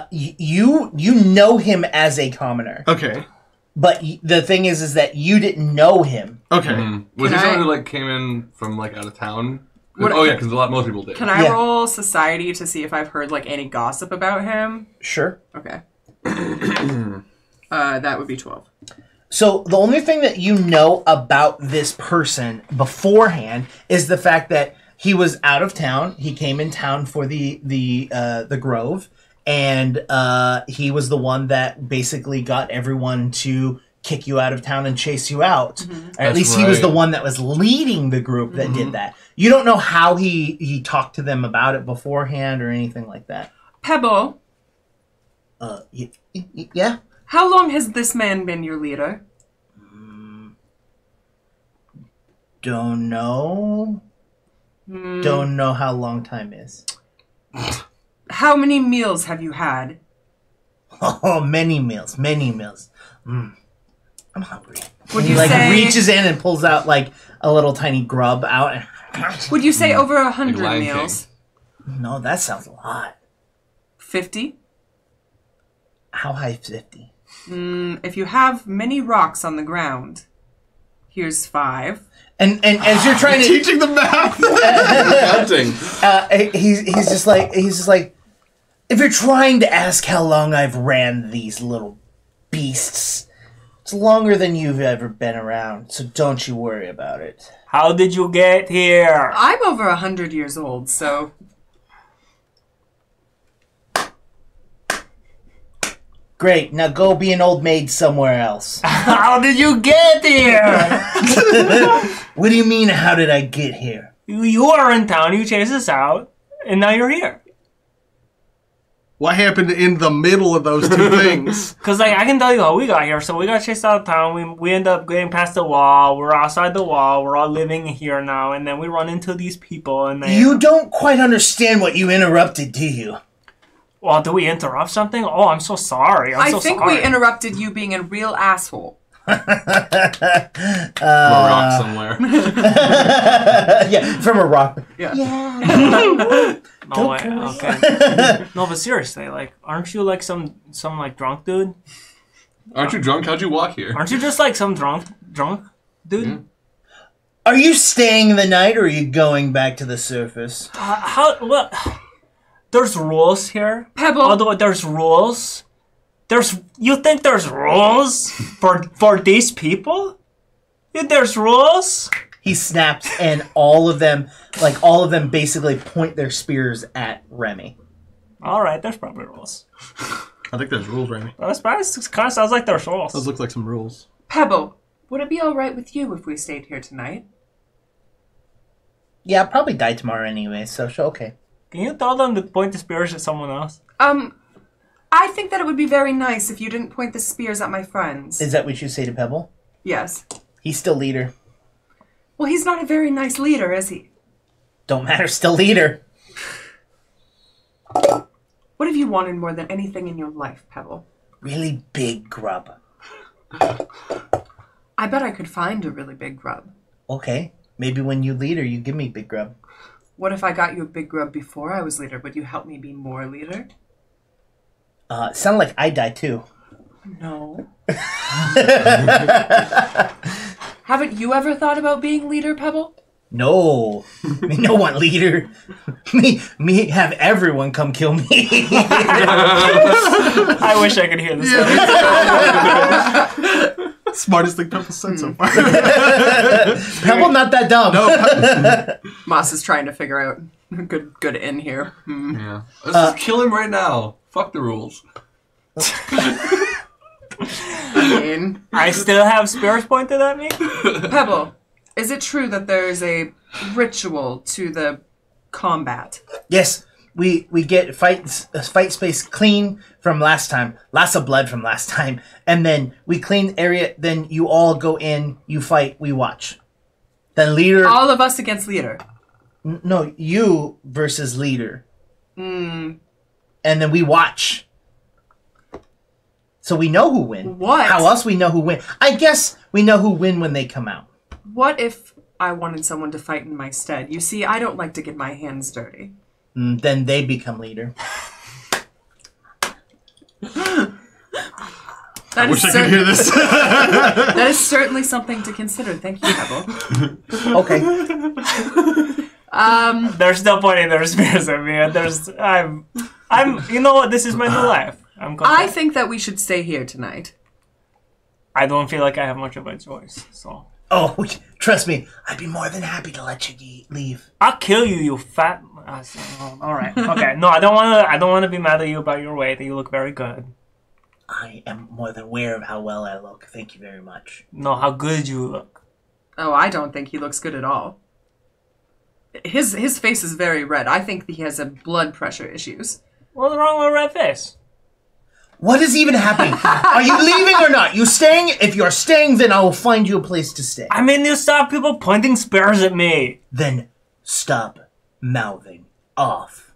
You know him as a commoner. Okay. But the thing is that you didn't know him. Okay. Was he someone who like came in from like out of town? Because most people did. Can I roll society to see if I've heard like any gossip about him? Sure. Okay. That would be 12. So the only thing that you know about this person beforehand is the fact that he was out of town. He came in town for the Grove. And he was the one that basically got everyone to kick you out of town and chase you out. Mm-hmm. Or at least he was the one that was leading the group that did that. You don't know how he talked to them about it beforehand or anything like that. Pebble. Yeah? How long has this man been your leader? Don't know. Don't know how long time is. How many meals have you had? Oh, many meals. I'm hungry. Would he you like say, reaches in and pulls out like a little tiny grub out. Would you say over 100 meals? No, that sounds a lot. 50? How high 50? If you have many rocks on the ground, here's 5. And as you're trying to teaching the math, counting, he's just like if you're trying to ask how long I've ran these little beasts, it's longer than you've ever been around. So don't you worry about it. How did you get here? I'm over 100 years old, so. Great, now go be an old maid somewhere else. How did you get here? What do you mean, how did I get here? You are in town, you chased us out, and now you're here. What happened in the middle of those two things? Because like, I can tell you how we got here. So we got chased out of town, we end up getting past the wall, we're outside the wall, we're all living here now, and then we run into these people, and they... You don't quite understand what you interrupted, do you? Well, did we interrupt something? Oh, I'm so sorry. I think we interrupted you being a real asshole. From a rock somewhere. Yeah, from a rock. Yeah. Oh, wait, okay. No, but seriously, like, aren't you like some like drunk dude? Aren't you drunk? How'd you walk here? Aren't you just like some drunk dude? Yeah. Are you staying the night or are you going back to the surface? What? There's rules here. Pebble. Although there's rules. You think there's rules for these people? There's rules? He snaps and all of them basically point their spears at Remy. Alright, there's probably rules. I think there's rules, Randy. Well, Spanish kind of sounds like there's rules. Those look like some rules. Pebble, would it be all right with you if we stayed here tonight? Yeah, I'll probably die tomorrow anyway, so okay. Can you tell them to point the spears at someone else? I think that it would be very nice if you didn't point the spears at my friends. Is that what you say to Pebble? Yes. He's still leader. Well, he's not a very nice leader, is he? Don't matter, still leader. What have you wanted more than anything in your life, Pebble? Really big grub. I bet I could find a really big grub. Okay, maybe when you leader, you give me big grub. What if I got you a big grub before I was leader? Would you help me be more leader? Sound like I die too. No. Haven't you ever thought about being leader, Pebble? No. Me no want leader. Me have everyone come kill me. I wish I could hear this. Smartest thing Pebble said so far. Pebble not that dumb. No, Moss is trying to figure out a good in here. Yeah. Let's just kill him right now. Fuck the rules. I still have spears pointed at me? Pebble, is it true that there's a ritual to the combat? Yes, we get fight space clean from last time. Lots of blood from last time. And then we clean the area, then you all go in, you fight, we watch. Then leader... All of us against leader. No, you versus leader. And then we watch. So we know who win. What? How else we know who win? I guess we know who win when they come out. What if I wanted someone to fight in my stead? You see, I don't like to get my hands dirty. Then they become leader. I wish I could hear this. That is certainly something to consider. Thank you, Pebble. Okay. They're still pointing their spears at me. I'm. You know what? This is my new life. I'm content. I think that we should stay here tonight. I don't feel like I have much of a choice. So. Oh, trust me, I'd be more than happy to let you leave. I'll kill you, you fat. All right. Okay. No, I don't want to be mad at you about your weight. You look very good. I am more than aware of how well I look. Thank you very much. No, how good you look. Oh, I don't think he looks good at all. His face is very red. I think he has blood pressure issues. What's wrong with a red face? What is even happening? Are you leaving or not? You staying? If you're staying, then I will find you a place to stay. I mean, you stop people pointing spears at me. Then stop mouthing off.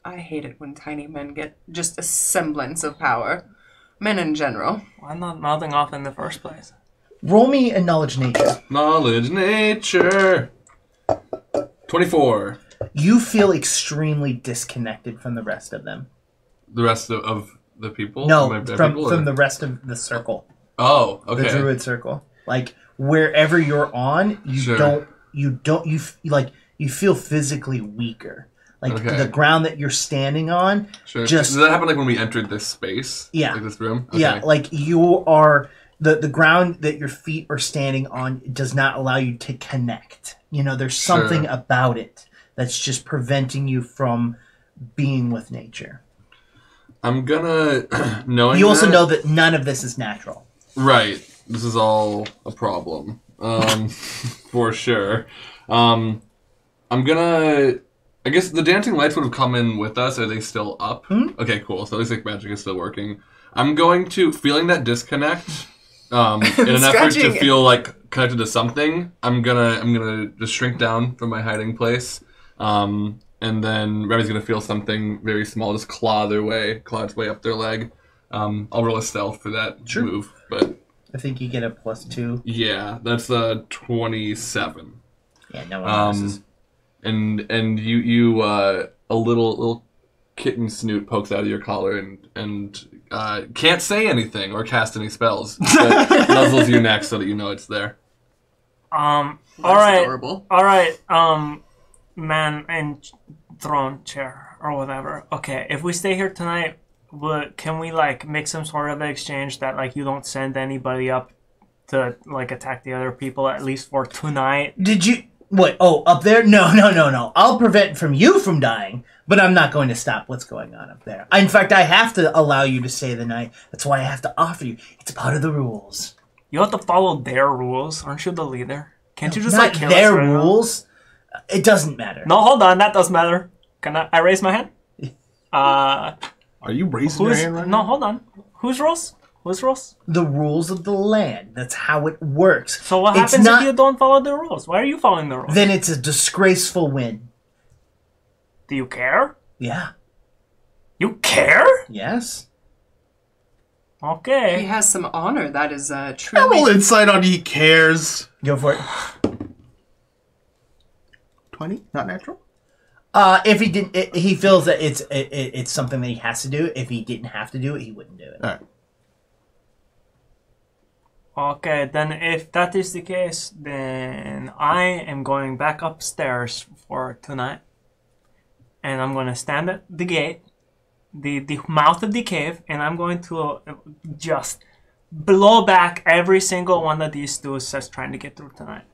I hate it when tiny men get just a semblance of power. Men in general. Why not mouthing off in the first place? Roll me a knowledge nature. Knowledge nature. 24. You feel extremely disconnected from the rest of them. The rest of the people? No, people, from the rest of the circle. Oh, okay. The druid circle. Like wherever you're on, you feel physically weaker. Like the ground that you're standing on. Sure. Just Does that happen like when we entered this space? Yeah. Like this room? Okay. Yeah, like you are the ground that your feet are standing on does not allow you to connect. You know, there's something about it that's just preventing you from being with nature. I'm gonna knowing you also know that none of this is natural. Right. This is all a problem. For sure. I'm gonna I guess the dancing lights would have come in with us. Are they still up? Okay, cool. So at least like magic is still working. I'm going to feeling that disconnect in an effort to feel like connected to something. I'm gonna just shrink down from my hiding place. And then Remy's gonna feel something very small just claw its way up their leg. I'll roll a stealth for that move, but I think you get a +2. Yeah, that's a 27. Yeah, no one notices. And you a little kitten snoot pokes out of your collar and can't say anything or cast any spells. But nuzzles you next so that you know it's there. All right. Adorable. All right. Man in throne chair or whatever. Okay, if we stay here tonight, can we like make some sort of exchange that like you don't send anybody up to like attack the other people at least for tonight? Did you Wait, oh, up there? No. I'll prevent you from dying, but I'm not going to stop what's going on up there. In fact, I have to allow you to stay the night. That's why I have to offer you. It's part of the rules. You have to follow their rules. Aren't you the leader? Can't you just Not kill their us right now? rules. It doesn't matter. No, hold on. That does matter. Can I raise my hand? Are you raising your hand right No, now? hold on. Whose rules? Whose rules? The rules of the land. That's how it works. So what It's happens not- if you don't follow the rules? Why are you following the rules? Then it's a disgraceful win. Do you care? Yeah. You care? Yes. He Okay. has some honor. That is Double truly. insight on he cares. Go for it. 20? Not natural? If he didn't, he feels that it's something that he has to do. If he didn't have to do it, he wouldn't do it. Alright. Okay, then if that is the case, then I am going back upstairs for tonight. And I'm going to stand at the gate, the mouth of the cave, and I'm going to just blow back every single one of these dudes that's trying to get through tonight.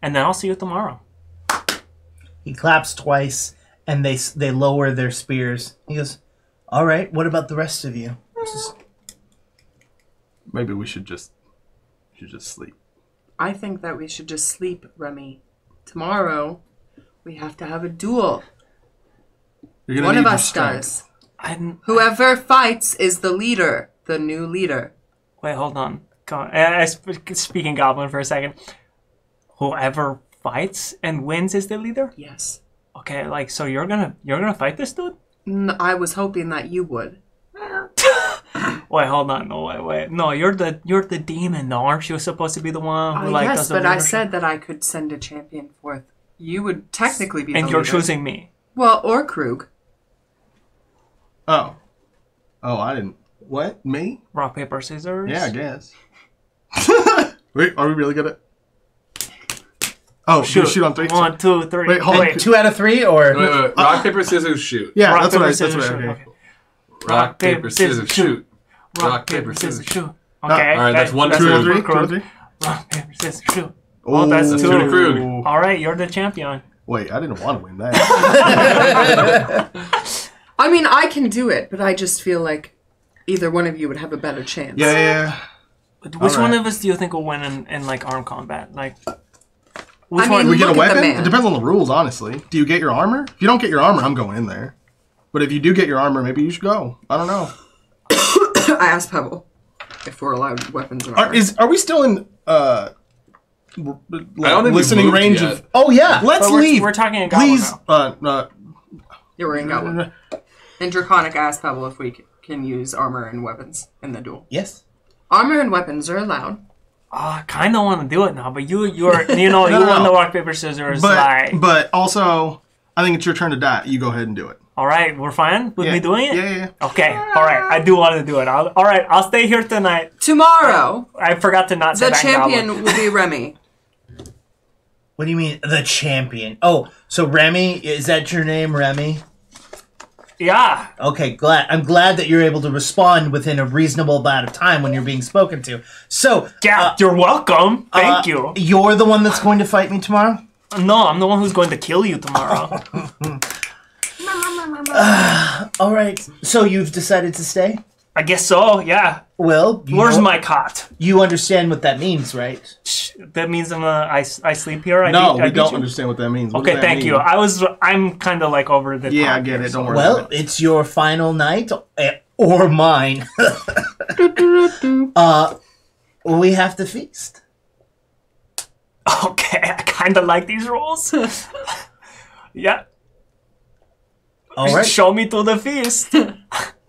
And then I'll see you tomorrow. He claps twice, and they lower their spears. He goes, "All right. What about the rest of you?" Maybe we should just sleep. I think that we should just sleep, Remy. Tomorrow, we have to have a duel. You're gonna One need of your us strength. does. Whoever fights is the leader, the new leader. Wait, hold on. Speaking Goblin for a second. Whoever fights and wins is the leader? Yes. Okay, like, so you're gonna fight this dude? I was hoping that you would. Wait, hold on. No, wait. No, you're the demon. No, aren't you supposed to be the one who Yes, does the but I leadership? said that I could send a champion forth. You would technically be And the you're leader. choosing me. Well, or Krug. Oh, I didn't. What? Me? Rock, paper, scissors. Yeah, I guess. Wait, are we really good at? Oh, shoot on 3. 1, 2, 3. Wait, hold on. 2 out of 3, or Wait. Rock, paper, scissors, shoot. Yeah, Rock, that's what paper, I. scissors, That's what I. shoot. Okay. Okay. Rock, paper, scissors, shoot. Rock, paper, scissors, shoot. shoot. Okay. All right, that's one, that's two, one three, for 2 Krug. or 3. Rock, paper, scissors, shoot. Oh, that's Ooh. 2 to Krug. All right, you're the champion. Wait, I didn't want to win that. I mean, I can do it, but I just feel like either one of you would have a better chance. yeah. Which All one right. of us do you think will win in like armed combat? Like, which I one? mean, We get a Look at the weapon? man. It depends on the rules, honestly. Do you get your armor? If you don't get your armor, I'm going in there. But if you do get your armor, maybe you should go. I don't know. I asked Pebble if we're allowed weapons and armor. Are we still in don't think we listening moved range yet. of? oh yeah, Let's But we're- leave. we're talking in Goblin Please. Yeah, we're in Goblin. And Draconic asked Pebble if we can use armor and weapons in the duel. yes. Armor and weapons are allowed. I kind of want to do it now, but you're you won no. the rock paper scissors. like, But also, I think it's your turn to die. You go ahead and do it. all right, we're fine with me doing it. Yeah. Okay, all right, I do want to do it. All right, I'll stay here tonight. Tomorrow, I forgot to not say the that in champion Goblin. will be Remy. What do you mean the champion? Oh, so Remy, is that your name, Remy? Yeah. Okay, I'm glad that you're able to respond within a reasonable amount of time when you're being spoken to. So, Yeah, you're welcome. Thank you. You're the one that's going to fight me tomorrow? No, I'm the one who's going to kill you tomorrow. All right. So you've decided to stay? I guess so, yeah. Well, Where's my cot? You understand what that means, right? That means I sleep here? No, we beat don't you? understand what that means. What Okay, does that thank mean? you. I'm kind of like over the Yeah, top I get here, it. so- Don't worry Well, about it. it's your final night, or mine. We have to feast. Okay, I kind of like these rules. Yeah. All right. Show me to the feast.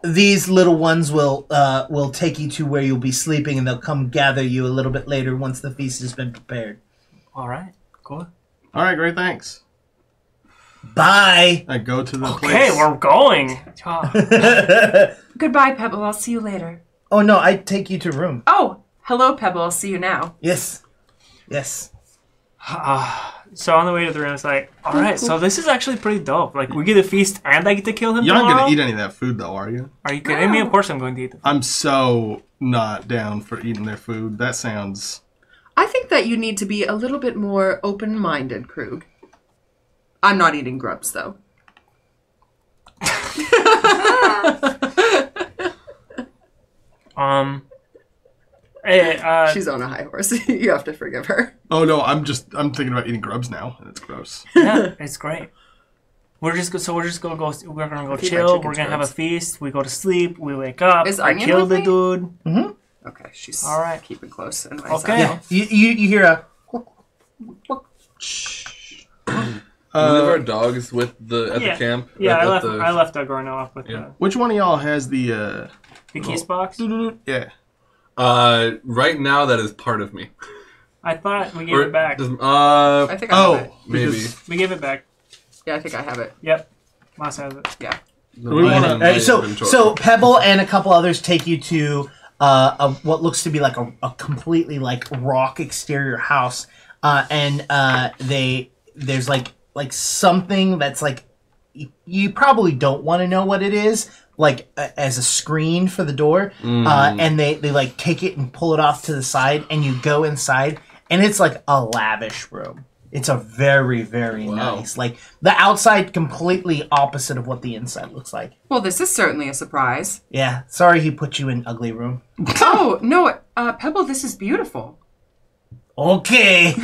These little ones will take you to where you'll be sleeping, and they'll come gather you a little bit later once the feast has been prepared. All right, cool. All right, great. Thanks. Bye. I go to the Okay, place. we're going. Goodbye, Pebble. I'll see you later. Oh no, I take you to room. Oh, hello, Pebble. I'll see you now. Yes. Yes. So on the way to the room, it's like, all right, so this is actually pretty dope. Like, we get a feast and I get to kill him You're not tomorrow? gonna eat any of that food, though, are you? Are you kidding me? Of course I'm going to eat it. I'm so not down for eating their food. That sounds. I think that you need to be a little bit more open-minded, Krug. I'm not eating grubs, though. Hey, She's on a high horse. You have to forgive her. Oh no, I'm thinking about eating grubs now, and it's gross. yeah, it's great. We're gonna go Feed my chill. We're chickens gonna have a grubs. feast. We go to sleep. We wake up. Is I Onion kill with the me? dude. Okay, she's All right. keeping close. And Okay. Yeah, you hear a. We leave our dogs with at the camp. Yeah, at I left Agorno up with Which one of y'all has the the keys box. yeah? Right now, that is part of me. I thought we gave it back. I think I have it. Maybe. We gave it back. Yeah, I think I have it. Yep. Moss has it. Yeah. We wanna- All right, so Pebble and a couple others take you to what looks to be like a completely like rock exterior house, and there's like something that's like you probably don't want to know what it is, like as a screen for the door, and they like take it and pull it off to the side, and you go inside, and it's like a lavish room. It's a very, very nice. Like the outside completely opposite of what the inside looks like. Well, this is certainly a surprise. Yeah, sorry he put you in ugly room. Oh, no, Pebble, this is beautiful. Okay.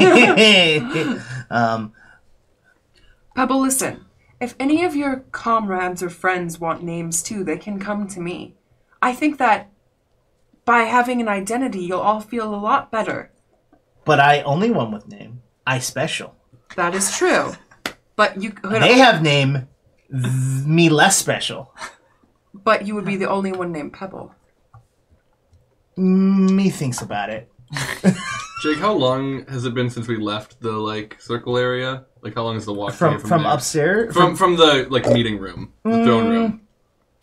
Pebble, listen. If any of your comrades or friends want names too, they can come to me. I think that by having an identity, you'll all feel a lot better. But I only one with name. I special. That is true. But you could. They have name. Me less special. But you would be the only one named Pebble. Me thinks about it. Jake, how long has it been since we left the circle area? Like, how long is the walk From there? upstairs. From the meeting room, the throne room.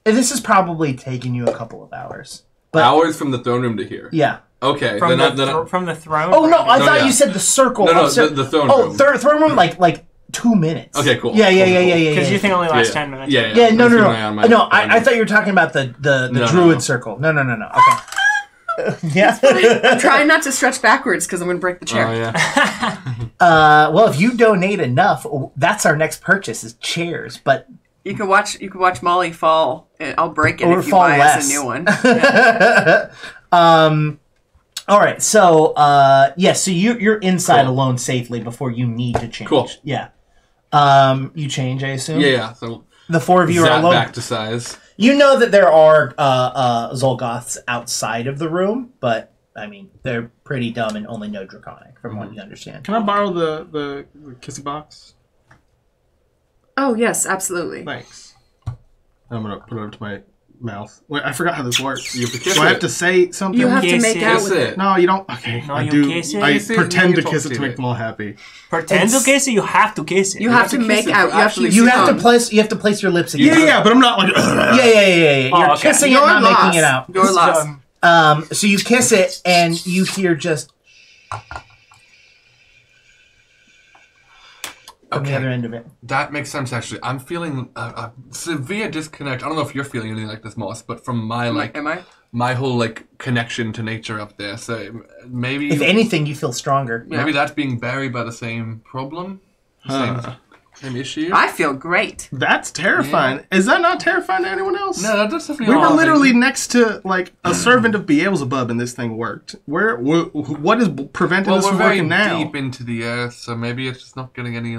This is probably taking you a couple of hours. But Hours from the throne room to here. yeah. Okay, From then from the throne. Oh no! I thought yeah. you said the circle. No, upstairs. the throne Oh, room. throne room, like 2 minutes. Okay, cool. Yeah. Because you think only lasts Yeah. 10 minutes. Yeah. Yeah, no. Let's keep an eye on my No, I calendar. thought you were talking about the No, druid no. circle. No. Okay. Yeah. I'm trying not to stretch backwards because I'm going to break the chair. Oh yeah. Well, if you donate enough, that's our next purchase is chairs. But You can watch Molly fall. And I'll break it Or if you fall buy less. us a new one. Yeah. all right, so so you're inside alone safely before you need to change. Cool. Yeah. You change, I assume. Yeah. So The four of you are zap alone. back to size. You know that there are Zolgoths outside of the room, but I mean they're pretty dumb and only know Draconic, from what you understand. Can I borrow the kissy box? Oh, yes, absolutely. Thanks. I'm gonna put it up to my mouth. Wait, I forgot how this works. You have to kiss Do I it. have to say something? You have to Kiss make it. out Kiss with it. it. No, you don't. Okay, No, I you do. kiss it. I Kiss it, pretend you to kiss it talk to to make it. them all happy. Pretend to kiss it, you have to kiss it. You have to to make kiss it out. for You have to actually- use You your have to tongue. place your lips against. Yeah, but I'm not like. Yeah. You're Oh, okay. kissing it, Your not loss. making it out. Your loss. So you kiss it, and you hear just from the Okay. other end of it. That makes sense, actually. I'm feeling a severe disconnect. I don't know if you're feeling anything like this, Moss, but from my Am I? my whole connection to nature up there. So maybe If anything, you feel stronger. maybe that's being buried by the same problem, same issue. I feel great. That's terrifying. Is that not terrifying to anyone else? No, that's definitely. We were not. literally next to a servant of Beelzebub, and this thing worked. What is preventing Well, us we're from very working now? deep into the earth, so maybe it's just not getting any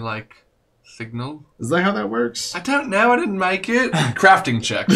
signal. Is that how that works? I don't know. I didn't make it. Crafting check.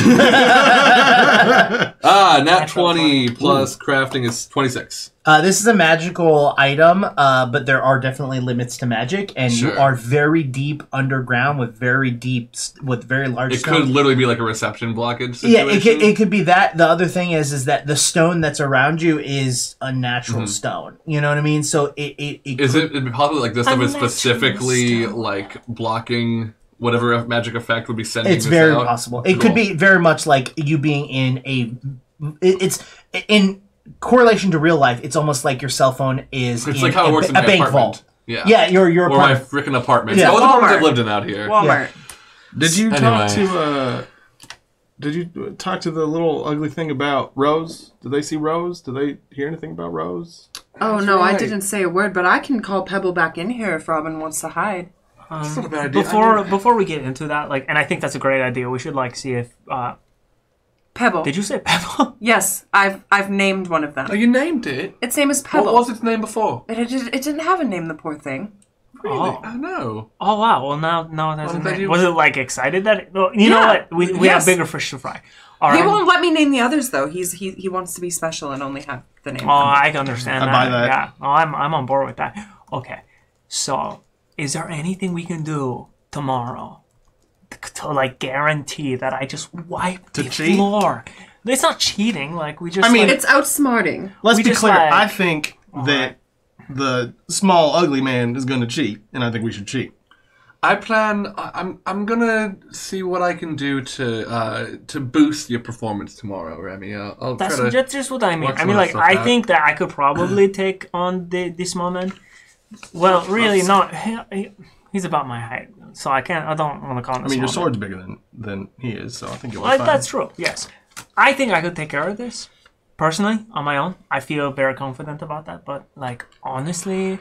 Nat 20 plus crafting is 26. This is a magical item, but there are definitely limits to magic, and you Sure. are very deep underground with very large It stones. could literally be like a reception blockage Yeah, situation. it could be that. The other thing is that the stone that's around you is a natural stone. You know what I mean? So Is it possible this stuff is Unnatural specifically stone. blocking whatever magic effect would be sending It's this very out? possible. It Cool. could be very much like you being in it's in correlation to real life. It's almost like your cell phone is It's in like how it works in a my bank apartment. vault. Yeah. Yeah, your Or my apartment. freaking apartments. Yeah. All the apartments Walmart. I've lived in out here. Walmart. Did you Anyway. talk to Did you talk to the little ugly thing about Rose? Did they see Rose? Did they hear anything about Rose? Oh, That's no, I right. didn't say a word, but I can call Pebble back in here if Robin wants to hide. That's not a bad idea. Before we get into that, like, and I think that's a great idea. We should like see if. Pebble. Did you say Pebble? Yes, I've named one of them. Oh, you named it? Its name is Pebble. What was its name before? It didn't have a name, the poor thing. Really? Oh. Oh, no. Oh wow! Well now it has a Well, name. Was it like excited that? You know what? We have Yes. bigger fish to fry. All He right. won't let me name the others though. He wants to be special and only have the name. Oh, I can understand I that. buy that. Yeah. Oh, I'm on board with that. Okay. So, is there anything we can do tomorrow to like guarantee that I just wipe the cheat? floor? It's not cheating. Like we just. I mean, like, It's outsmarting. Let's We be just, clear. like- I think that the small ugly man is going to cheat, and I think we should cheat. I'm gonna see what I can do to boost your performance tomorrow, Remy. I'll that's try to. that's just what I mean. work I some mean, of like that stuff I out. think that I could probably take on this moment. Well, really not. He's about my height, so I can't. I don't want to call him. I mean, your sword's bigger than he is, so I think you'll be Well, fine. that's true. Yes, I think I could take care of this personally on my own. I feel very confident about that. But like honestly,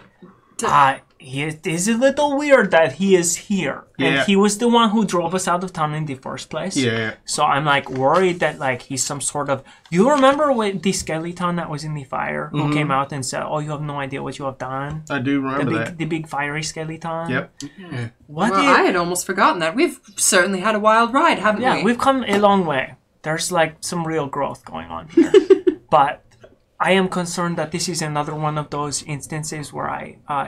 it is a little weird that he is here, and Yeah. he was the one who drove us out of town in the first place. Yeah. So I'm like worried that like he's some sort of. Do you remember the skeleton that was in the fire who Mm-hmm. came out and said, "Oh, you have no idea what you have done." I do remember that. The big fiery skeleton. Yep. What? Well, do I you- had almost forgotten that. We've certainly had a wild ride, haven't Yeah, we? we've come a long way. There's like some real growth going on here. But I am concerned that this is another one of those instances where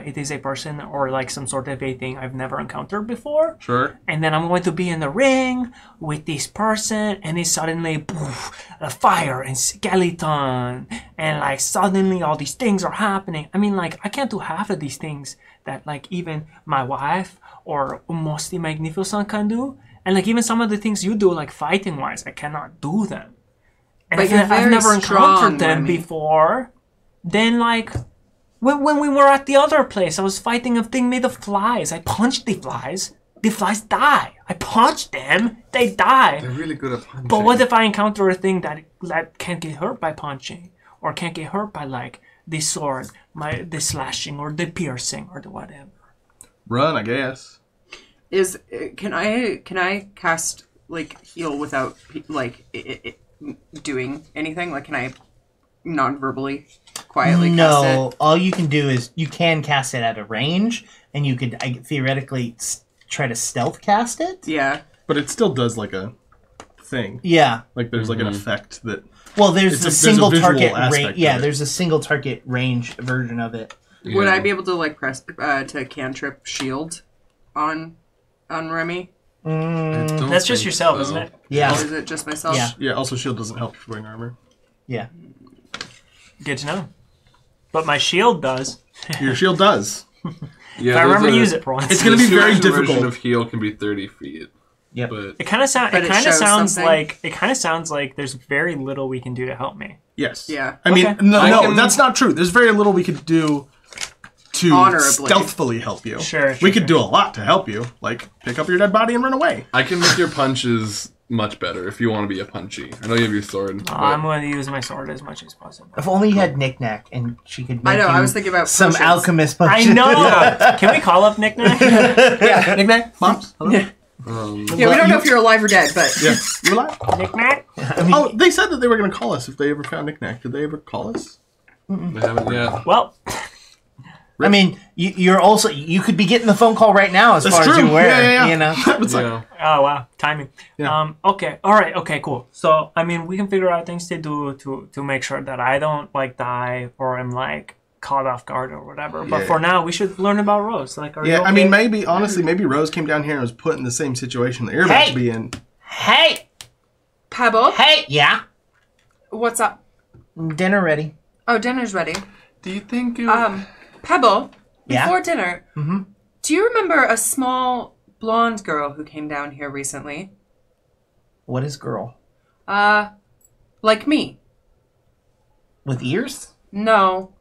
it is a person or like some sort of a thing I've never encountered before. Sure. And then I'm going to be in the ring with this person and it's suddenly poof, a fire and skeleton and like suddenly all these things are happening. I mean like I can't do half of these things that like even my wife or Most the Magnificent can do. And like even some of the things you do like fighting wise, I cannot do them. And But if you're I've very never strong, encountered them Remy. before, then like when we were at the other place, I was fighting a thing made of flies. I punched the flies. The flies die. I punched them. They die. They're really good at punching. But what if I encounter a thing that can't get hurt by punching, or can't get hurt by like the sword, the slashing, or the piercing, or the whatever? Run, I guess. Can I cast like heal without like doing anything? Like, can I non-verbally quietly cast No, it? all you can do is you can cast it at a range, and you could theoretically try to stealth cast it. Yeah. But it still does like a thing. Yeah. Like there's like an effect that. Well, there's It's the there's a single visual target aspect range. of Yeah, it. there's a single target range version of it. Would I be able to like press to cantrip shield on Remy? That's just yourself, isn't it? Yeah. Or is it just myself? Yeah. Yeah. Also, shield doesn't help if you're wearing armor. Yeah. Good to know. But my shield does. Your shield does. Yeah, If I remember to there's use it for once. It's gonna be very version difficult. of heal can be 30 feet. Yep. But It kind of But it shows sounds something? like there's very little we can do to help me. Yes. Yeah. I mean, Okay. no, that's not true. There's very little we could do to Honorably. stealthily help you. Sure, We could do a lot to help you, like pick up your dead body and run away. I can make your punches much better if you want to be a punchy. I know you have your sword. but I'm going to use my sword as much as possible. If only you had Knick-Knack and she could make I know, you I was thinking about some potions. alchemist I potions. know. Can we call up Nick Knack? Knick-knack, moms. Hello? Yeah, we don't know if you're alive or dead, but Yeah, you alive? Nick Knack? Oh, they said that they were going to call us if they ever found Knick-Knack. Did they ever call us? they haven't yet. Well, I mean, you're also you could be getting the phone call right now as That's far as true. you're aware. Yeah. You know. It's like, Yeah. oh wow, timing. Yeah. Okay, all right, okay, cool. So I mean, we can figure out things to do to make sure that I don't like die or am like caught off guard or whatever. But Yeah. for now, we should learn about Rose. Like, are you yeah, okay? I mean, maybe, honestly, maybe Rose came down here and was put in the same situation that you're about Hey! to be in. Hey, Pebble, hey, yeah, what's up? dinner ready. Oh, dinner's ready. Do you think you... Pebble, Yeah? before dinner, do you remember a small blonde girl who came down here recently? What is girl Like me? with ears? No.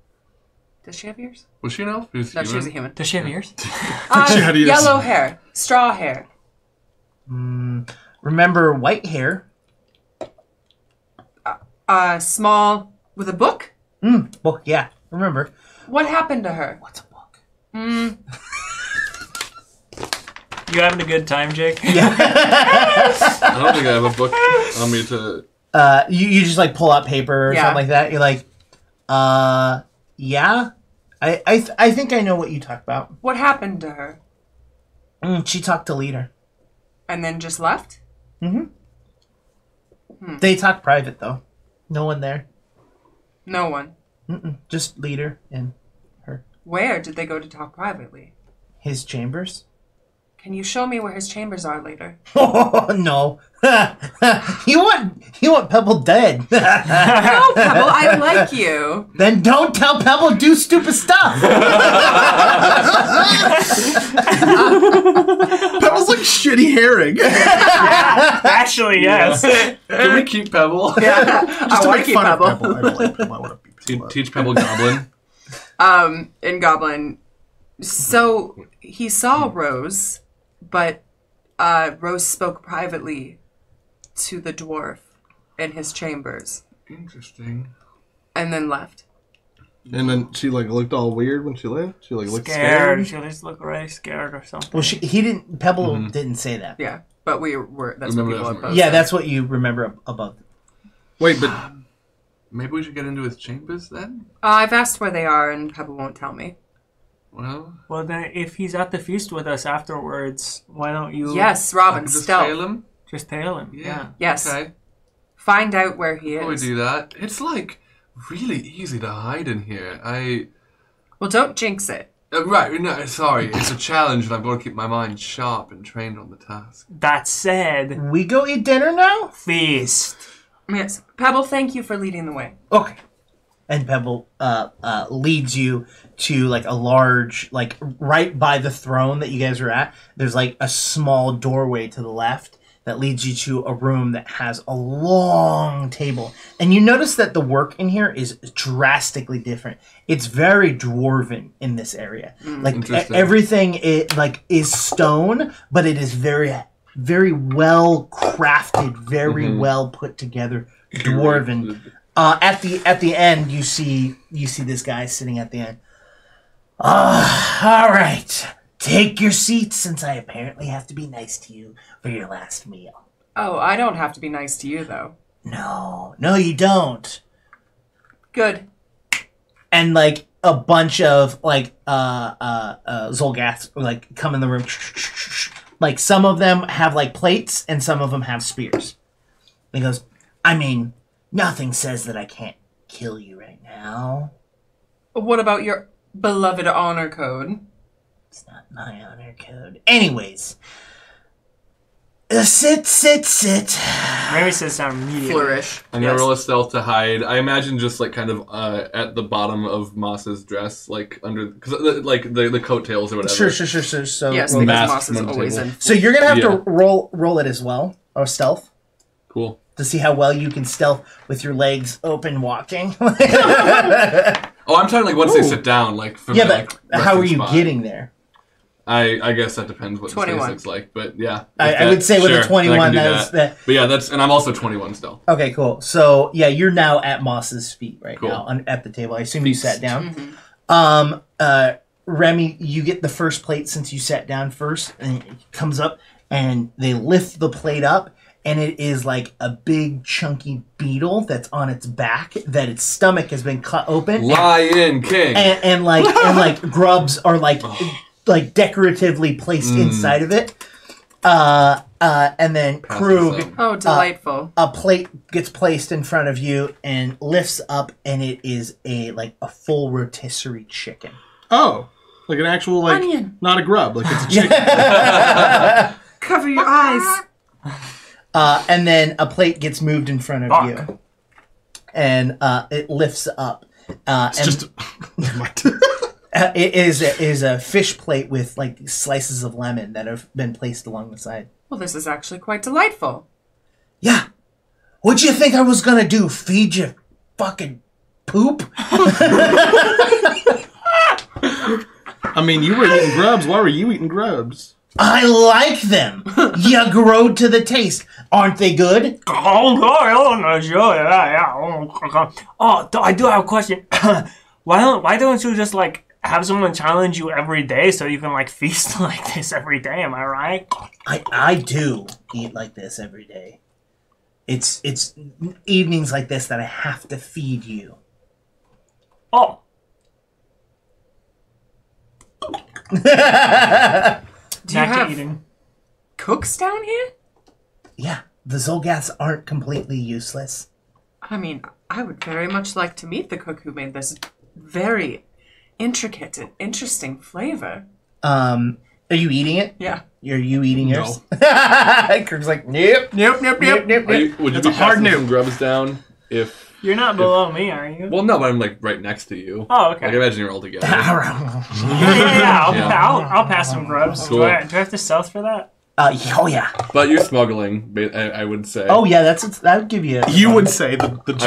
Does she have ears? Was she an elf? No, she was a human. Does she have ears? She had ears. Yellow hair, straw hair. Remember white hair? Small with a book. Well, yeah. remember. What happened to her? What's a book? You having a good time, Jake? I don't think I have a book on me to. You just like pull out paper or Yeah. something like that. You're like, yeah. I think I know what you talk about. What happened to her? She talked to leader. And then just left? They talk private though. No one there. No one. Just leader and her. Where did they go to talk privately? His chambers. Can you show me where his chambers are later? Oh no! you want Pebble dead? No, Pebble, I like you. Then don't tell Pebble to do stupid stuff. Pebble's like shitty herring. Actually, yes. Can we keep Pebble? I want to keep Pebble. I don't like Pebble. I want to beat Pebble. Teach Pebble Goblin. In Goblin. So he saw Rose, but Rose spoke privately to the dwarf in his chambers Interesting. and then left. And then she like looked all weird when she left. She like looked Scared. scared. She just looked really scared or something. Well, he didn't. Pebble didn't say that. Yeah, but we were. That's Remember what people that have from- posted. Yeah, that's what you remember about. Wait, but Maybe we should get into his chambers then? I've asked where they are, and Pebble won't tell me. Well, Well, then, if he's at the feast with us afterwards, why don't you Yes, I Robin, can just stealth. tail him? just tail him? Yeah. Yes. Okay. Find out where he Before we is. do that, it's like really easy to hide in here. Well, don't jinx it. Right, no, sorry. It's a challenge and I've got to keep my mind sharp and trained on the task. That said, We go eat dinner now. feast. Yes. Pebble, thank you for leading the way. Okay. And Pebble leads you to like a large, like right by the throne that you guys are at. There's like a small doorway to the left that leads you to a room that has a long table. And you notice that the work in here is drastically different. It's very dwarven in this area. Like Interesting. everything is stone, but it is very, very well crafted, very well put together, dwarven. At the end, you see this guy sitting at the end. All right. Take your seats, since I apparently have to be nice to you for your last meal. Oh, I don't have to be nice to you, though. No, you don't. Good. And like a bunch of like Zolgaths like come in the room. Like some of them have like plates and some of them have spears. And he goes, I mean, nothing says that I can't kill you right now. What about your beloved honor code? It's not my honor code. Anyways. Sit. Maybe sits down immediately. Flourish. I'm gonna Yes. roll a stealth to hide. I imagine just like kind of at the bottom of Moss's dress, like under, because like the coattails or whatever. Sure. So, Yes, roll- because mask Moss is on the always table. in. so you're gonna have Yeah. to roll it as well, or stealth, Cool. to see how well you can stealth with your legs open walking. Oh, I'm talking like once they Ooh. sit down, like from Yeah, like, but how are resting you spot. getting there? I guess that depends what the 21. space looks like, but yeah. I would say with a 21, that's that. But yeah, that's, and I'm also 21 still. Okay, cool. So yeah, you're now at Moss's feet right Cool. now at the table. I assume you sat down. Remy, you get the first plate since you sat down first, and it comes up, and they lift the plate up, and it is like a big chunky beetle that's on its back, that its stomach has been cut open, Lion King. and grubs are like decoratively placed inside of it. And then Pass Krug, this up. Oh, delightful. a plate gets placed in front of you and lifts up, and it is a full rotisserie chicken. oh, like an actual like Onion. not a grub, like it's a chicken. Cover your eyes. And then a plate gets moved in front of you, and it lifts up. It's And just it is a fish plate with like slices of lemon that have been placed along the side. Well, this is actually quite delightful. Yeah. What'd you think I was gonna do? Feed you fucking poop? I mean, you were eating grubs. Why were you eting grubs? I like them. You grow to the taste. Aren't they good? Oh, I do have a question. Why don't you just like have someone challenge you every day so you can like feast like this every day? Am I right? I do eat like this every day. It's evenings like this that I have to feed you. Oh. Do you have eating. cooks down here? Yeah, the Zolgaths aren't completely useless. I mean, I would very much like to meet the cook who made this very intricate and interesting flavor. Are you eating it? Yeah. Are you eating yours? No. Kirk's like, nope. Nope. Would you It's a be hard passing no. some grubs down if... You're not below me, are you? Well, no, but I'm like right next to you. Oh, okay. Like, imagine you're all together. I'll pass some grubs. Cool. Do I have to stealth for that? Oh yeah. But you're smuggling, I would say. Oh yeah. That would give you. You would say the I would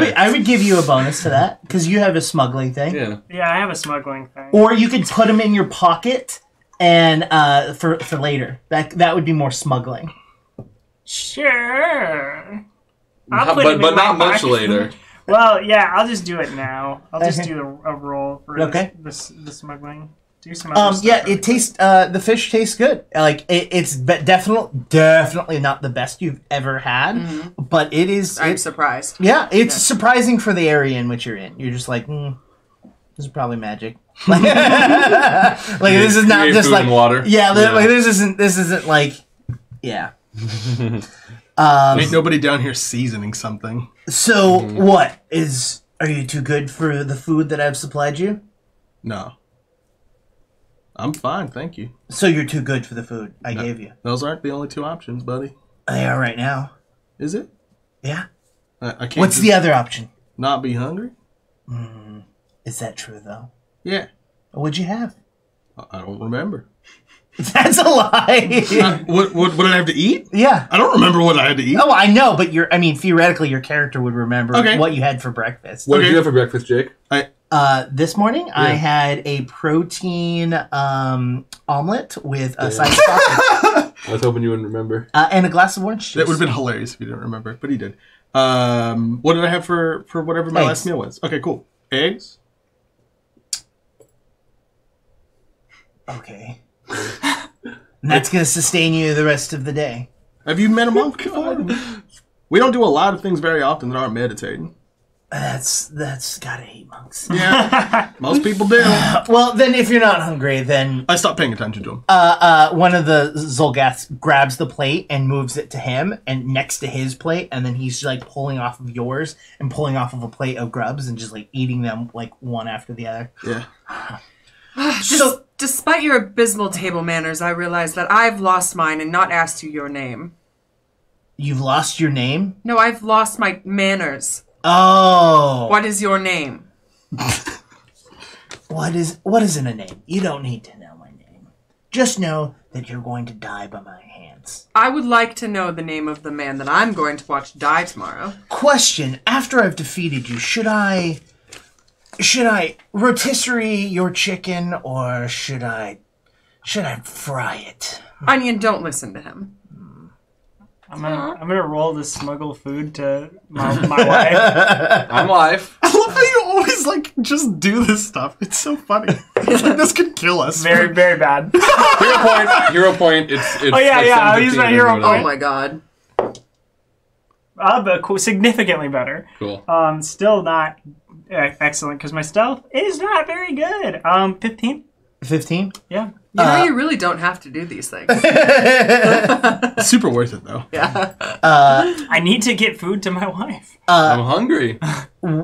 GM. I would give you a bonus to that because you have a smuggling thing. Yeah. Yeah, I have a smuggling thing. Or you could put them in your pocket and for later. That would be more smuggling. Sure. I'll put But it in not my much pocket. later. Well, yeah, I'll just do it now. I'll just Okay. do a roll for Okay. the smuggling. Do some other stuff Yeah, really it tastes. The fish tastes good. Like it's definitely not the best you've ever had, but it is. I'm surprised. Yeah, it's surprising for the area in which you're in. You're just like, this is probably magic. Like, this is not You ate just food like and water. Yeah, Yeah. like this isn't like, yeah. Ain't nobody down here seasoning something. So what is? Are you too good for the food that I've supplied you? No. I'm fine, thank you. So you're too good for the food I gave you. Those aren't the only two options, buddy. They are right now. Is it? Yeah. I can't What's just the other option? not be hungry? Is that true though? Yeah. What'd you have? I don't remember. That's a lie. What did I have to eat? Yeah. I don't remember what I had to eat. Oh, I know, but theoretically, your character would remember Okay. what you had for breakfast. What did Okay. you have for breakfast, Jake? This morning, I had a protein omelet with a side of sausage I was hoping you wouldn't remember. and a glass of orange juice. That would have been hilarious if you didn't remember, but he did. What did I have for whatever my Eggs. last meal was? Okay, cool. Eggs? Okay. And that's going to sustain you the rest of the day. Have you met a monk before? We don't do a lot of things very often that aren't meditating. That's gotta hate monks. Yeah, most people do. Well, then if you're not hungry, then I stopped paying attention to him. one of the Zolgaths grabs the plate and moves it to him and next to his plate, and then he's like pulling off of yours and pulling off of a plate of grubs and just like eating them like one after the other. Yeah. Despite your abysmal table manners, I realize that I've lost mine and not asked you your name. You've lost your name? No, I've lost my manners. Oh. What is your name? What isn't a name? You don't need to know my name. Just know that you're going to die by my hands. I would like to know the name of the man that I'm going to watch die tomorrow. Question, after I've defeated you, should I rotisserie your chicken or should I fry it? Onion, don't listen to him. I'm gonna roll the smuggle food to my wife. I'm live. I love how you always like just do this stuff. It's so funny. It's like this could kill us. Very, very bad. Hero point. It's Oh, yeah, like yeah, I'll use 7:15 my or hero whatever. Oh my god. But significantly better. Cool. Still not excellent because my stealth is not very good. 15. 15? Yeah. You know, you really don't have to do these things. It's super worth it though. Yeah. I need to get food to my wife. I'm hungry.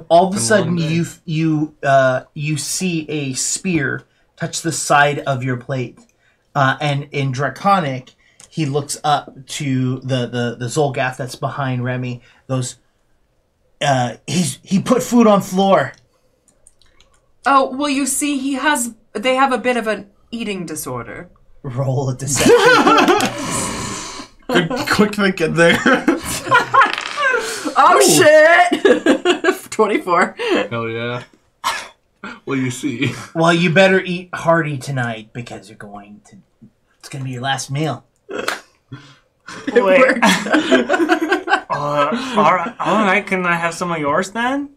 All of a sudden, long you see a spear touch the side of your plate, and in Draconic, he looks up to the Zolgath that's behind Remy. Goes, he put food on floor. Oh, well, you see, they have a bit of an eating disorder. Roll a deception. Good quick thinking there. Oh, shit! 24. Hell yeah. Well, you see. Well, you better eat hearty tonight because it's going to be your last meal. Wait. All right. Can I have some of yours then?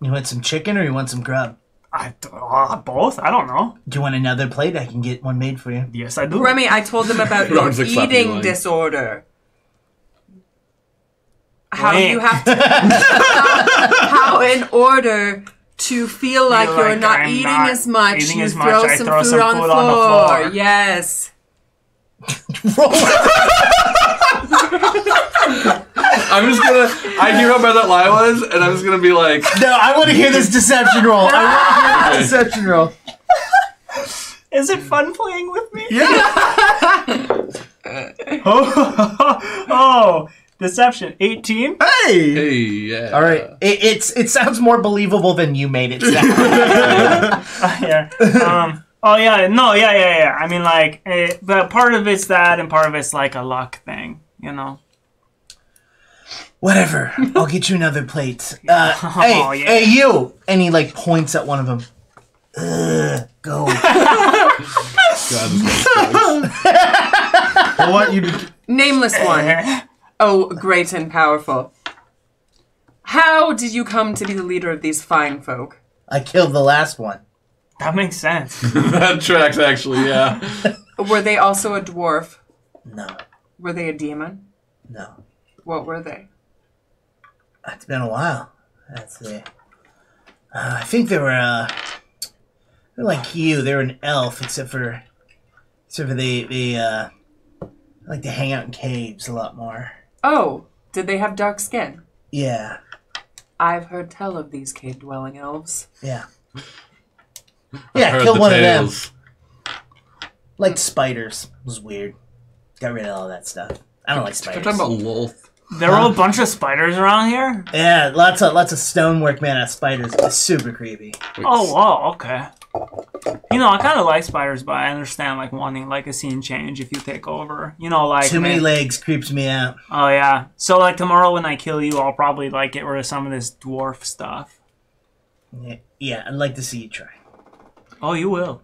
You want some chicken or you want some grub? Both? I don't know. Do you want another plate? I can get one made for you. Yes, I do. Remy, I told them about your Ron's like slapping you eating like- disorder. How Wait. you have to... how in order to feel like Feel you're like not I'm eating not as much, eating you as much, throw I some throw food some on the food on the floor. floor. Yes. I'm just gonna. I hear how bad that lie was, and I'm just gonna be like, No, I want to hear this deception roll. I want to hear this deception roll. Is it fun playing with me? Yeah. Oh, deception. 18? Hey. hey, yeah. All right, it sounds more believable than you made it sound. Yeah. Oh, yeah. No, yeah. I mean, like, but part of it's that, and part of it's like a luck thing, you know? Whatever. I'll get you another plate. yeah. Hey, you! And he like points at one of them. Go. God, this guy's gross. Well, what you? Nameless one. Oh, great and powerful. How did you come to be the leader of these fine folk? I killed the last one. That makes sense. That tracks, actually. Yeah. Were they also a dwarf? No, Were they a demon? no. What were they? It's been a while. That's it. I think they were they're like you. They're an elf, except for they like to hang out in caves a lot more. Oh, did they have dark skin? Yeah, I've heard tell of these cave-dwelling elves. yeah. Heard Yeah, killed the one of them. tales. Like spiders. It was weird. Got rid of all that stuff. I don't like I'm spiders. talking about Lolth. There are a bunch of spiders around here? Yeah, lots of stonework made out of spiders. It's super creepy. Oh, wow, okay. You know, I kind of like spiders, but I understand, like, wanting, like, a scene change if you take over. You know, like... Too many legs creeps me out. Oh, yeah. So, like, tomorrow when I kill you, I'll probably, like, get rid of some of this dwarf stuff. Yeah, I'd like to see you try. Oh, you will.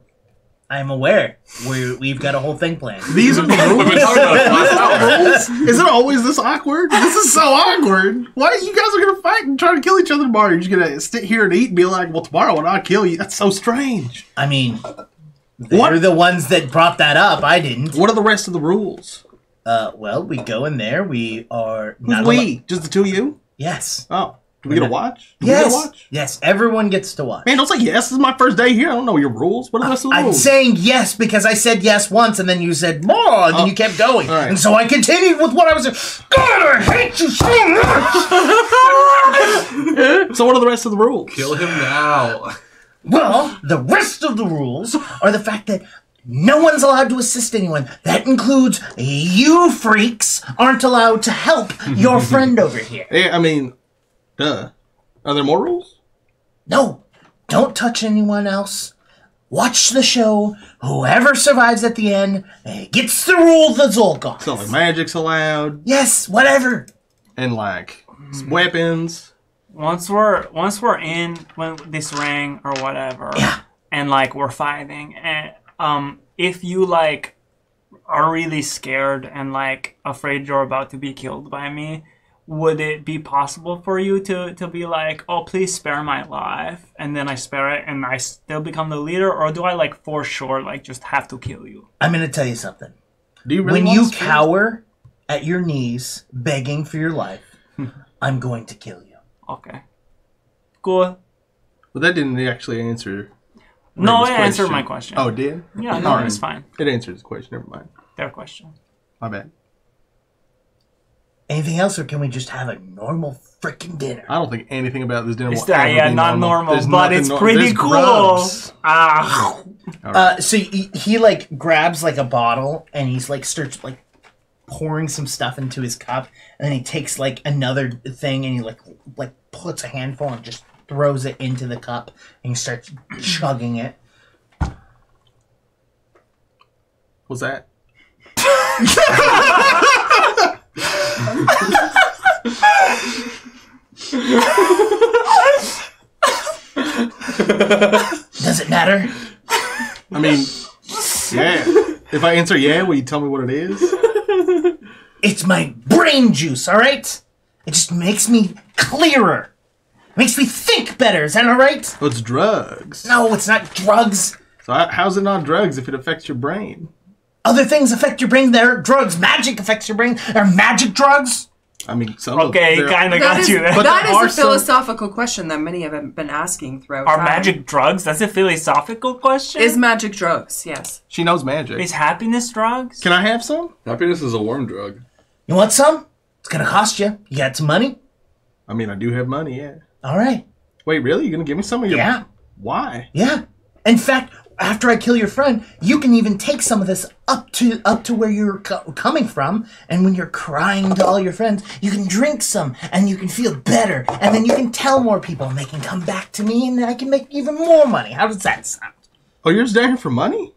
I'm aware. We've got a whole thing planned. These are the We've been talking about it last hour. rules. Is it always this awkward? This is so awkward. Why you guys are gonna fight and try to kill each other tomorrow? You're just gonna sit here and eat and be like, well, tomorrow when I kill you, that's so strange. I mean, they're the ones that brought that up. I didn't. What are the rest of the rules? Well, we go in there. We are Who's not we? Just the two of you? Yes. Oh, do we get to watch? Do we Yes. get to watch? Yes. Everyone gets to watch. Man, don't say yes. This is my first day here. I don't know your rules. What are the rest of the I'm rules? saying yes because I said yes once and then you said more and then you kept going. all right. And so I continued with what I was saying. God, I hate you so much! So what are the rest of the rules? Kill him now. Well, the rest of the rules are the fact that no one's allowed to assist anyone. That includes you freaks aren't allowed to help your friend over here. Yeah, I mean, duh. Are there more rules? No, don't touch anyone else. Watch the show. Whoever survives at the end gets the rule the Zolkov. It's not like magic's allowed Yes, whatever. and like weapons. Once we're in this ring or whatever, Yeah. and like we're fighting, and if you like are really scared and like afraid you're about to be killed by me, would it be possible for you to be like, oh, please spare my life, and then I spare it and I still become the leader, or do I like for sure like just have to kill you? I'm going to tell you something. Do you really When want you to spare- cower at your knees begging for your life, I'm going to kill you. Okay, cool. But that didn't actually answer. No, Raven's it answered question. my question. Oh, it did? Yeah, no, Alright. it's fine. It answers the question. Never mind. Their question. My bad. Anything else, or can we just have a normal freaking dinner? I don't think anything about this dinner It's will that, ever yeah, be not normal, There's but nothing it's nor- pretty there's cool. grubs. Ah. So he like grabs like a bottle and he's like starts like pouring some stuff into his cup, and then he takes like another thing and he like puts a handful and just throws it into the cup and he starts chugging it. What's that? Does it matter? I mean, yeah. If I answer yeah, will you tell me what it is? It's my brain juice, all right? It just makes me clearer. Makes me think better. Is that all right? Oh, it's drugs. No, it's not drugs. So how's it not drugs if it affects your brain? Other things affect your brain. They're drugs. Magic affects your brain. They're magic drugs. I mean, some Okay, of kind of That got is, you there. But that there is are a some- philosophical question that many have been asking throughout Are time. magic drugs? That's a philosophical question? Is magic drugs? Yes. She knows magic. Is happiness drugs? Can I have some? Happiness is a warm drug. You want some? It's gonna cost you. You got some money? I mean, I do have money, yeah. All right. Wait, really? You gonna give me some of your... Yeah. Why? Yeah. In fact, after I kill your friend, you can even take some of this up to where you're coming from, and when you're crying to all your friends, you can drink some, and you can feel better, and then you can tell more people, and they can come back to me, and I can make even more money. How does that sound? Oh, you're just down here for money?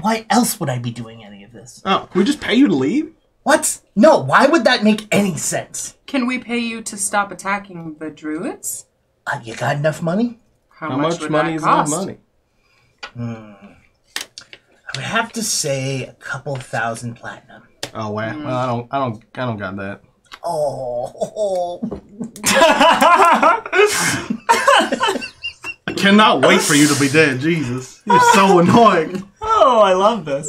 Why else would I be doing any of this? Oh, can we just pay you to leave? What? No, why would that make any sense? Can we pay you to stop attacking the druids? You got enough money? How much would money that is enough cost? money? I would have to say a couple thousand platinum. Oh, wow. Well, I don't got that. Oh. I cannot wait for you to be dead, Jesus. You're so annoying. Oh, I love this.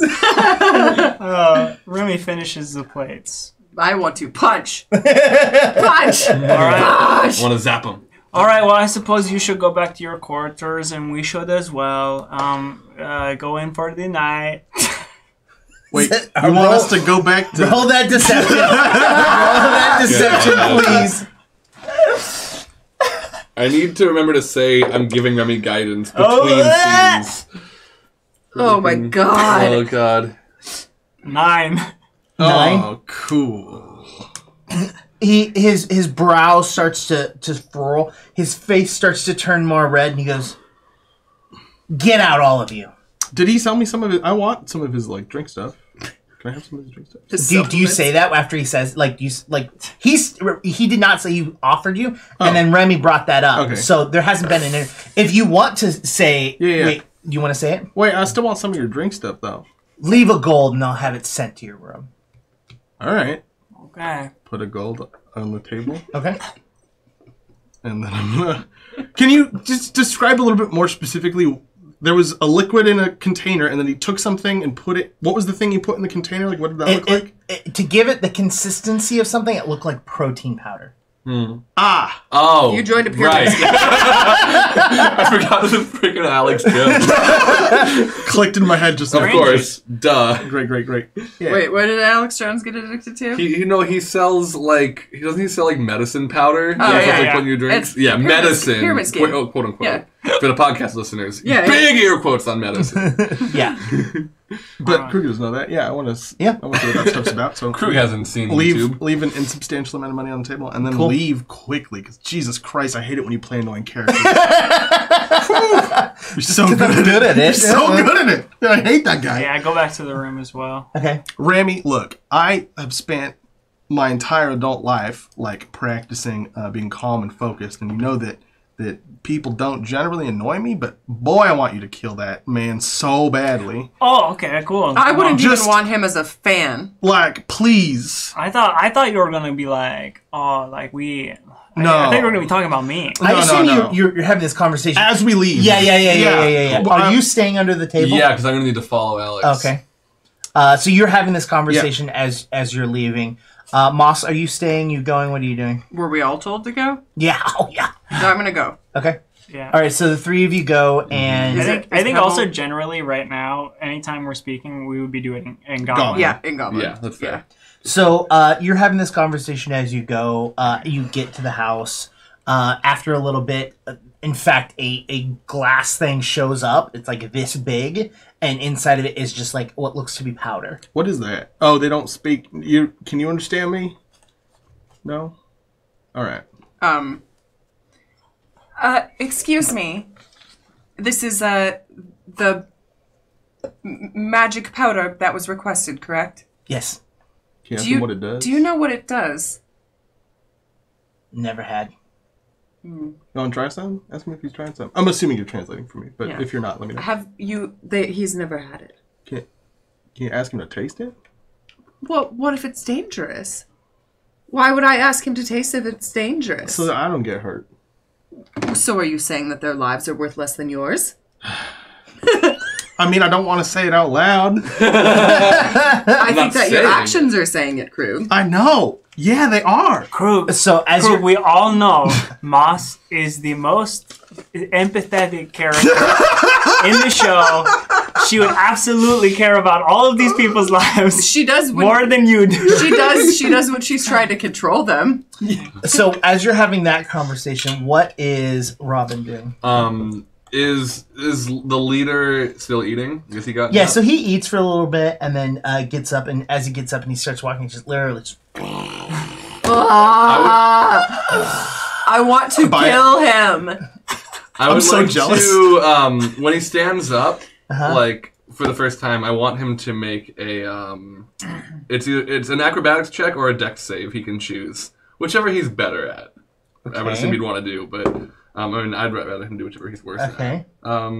Remy finishes the plates. I want to punch. Punch. All right. I want to zap him. All right. Well, I suppose you should go back to your quarters, and we should as well. Go in for the night. Wait, you want us to go back to... Roll that deception. Roll that deception, please. I need to remember to say I'm giving Remy guidance between scenes. Oh my god. Oh god. 9. Oh, cool. His brow starts to furrow. His face starts to turn more red, and he goes, "Get out, all of you." Did he sell me some of it? I want some of his, like, drink stuff. Can I have some of his drink stuff? Do you say that after he says he did not say he offered you, and then Remy brought that up. Okay. So there hasn't been an. If you want to say, Yeah. wait, do you want to say it? Wait, I still want some of your drink stuff, though. Leave a gold, and I'll have it sent to your room. All right. Okay. Put a gold on the table. Okay. And then I'm gonna... Can you just describe a little bit more specifically? There was a liquid in a container, and then he took something and put it... What was the thing he put in the container? Like, what did that look like? To give it the consistency of something, it looked like protein powder. Ah! Oh. You joined a pyramid. Right. I forgot the freaking Alex joke. Clicked in my head just Of like... course. Duh. Great. Yeah. Wait, what did Alex Jones get addicted to? He sells like he sell like medicine powder. yeah. Put in your drinks. It's yeah, pyramid- medicine. pyramid scheme. Quote unquote. Yeah. For the podcast listeners. Yeah, Big air quotes on medicine. Yeah. But Krug doesn't know that. Yeah, I want to... Yeah. I want to know what that stuff's about. So Krug hasn't seen YouTube. leave an insubstantial amount of money on the table, and then Cool. leave quickly. Because Jesus Christ, I hate it when you play annoying characters. You're so good at it. You're so good at it. I hate that guy. Yeah, go back to the room as well. Okay. Rami, look, I have spent my entire adult life like practicing being calm and focused, and you know that people don't generally annoy me, but boy, I want you to kill that man so badly. Oh, okay, cool. I wouldn't Just- even want him as a fan. Like, please. I thought you were gonna be like, oh, like we. No. I think we were gonna be talking about me. I No, assume no. you're having this conversation. As we leave. Yeah. Well, Are you staying under the table? Yeah, because I'm gonna need to follow Alex. Okay. So you're having this conversation as you're leaving. Moss, are you staying? You going? What are you doing? Were we all told to go? Yeah. Oh, yeah. No, I'm gonna go. Okay. Yeah. All right. So the three of you go, and I think Pebble- also generally right now, anytime we're speaking, we would be doing in Goblin. Goblin. Yeah, in Goblin. Yeah, that's fair. so you're having this conversation as you go. You get to the house. After a little bit, in fact, a glass thing shows up. It's like this big, and inside of it is just like what looks to be powder. What is that? Oh, they don't speak. Can you understand me? No? All right. Excuse me. This is the magic powder that was requested, correct? Yes. Can you ask me what it does? Do you know what it does? Never had. You want to try some? Ask him if he's trying some. I'm assuming you're translating for me, but Yeah. if you're not, let me know. Have you? He's never had it. Can you ask him to taste it? Well, what if it's dangerous? Why would I ask him to taste if it's dangerous? So that I don't get hurt. So are you saying that their lives are worth less than yours? I mean, I don't want to say it out loud. I think that your saying actions are saying it, Krug. I know. Yeah, they are. Krug, So as Krug, you we all know Moss is the most empathetic character in the show. She would absolutely care about all of these people's lives She does more than you do. She does when she's trying to control them. So as you're having that conversation, what is Robin doing? Is the leader still eating? Because he got Yeah, so he eats for a little bit and then gets up, and as he gets up and he starts walking, he just literally just... I want to kill him. I would so like jealous. to when he stands up, Uh-huh. like for the first time, I want him to make a it's an acrobatics check or a dex save. He can choose whichever he's better at. I would assume he'd want to do, but I mean, I'd rather him do whichever he's worse Okay. at.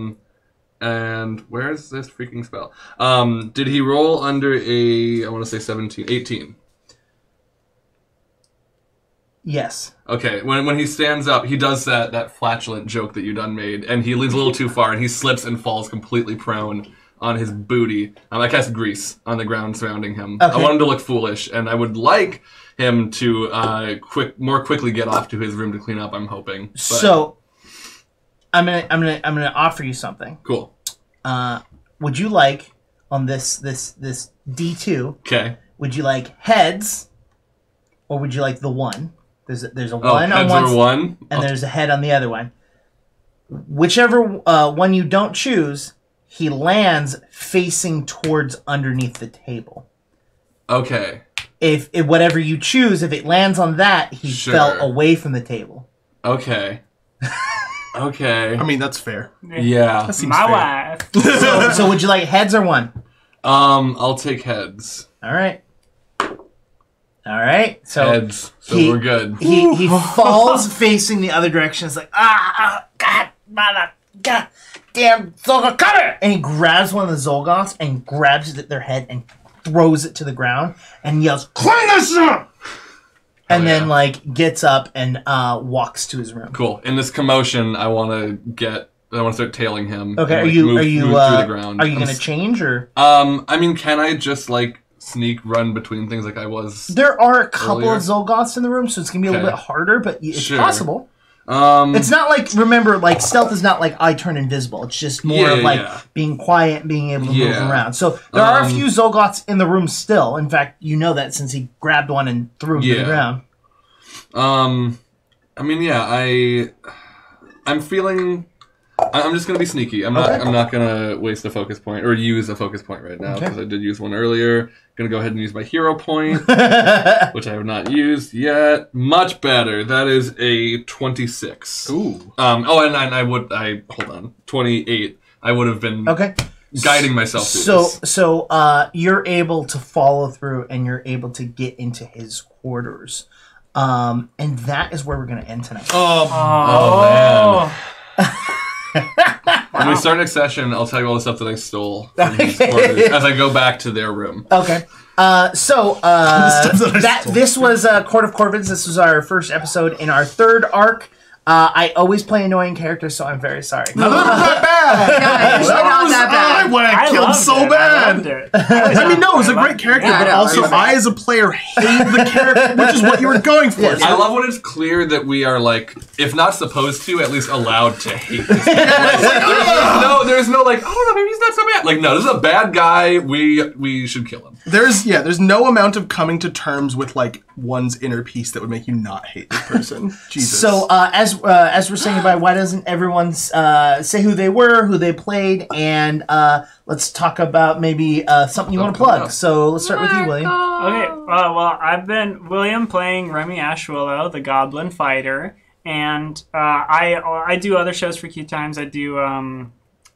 And where's this freaking spell? Did he roll under a, I want to say 18? Yes. Okay, when he stands up, he does that flatulent joke that you done made, and he leans a little too far, and he slips and falls completely prone on his booty. I cast grease on the ground surrounding him. Okay. I want him to look foolish, and I would like him to more quickly get off to his room to clean up. I'm hoping. But, So I'm gonna offer you something. cool. Would you like on this D2? Okay. Would you like heads, or would you like the one? There's a Oh, one on heads one, are one. and there's a head on the other one. Whichever one you don't choose, he lands facing towards underneath the table. Okay. If whatever you choose, if it lands on that, he Sure. fell away from the table. Okay. Okay. I mean, that's fair. Yeah. That seems My fair. wife. So would you like heads or one? I'll take heads. All right. So Heads. So he- we're good. he falls facing the other direction. It's like, God, mother, God, damn, Zolgoth, come here! And he grabs one of the Zolgoths and grabs it at their head and throws it to the ground and yells, "Clean this up!" And then, gets up and walks to his room. Cool. In this commotion, I want to start tailing him. Okay, and, are you move through the ground. are you gonna change or? I mean, can I just sneak run between things like I was? There are a couple Earlier. of Zolgoths in the room, so it's gonna be a little Okay. bit harder, but it's Sure. possible. It's not stealth is not like I turn invisible. It's just more of being quiet and being able to move around. So there are a few Zolgoths in the room still. In fact, you know that since he grabbed one and threw him to the ground. I mean, yeah, I'm feeling. I'm just gonna be sneaky. I'm not gonna waste a focus point or use a focus point right now because I did use one earlier. Gonna go ahead and use my hero point, which I have not used yet. Much better. That is a 26. Ooh. And hold on. 28. I would have been guiding myself through this. So you're able to follow through and you're able to get into his quarters. And that is where we're going to end tonight. Oh, man. When we start next session, I'll tell you all the stuff that I stole from his quarters as I go back to their room. Okay. This was Court of Corvids. This was our first episode in our third arc. I always play annoying characters, so I'm very sorry. Not that bad. Not that bad. I want to kill him so bad. I mean, no, it was a great character, Yeah, I but know, also amazing. I, as a player, hate the character, which is what you were going for. Yes. I love when it's clear that we are, if not supposed to, at least allowed to hate this guy. There's no, I don't know, maybe he's not so bad. No, this is a bad guy. We should kill him. There's no amount of coming to terms with, one's inner peace that would make you not hate this person. Jesus. So, as we're saying goodbye, why doesn't everyone say who they were, who they played, and let's talk about maybe something you want to plug. So let's start with you, William. Okay, well, I've been William playing Remy Ashwillow, the Goblin Fighter, and I do other shows for QueueTimes. I do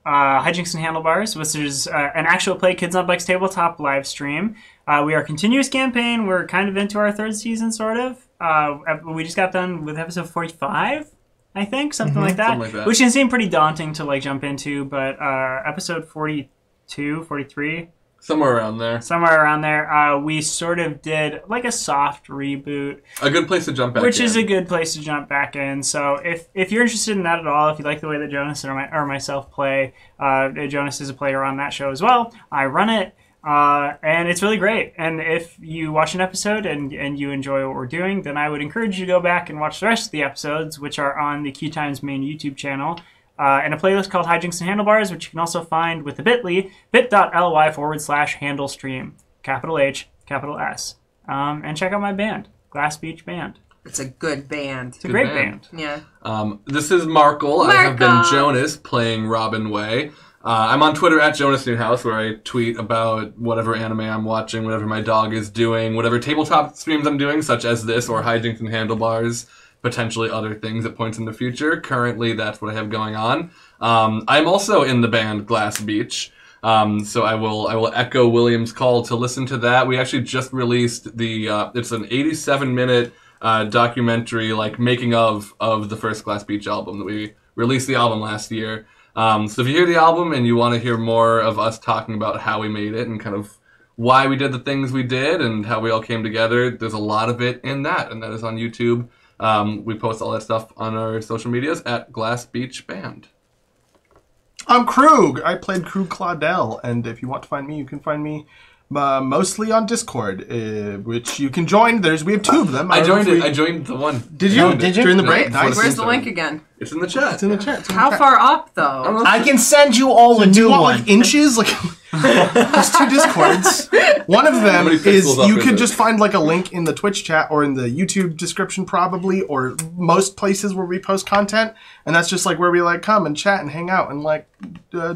Hijinks and Handlebars, which is an actual play Kids on Bikes tabletop live stream. We are a continuous campaign. We're kind of into our third season, sort of. We just got done with episode 45, I think, something like that, which can seem pretty daunting to jump into, but episode 42, 43, Somewhere around there. Somewhere around there. We sort of did like a soft reboot. A good place to jump back Which in. is a good place to jump back in. So if you're interested in that at all, if you like the way that Jonas or myself play, Jonas is a player on that show as well. I run it. And it's really great. And if you watch an episode and you enjoy what we're doing, then I would encourage you to go back and watch the rest of the episodes, which are on the QueueTimes main YouTube channel, and a playlist called Hijinks and Handlebars, which you can also find with the bit.ly, bit.ly/handlestream, capital H, capital S. And check out my band, Glass Beach Band. It's a good band. It's a great band. Yeah. This is Markle. I have been Jonas playing Robin Way. I'm on Twitter at Jonas Newhouse, where I tweet about whatever anime I'm watching, whatever my dog is doing, whatever tabletop streams I'm doing, such as this, or Hijinks and Handlebars, potentially other things at points in the future. Currently, that's what I have going on. I'm also in the band Glass Beach, so I will echo William's call to listen to that. We actually just released it's an 87-minute documentary, like making of the first Glass Beach album. That we released the album last year. So if you hear the album and you want to hear more of us talking about how we made it and kind of why we did the things we did and how we all came together, there's a lot of it in that, and that is on YouTube. We post all that stuff on our social medias at Glass Beach Band. I'm Krug. I played Krug Claudel, and if you want to find me, you can find me mostly on Discord, which you can join. We have 2 of them. I joined it. I joined the one. Did you? Oh, did you? During the break? Yeah, Nice. Where's the link again? It's in the chat. It's in the chat. How far up, though? I can send you all a Do new you want one. like inches? Like there's 2 Discords. One of them many is pixels up you is could it? just find like a link in the Twitch chat or in the YouTube description probably, or most places where we post content, and that's just like where we like come and chat and hang out and like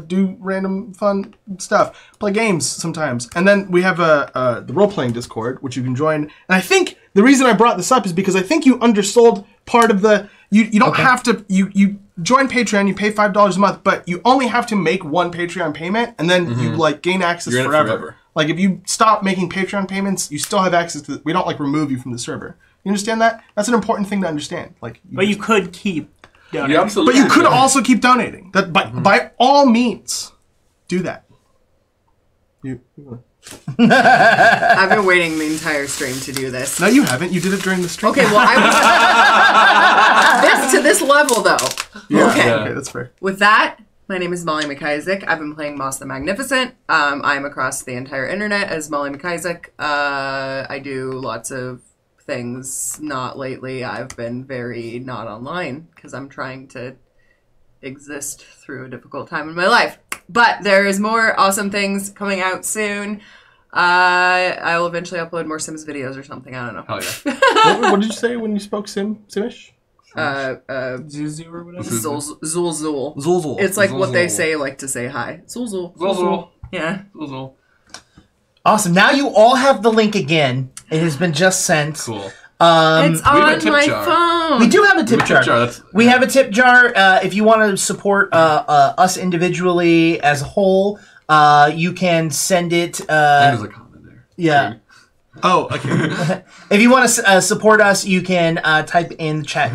do random fun stuff, play games sometimes. And then we have the role playing Discord, which you can join. And I think the reason I brought this up is because I think you undersold part of the. You don't have to. You join Patreon. You pay $5 a month, but you only have to make one Patreon payment, and then you like gain access You're in it forever. Like if you stop making Patreon payments, you still have access to. We don't like remove you from the server. You understand that? That's an important thing to understand. Like, But you could keep donating. You absolutely. but you could also keep donating. That by all means, do that. I've been waiting the entire stream to do this. No, you haven't. You did it during the stream. Okay, well, I was to this level though. Yeah. Okay. Okay, that's fair. With that, my name is Molly McIsaac. I've been playing Moss the Magnificent. I'm across the entire internet as Molly McIsaac. I do lots of things. Not lately. I've been very not online because I'm trying to exist through a difficult time in my life. But there is more awesome things coming out soon. I will eventually upload more Sims videos or something. I don't know. Hell yeah. What did you say when you spoke Simish? Zuzu or whatever. Zul. Zulzul. It's like what they Zulzul. say, like to say hi. Zul. Zulzul. Yeah. Zulzul. Awesome. Now you all have the link again. It has been just sent. Cool. It's have a on tip my jar. phone. We do have a tip jar. That's- We have a tip jar. If you want to support us individually as a whole, you can send it. And there's a comment there. Yeah. Oh, okay. If you want to support us, you can type in the chat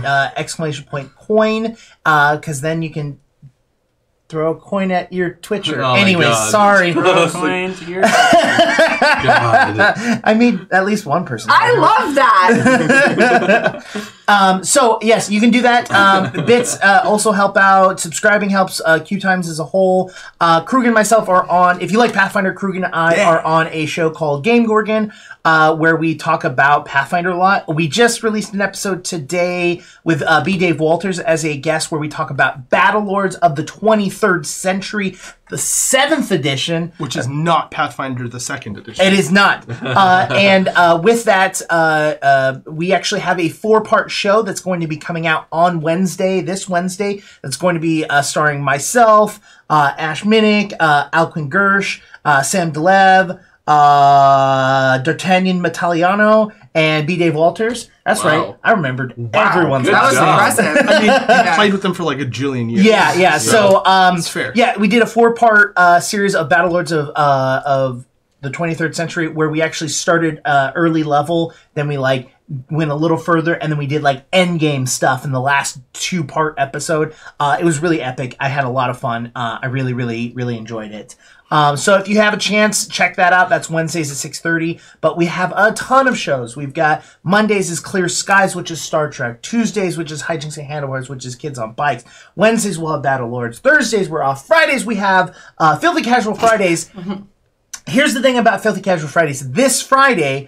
!coin, because then you can throw a coin at your Twitcher. Oh my Anyways, God. sorry. Coin to your God. I mean, at least one person. I love that. So yes, you can do that. Bits also help out. Subscribing helps. QueueTimes as a whole. Krug and myself are on. If you like Pathfinder, Krug and I are on a show called Game Gorgon, where we talk about Pathfinder a lot. We just released an episode today with B. Dave Walters as a guest, where we talk about Battlelords of the 23rd Century, the 7th edition. Which is not Pathfinder the 2nd edition. It is not. And with that, we actually have a 4-part show that's going to be coming out on this Wednesday. That's going to be starring myself, Ash Minnick, Alquin Gersh, Sam Delev, D'Artagnan Mataliano, and B. Dave Walters. That's Wow. right. I remembered everyone's good That was job. impressive. I mean, Yeah. you played with them for like a jillion years. Yeah. So, That's fair. yeah, we did a 4-part series of Battlelords of the 23rd Century, where we actually started early level, then we went a little further, and then we did like endgame stuff in the last 2-part episode. It was really epic. I had a lot of fun. I really, really, really enjoyed it. So if you have a chance, check that out. That's Wednesdays at 6:30. But we have a ton of shows. We've got Mondays is Clear Skies, which is Star Trek. Tuesdays, which is Hijinks and Handlebars, which is Kids on Bikes. Wednesdays, we'll have Battle Lords. Thursdays, we're off. Fridays, we have Filthy Casual Fridays. Here's the thing about Filthy Casual Fridays. This Friday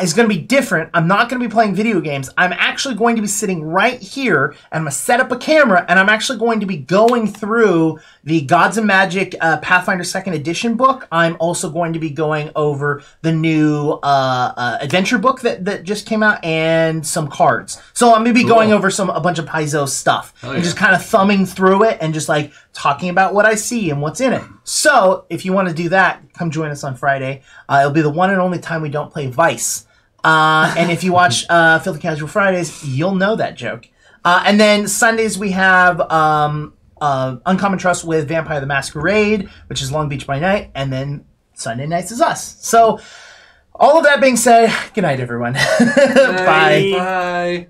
is going to be different. I'm not going to be playing video games. I'm actually going to be sitting right here, and I'm going to set up a camera, and I'm actually going to be going through the Gods and Magic Pathfinder 2nd Edition book. I'm also going to be going over the new adventure book that just came out and some cards. So I'm going to be going over a bunch of Paizo stuff and just kind of thumbing through it and just like talking about what I see and what's in it. So if you want to do that, come join us on Friday. It'll be the one and only time we don't play Vice. And if you watch Filthy Casual Fridays, you'll know that joke. And then Sundays we have Uncommon Trust with Vampire the Masquerade, which is Long Beach by Night. And then Sunday nights is us. So all of that being said, good night, everyone. Bye. Bye.